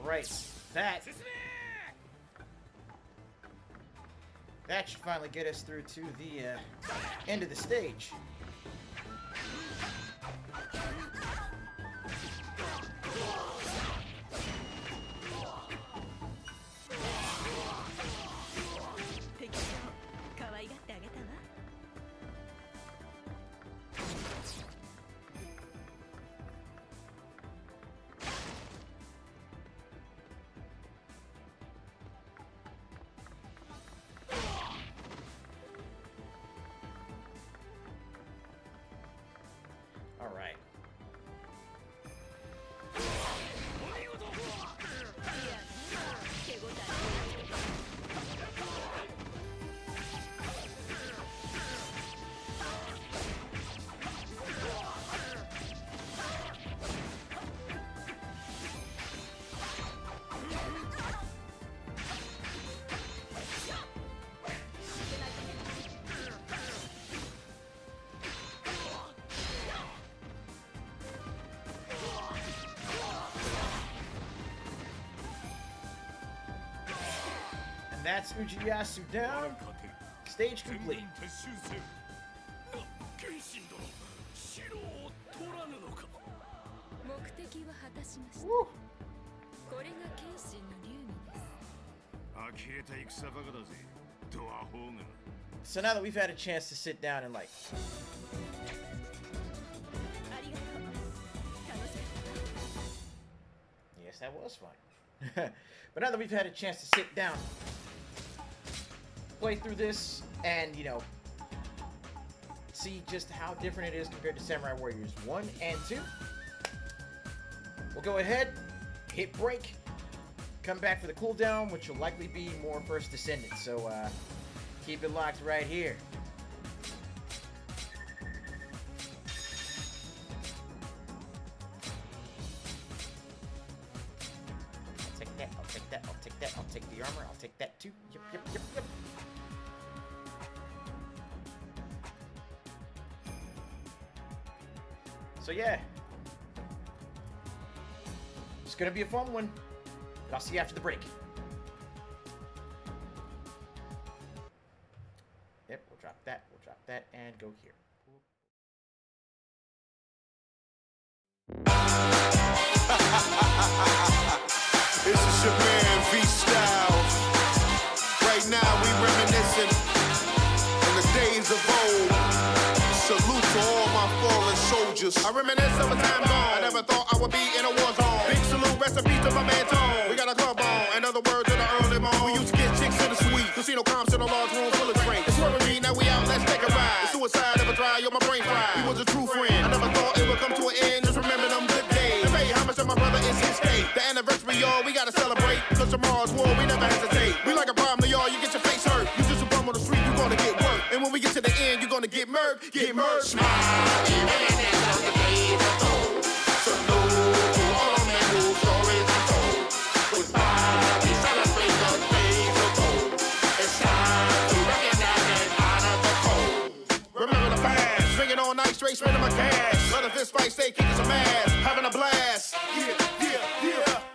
Right, that should finally get us through to the end of the stage. That's Uchiyasu down. Stage complete. 目的は果たしました。これが剣心の流儀です。呆れた戦バカだぜ。ドアホーが。 So now that we've had a chance to sit down and like. Yes, that was fun. But now that we've had a chance to sit down, play through this, and you know, see just how different it is compared to Samurai Warriors 1 and 2, we'll go ahead, hit break, come back for the cooldown, which will likely be more First Descendant. So keep it locked right here. I'll take the armor, I'll take that too. Yep. So yeah. It's gonna be a fun one. But I'll see you after the break. Yep, we'll drop that, and go here. This is your man V-Style. Right now we reminiscing in the days of old. Salute to all my fallen soldiers. I reminisce of a time gone. I never thought I would be in a war zone. Big salute, recipe to my man Tone. We got a club on, in other words, in the early morning. We used to get chicks in the suite. Casino comps in a large room full of drink. It's where we meet, now we out, let's take a ride. The suicide never dry, yo, my brain fried. He was a true friend. I never thought it would come to an end. Just remember them good days. And pay homage to my brother, it's his day. The anniversary, y'all, we gotta celebrate. Cause tomorrow's war, we never hesitate. We like a problem to y'all, you get your face hurt. You just a bum on the street, you gonna get work. And when we get to the end, you're gonna get murked. Get murked. Smile, reminisce of the days of old. Salute to all men whose stories are told. With pride, we celebrate the days of old. It's time to recognize and honor the code. Remember the past, drinking all night, straight spending my cash. Let a fist fight, stay kicking some ass, having a blast. Yeah.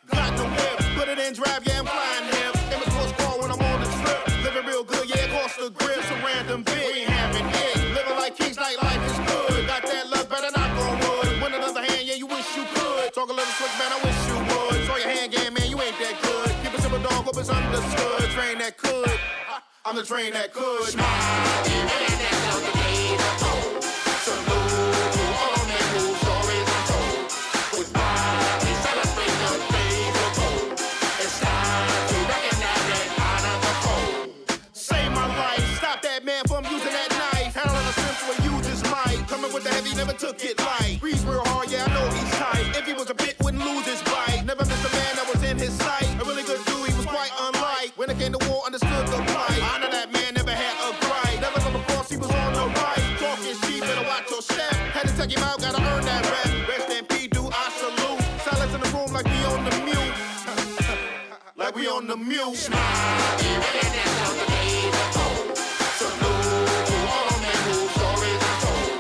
Got the whip, put it in drive, yeah, I'm flying him. In my sports car when I'm on the trip. Living real good, yeah, across the grip. Some random bit, we ain't having it. Living like kings, night life is good. Got that love, better knock on wood. Win another hand, yeah, you wish you could. Talk a little slick, man, I wish you would. Saw your hand game, man, you ain't that good. Keep a simple dog, hope it's understood. Train that could, I'm the train that could. Smile, reminisce of the days of old. Salute to all men whose stories are told. With pride, we celebrate the days of old. It's time to recognize and honor the code. Save my life, stop that man from using that knife. Handle the simple, you just might. Coming with the heavy, never took it light. Breathe real hard, yeah, I know he's tight. If he was a bit, wouldn't lose his bite. Never missed a man that was in his sight. A really good dude, he was quite unlike. When it came to war, understood the plight. Honor that man, never had a gripe. Never come across, he was on the right. Talking cheap, better watch your step. Had to take him out, gotta earn that rep. Rest in peace, do I salute. Silence in the room like we on the mute. Like we on the mute. Smile, reminisce of the days of old. Salute to all men whose stories are told.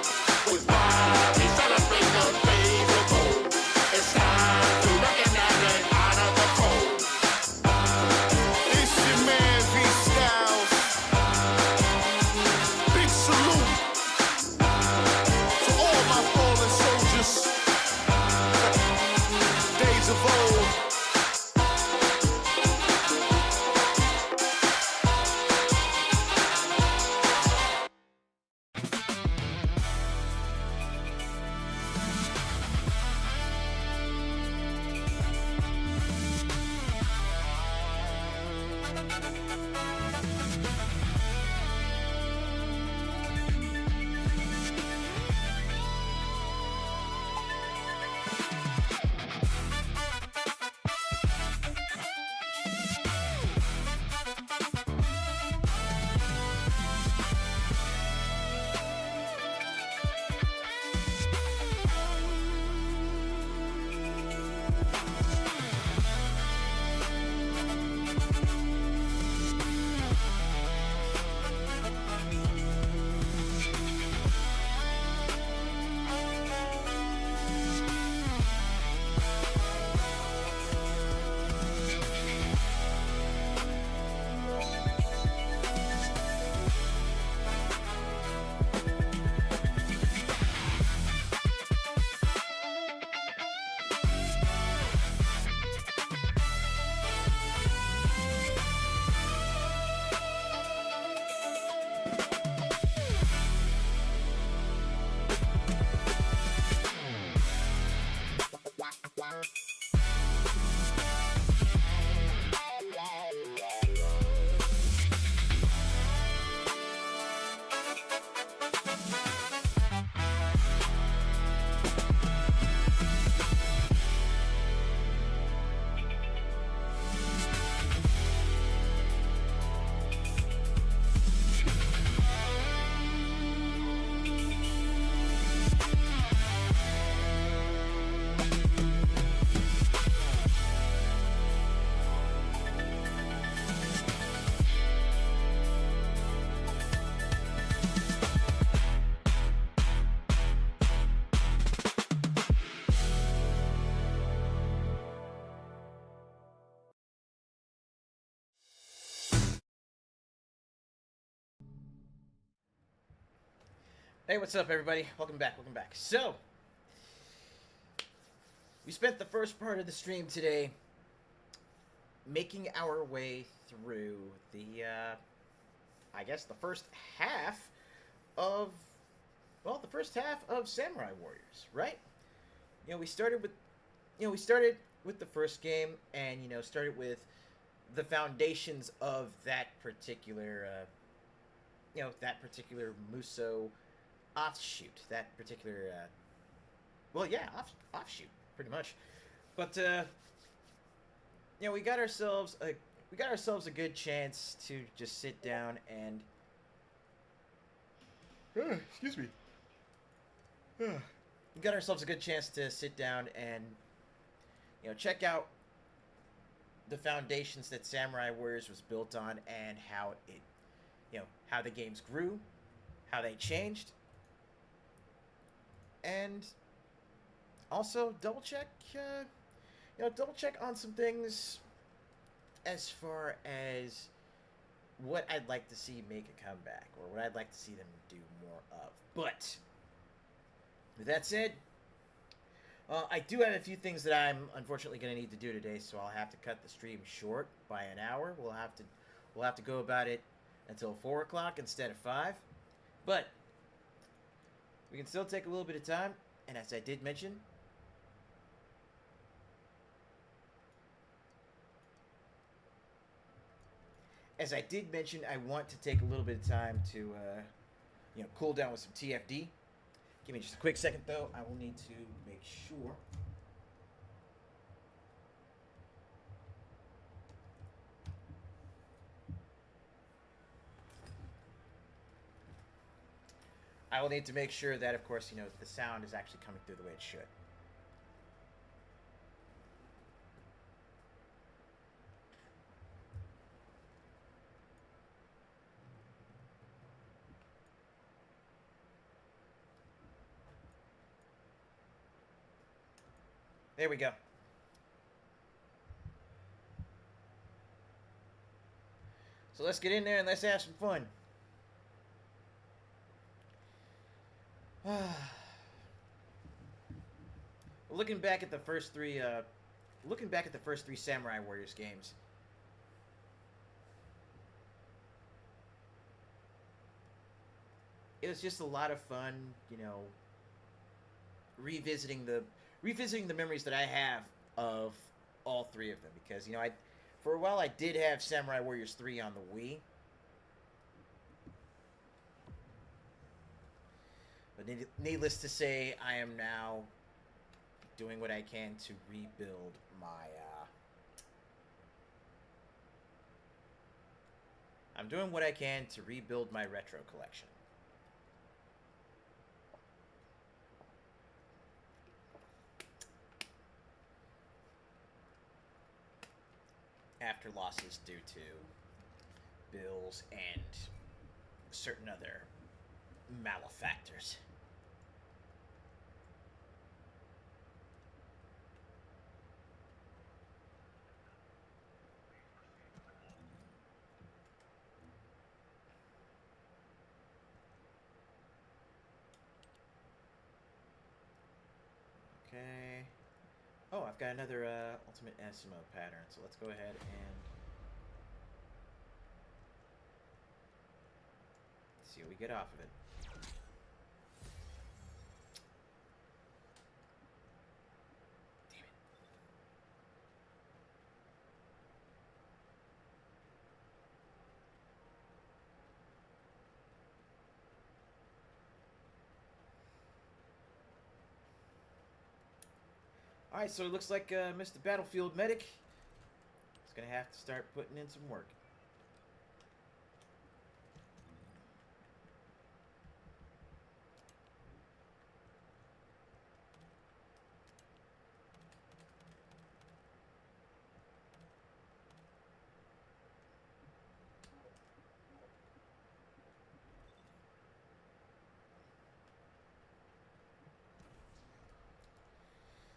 With pride, we celebrate the days of old. It's time to recognize and honor the code. It's your man V-Styles. Big salute to all my fallen soldiers. Days of old. Hey, what's up, everybody? Welcome back, welcome back. So, we spent the first part of the stream today making our way through the, I guess the first half of, well, the first half of Samurai Warriors, right? You know, we started with the first game and, you know, started with the foundations of that particular, that particular Musou offshoot, that particular, offshoot, pretty much. But we got ourselves a good chance to just sit down and, excuse me. We got ourselves a good chance to sit down and, check out the foundations that Samurai Warriors was built on and how it, how the games grew, how they changed. And also double check on some things as far as what I'd like to see make a comeback or what I'd like to see them do more of. But with that said, I do have a few things that I'm unfortunately going to need to do today, so I'll have to cut the stream short by an hour. We'll have to go about it until 4 o'clock instead of 5. But we can still take a little bit of time, and as I did mention, I want to take a little bit of time to, cool down with some TFD. Give me just a quick second, though. I will need to make sure. I will need to make sure that, of course, the sound is actually coming through the way it should. There we go. So let's get in there and let's have some fun. Looking back at the first three Samurai Warriors games, it was just a lot of fun, revisiting the memories that I have of all three of them, because for a while I did have Samurai Warriors 3 on the Wii. But needless to say, I am now doing what I can to rebuild my, retro collection. After losses due to bills and certain other malefactors. Okay. Oh, I've got another Ultimate SMO pattern, so let's go ahead and See what we get off of it. Damn it. Alright, so it looks like Mr. Battlefield Medic is going to have to start putting in some work.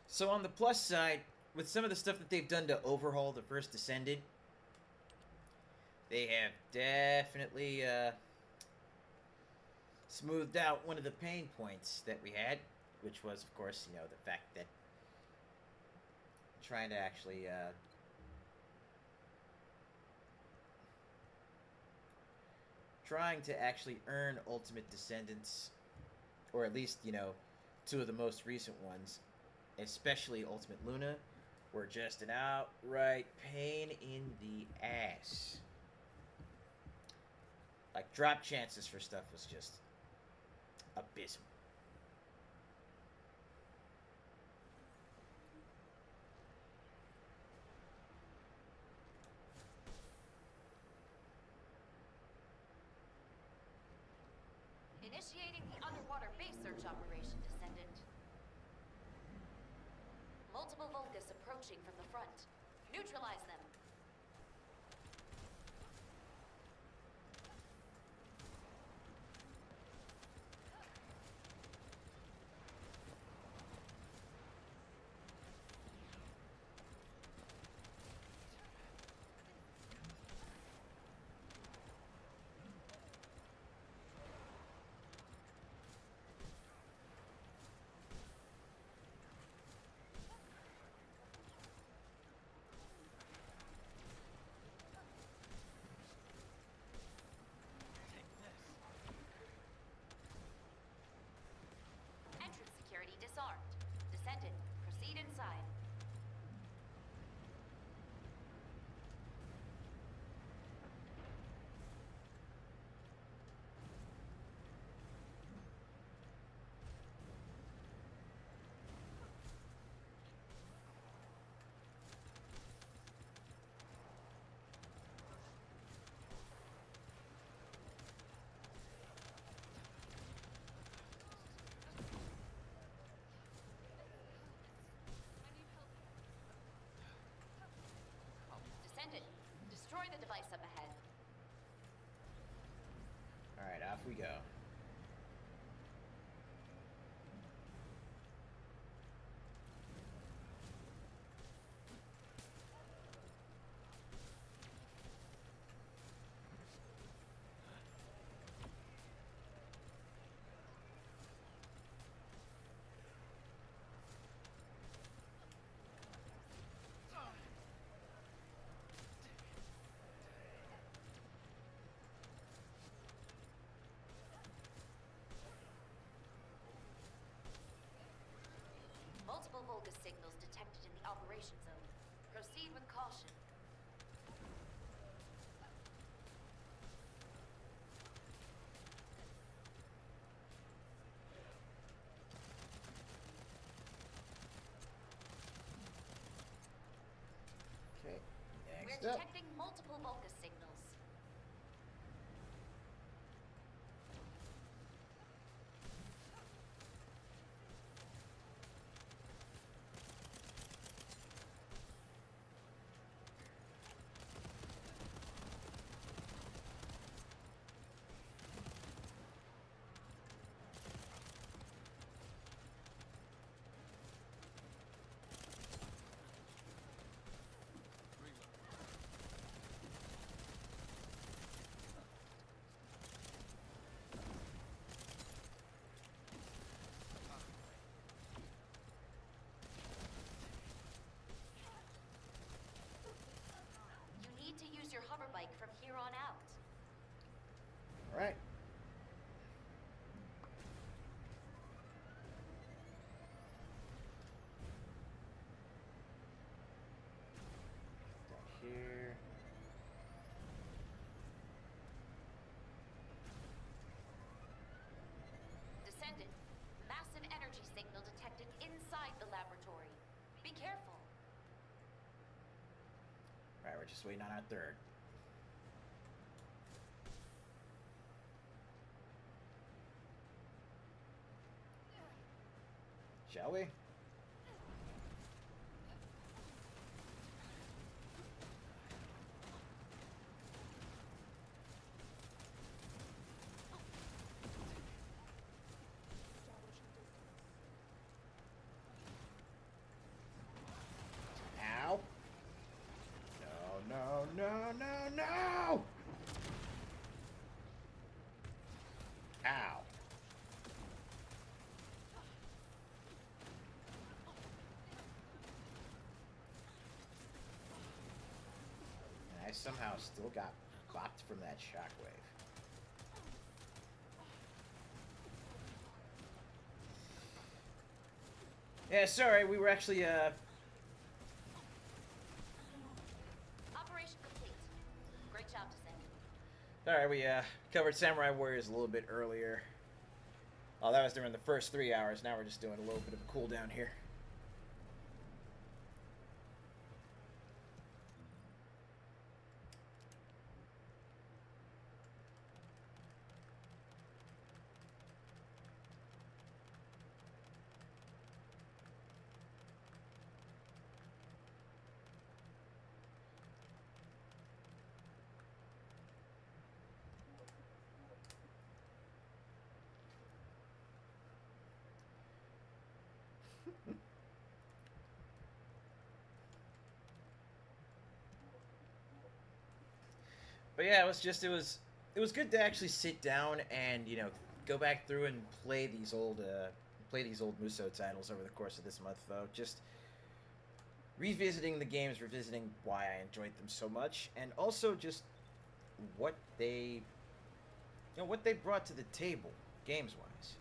So on the plus side, with some of the stuff that they've done to overhaul the First Descendant, they have definitely smoothed out one of the pain points that we had, which was, of course, you know, the fact that trying to actually earn Ultimate Descendants, or at least, you know, two of the most recent ones, especially Ultimate Luna, were just an outright pain in the ass. Like, drop chances for stuff was just abysmal. Initiating the underwater base search operation, Descendant. Multiple Vulgus approaching from the front. Neutralize them. Entrance security disarmed. Descendant, proceed inside. Descendant, destroy the device up ahead. Alright, off we go. Multiple Vulgus signals detected in the operation zone. Proceed with caution. Okay, We're next up. detecting multiple Vulgus signals. We're just waiting on our third. Shall we? Ow. No. Ow. And I somehow still got bopped from that shockwave. Yeah, sorry, we were actually, Operation complete. Great job, Descent. Alright, we, covered Samurai Warriors a little bit earlier. Oh, that was during the first 3 hours. Now we're just doing a little bit of a cooldown here. But yeah, it was good to actually sit down and, you know, go back through and play these old Musou titles over the course of this month, though. Just revisiting the games, revisiting why I enjoyed them so much, and also just what they brought to the table, games-wise.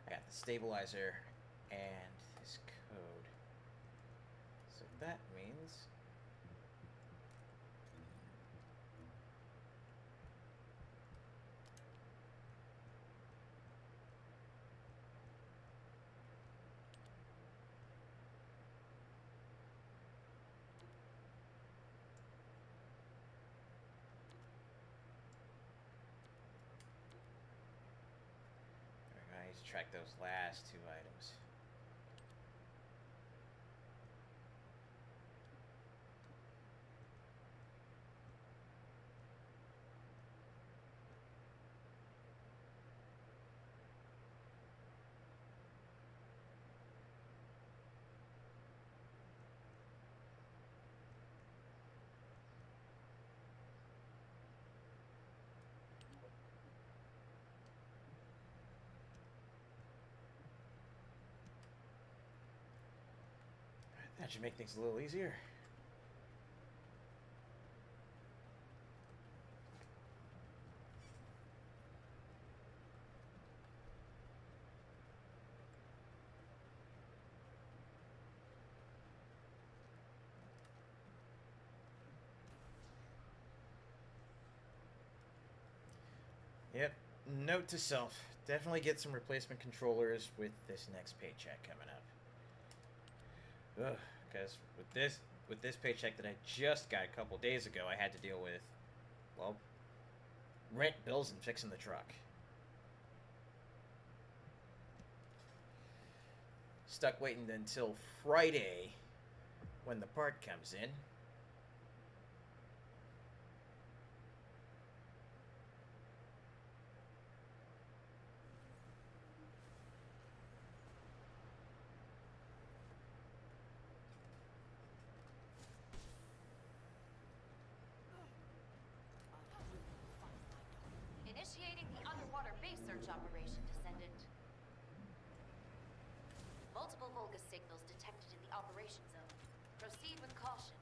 I got the stabilizer and his code. So that means I need to track those last two items. That should make things a little easier. Yep, note to self, definitely get some replacement controllers with this next paycheck coming up. Ugh, because with this paycheck that I just got a couple days ago, I had to deal with, well, rent bills and fixing the truck. Stuck waiting until Friday when the part comes in. Initiating the underwater base search operation, Descendant. Multiple Volga signals detected in the operation zone. Proceed with caution.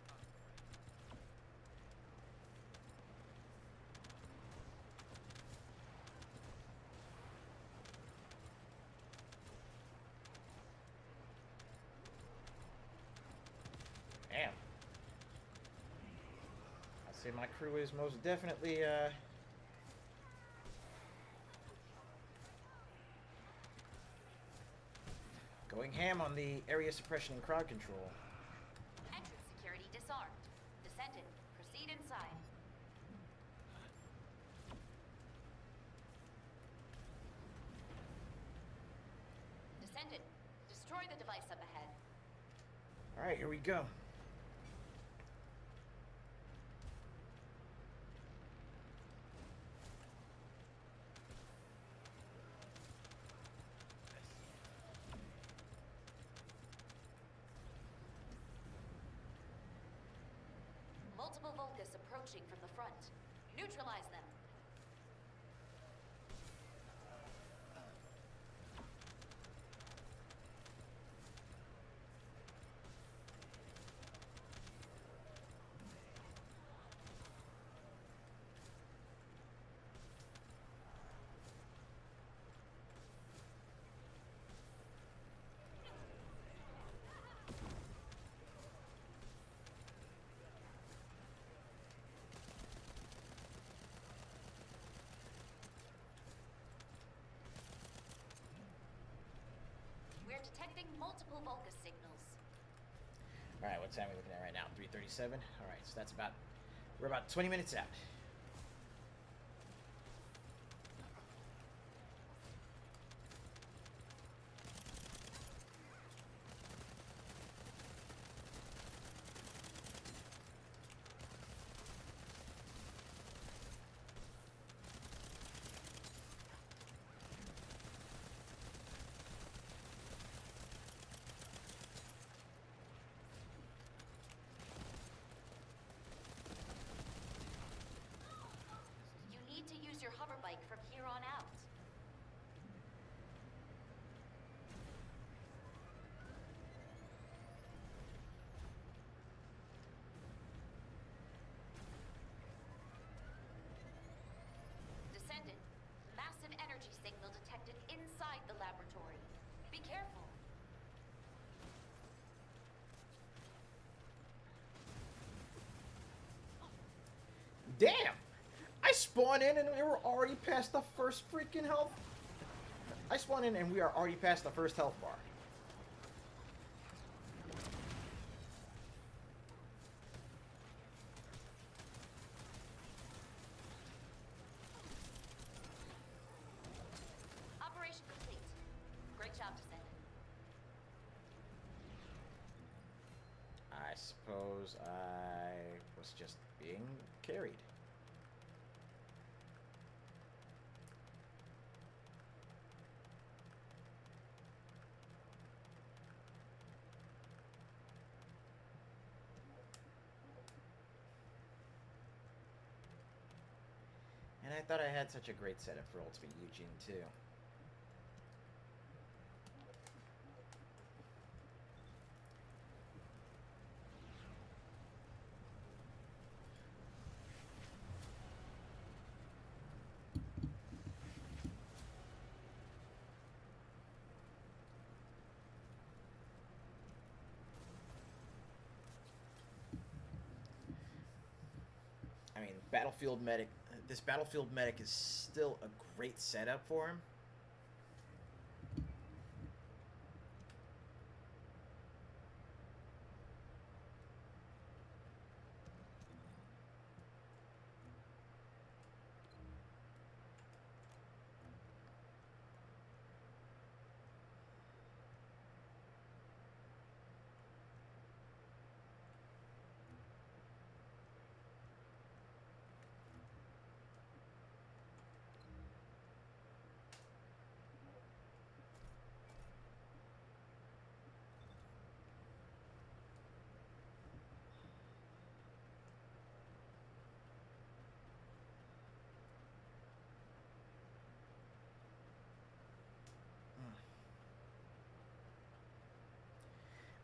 Damn. I'd say my crew is most definitely, going ham on the area suppression and crowd control. Entrance security disarmed. Descendant, proceed inside. Descendant, destroy the device up ahead. Alright, here we go. Multiple Volgas approaching from the front. Neutralize them. We're detecting multiple Volga signals. Alright, what time are we looking at right now? 3:37? Alright, so that's about... We're about 20 minutes out. You need to use your hover bike from here on out. Descendant, massive energy signal detected inside the laboratory. Be careful. Damn! I spawned in and we were already past the first freaking health. I spawned in and we are already past the first health bar. Operation complete. Great job, Descendant. I suppose I was just being carried. And I thought I had such a great setup for Ultimate Eugene too. I mean, Battlefield Medic. This Battlefield Medic is still a great setup for him.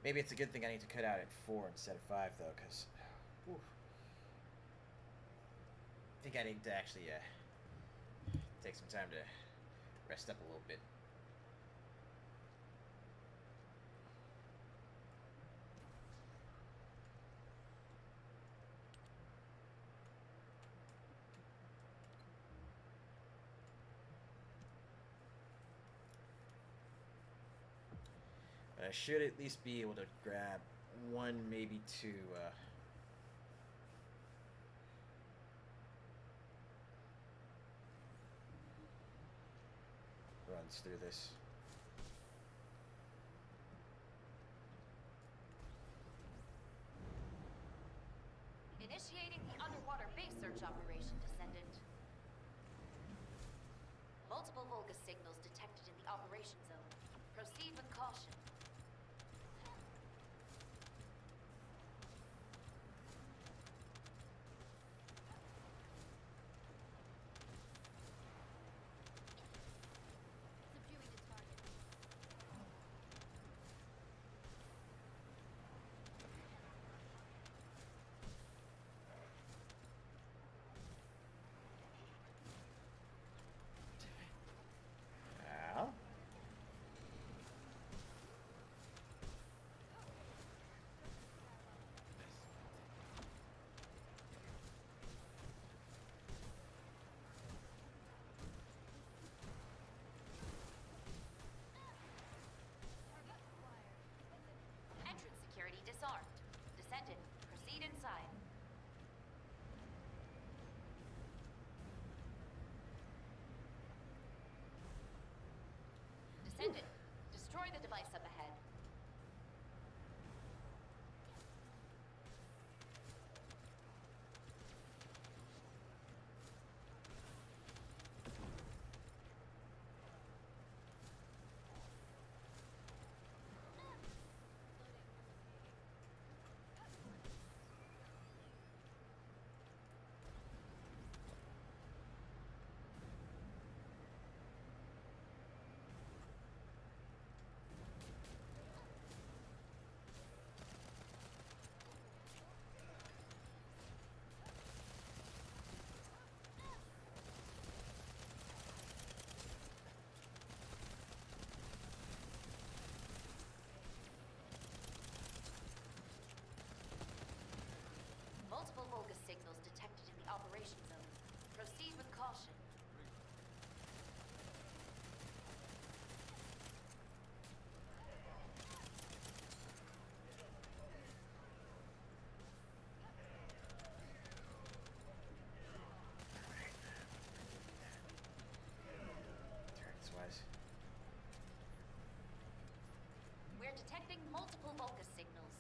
Maybe it's a good thing I need to cut out at 4 instead of 5, though, because I think I need to actually take some time to rest up a little bit. I should at least be able to grab 1, maybe 2 runs through this. Initiating the underwater base search operation, Descendant. Multiple Vulgus signals detected in the operation zone. Proceed with caution. Entrance security disarmed. Descendant, proceed inside. Descendant, destroy the device up ahead. Multiple Vulgus signals detected in the operation zone. Proceed with caution. Turrets-wise. We're detecting multiple Vulgus signals.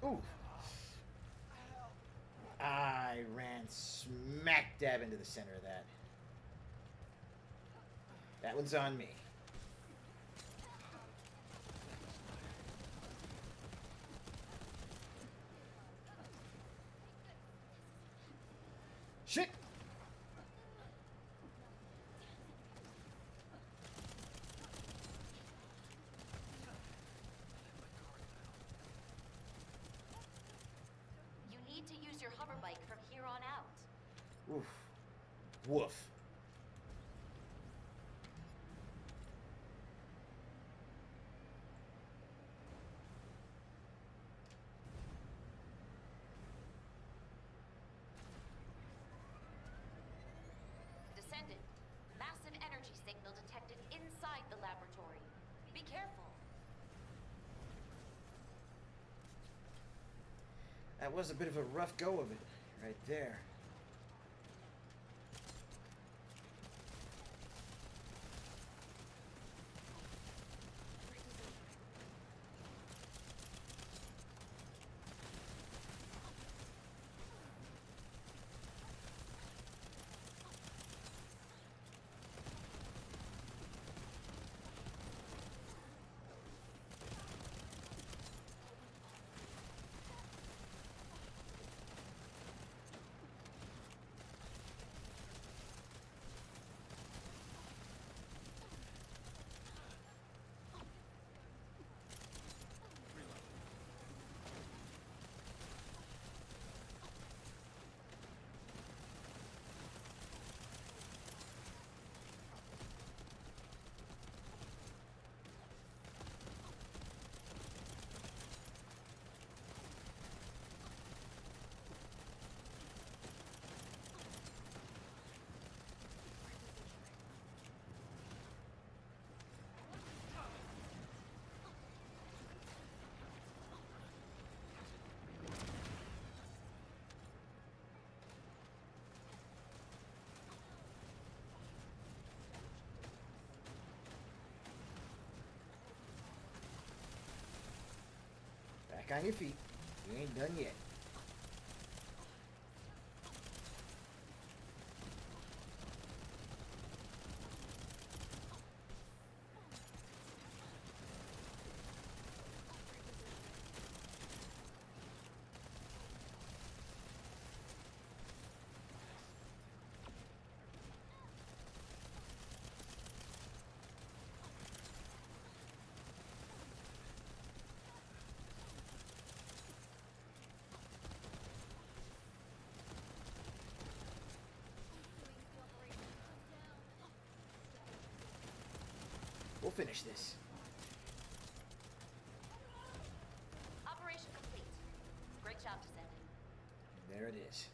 Ooh. I ran smack dab into the center of that. That one's on me. Shit! You need to use your hover bike from here on out. Oof. Woof. Descendant, massive energy signal detected inside the laboratory. Be careful. That was a bit of a rough go of it, right there. Back on your feet. You ain't done yet. We'll finish this. Operation complete. Great job, Descendant. There it is.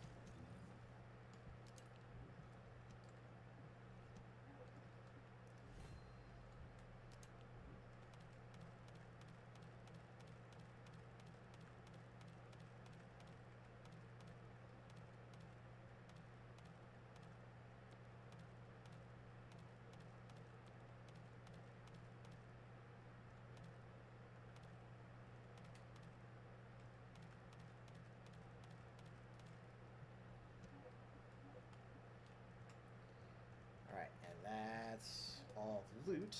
Alright, and that's all the loot.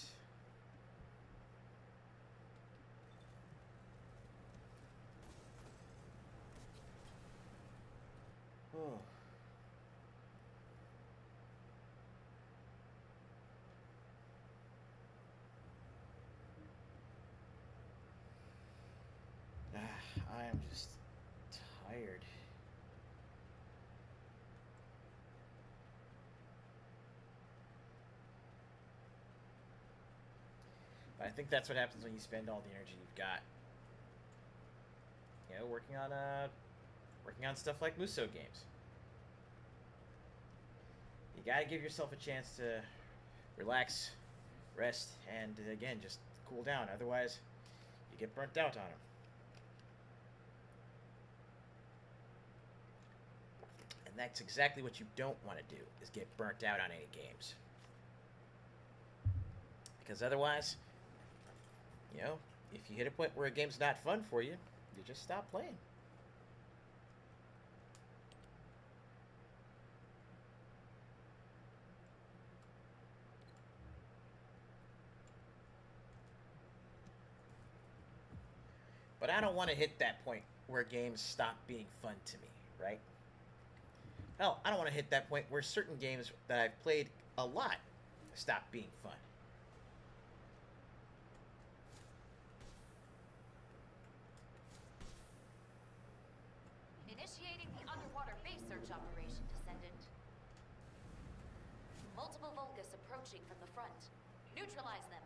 Oh. I am just tired. But I think that's what happens when you spend all the energy you've got. You know, working on stuff like Musou games. You gotta give yourself a chance to relax, rest, and again, just cool down. Otherwise, you get burnt out on them. And that's exactly what you don't want to do, is get burnt out on any games. Because otherwise, you know, if you hit a point where a game's not fun for you, you just stop playing. But I don't want to hit that point where games stop being fun to me, right? Hell, I don't want to hit that point where certain games that I've played a lot stop being fun. Initiating the underwater base search operation, Descendant. Multiple Vulgus approaching from the front. Neutralize them.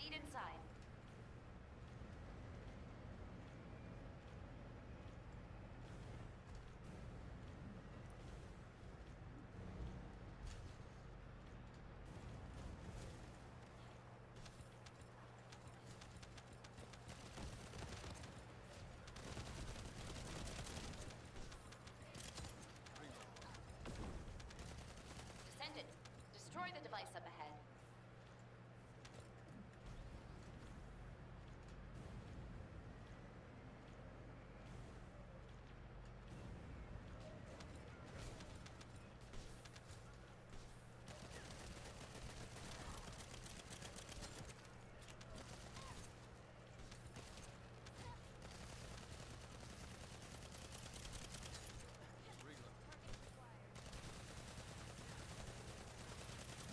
Proceed inside. Descendant, destroy the device up ahead.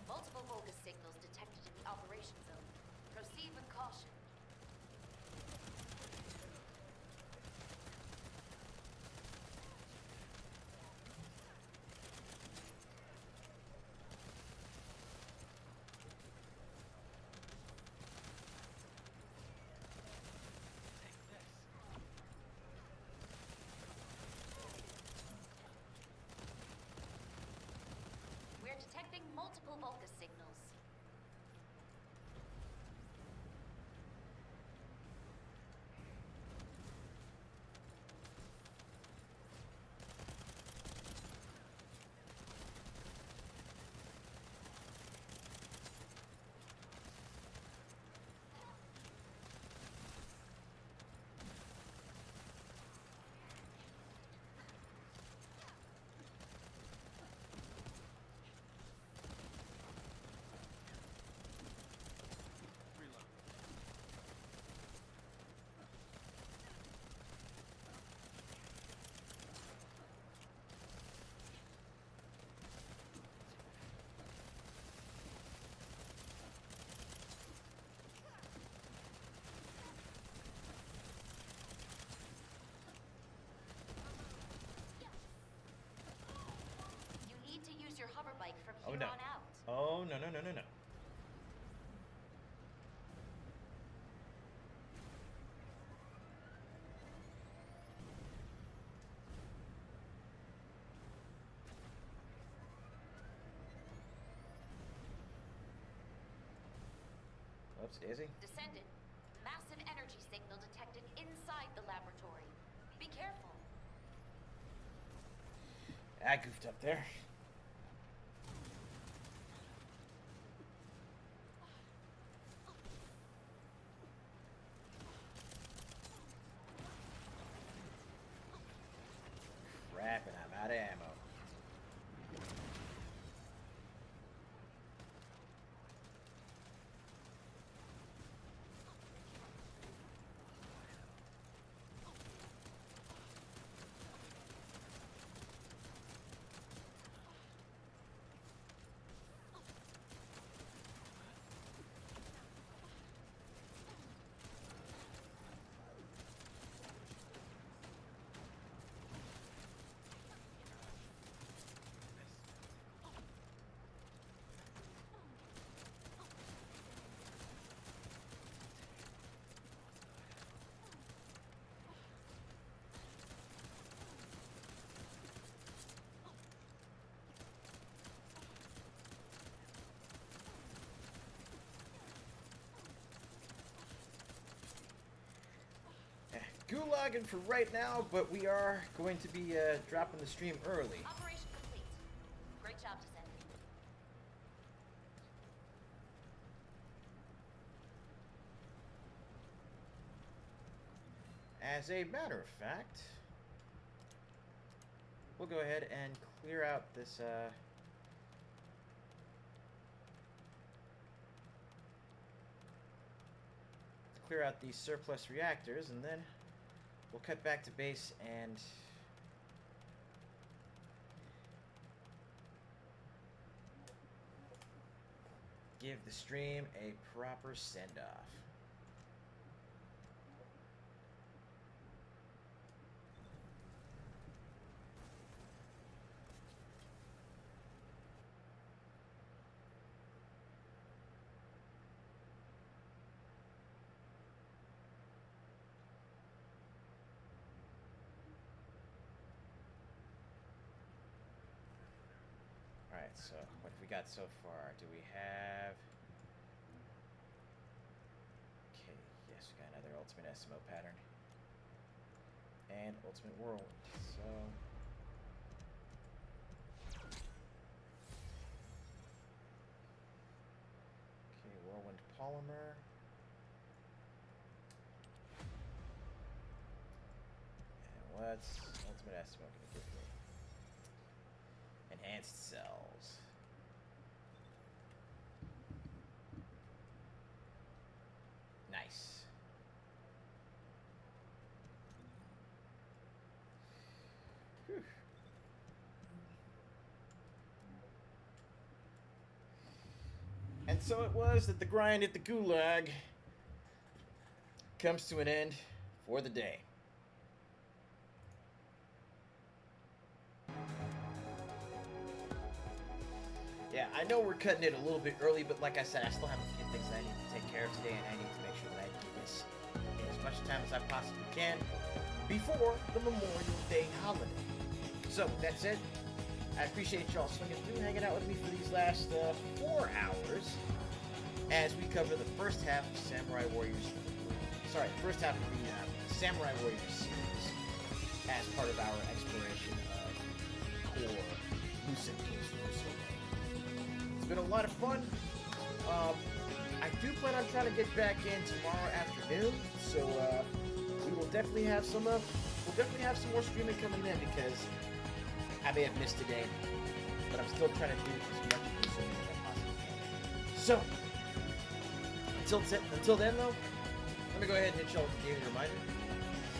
Multiple Vulgus signals detected in the operation zone. Proceed with caution. We're detecting multiple Vulgus signals. You need to use your hover bike from Oh here no. on out. Oh no no no no no. Oops, Daisy. Descendant, massive energy signal detected inside the laboratory. Be careful. I goofed up there. Crap, and I'm out of ammo. Gulagging for right now, but we are going to be dropping the stream early. Operation complete. Great job, Descendant. As a matter of fact, we'll go ahead and clear out this clear out these surplus reactors, and then we'll cut back to base and give the stream a proper send-off. Alright, so what have we got so far? Do we have... Okay, yes, we got another Ultimate SMO pattern. And Ultimate Whirlwind, so... Okay, Whirlwind Polymer. And what's Ultimate SMO gonna give me? Enhanced cells. Nice. Whew. And so it was that the grind at the Gulag comes to an end for the day. Yeah, I know we're cutting it a little bit early, but like I said, I still have a few things that I need to take care of today, and I need to make sure that I do this in as much time as I possibly can before the Memorial Day holiday. So, with that said, I appreciate y'all swinging through and hanging out with me for these last 4 hours as we cover the first half of Samurai Warriors. Sorry, the first half of the Samurai Warriors series as part of our exploration of core Musou. It's been a lot of fun. I do plan on trying to get back in tomorrow afternoon, so we will definitely have some. We'll definitely have some more streaming coming in because I may have missed today, but I'm still trying to do as much Musou as I possibly can. So until then, though, let me go ahead and hit y'all with a daily reminder.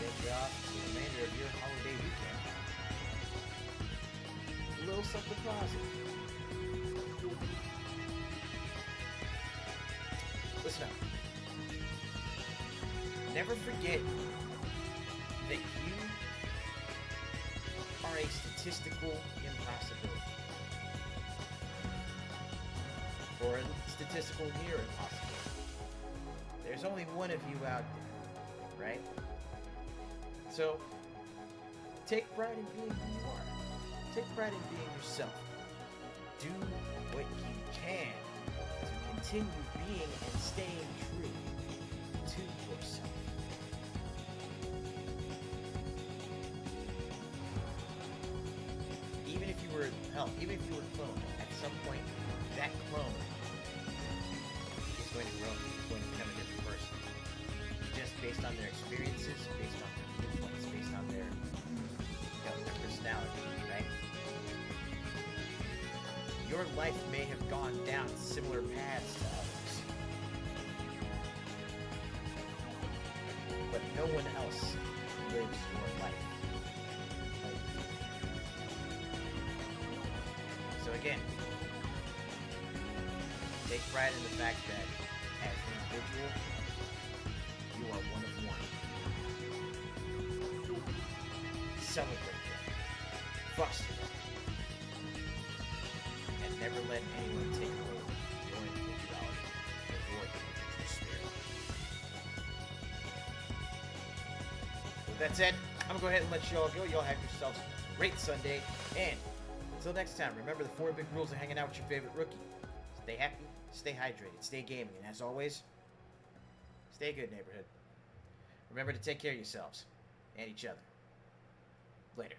Take you off to the remainder of your holiday weekend. A little something positive. Listen up. Never forget that you are a statistical impossibility. Or a statistical near impossibility. There's only one of you out there, right? So, take pride in being who you are. Take pride in being yourself. Do what you can to continue being and staying true to yourself. Even if you were cloned, at some point, that clone is going to grow, is going to become a different person. Just based on their experiences, based on their viewpoints, based on their, their personality, right? Your life may have gone down similar paths to others, but no one else lives your life like you. So again, take pride in the fact that as an individual, you are one of one. Celebrate them, foster them, and never let anyone take away your individuality or your individual spirit. With that said, I'm gonna go ahead and let y'all go. Y'all have yourselves a great Sunday, and until next time, remember the 4 big rules of hanging out with your favorite rookie. Stay happy, stay hydrated, stay gaming, and as always, stay good, neighborhood. Remember to take care of yourselves and each other. Later.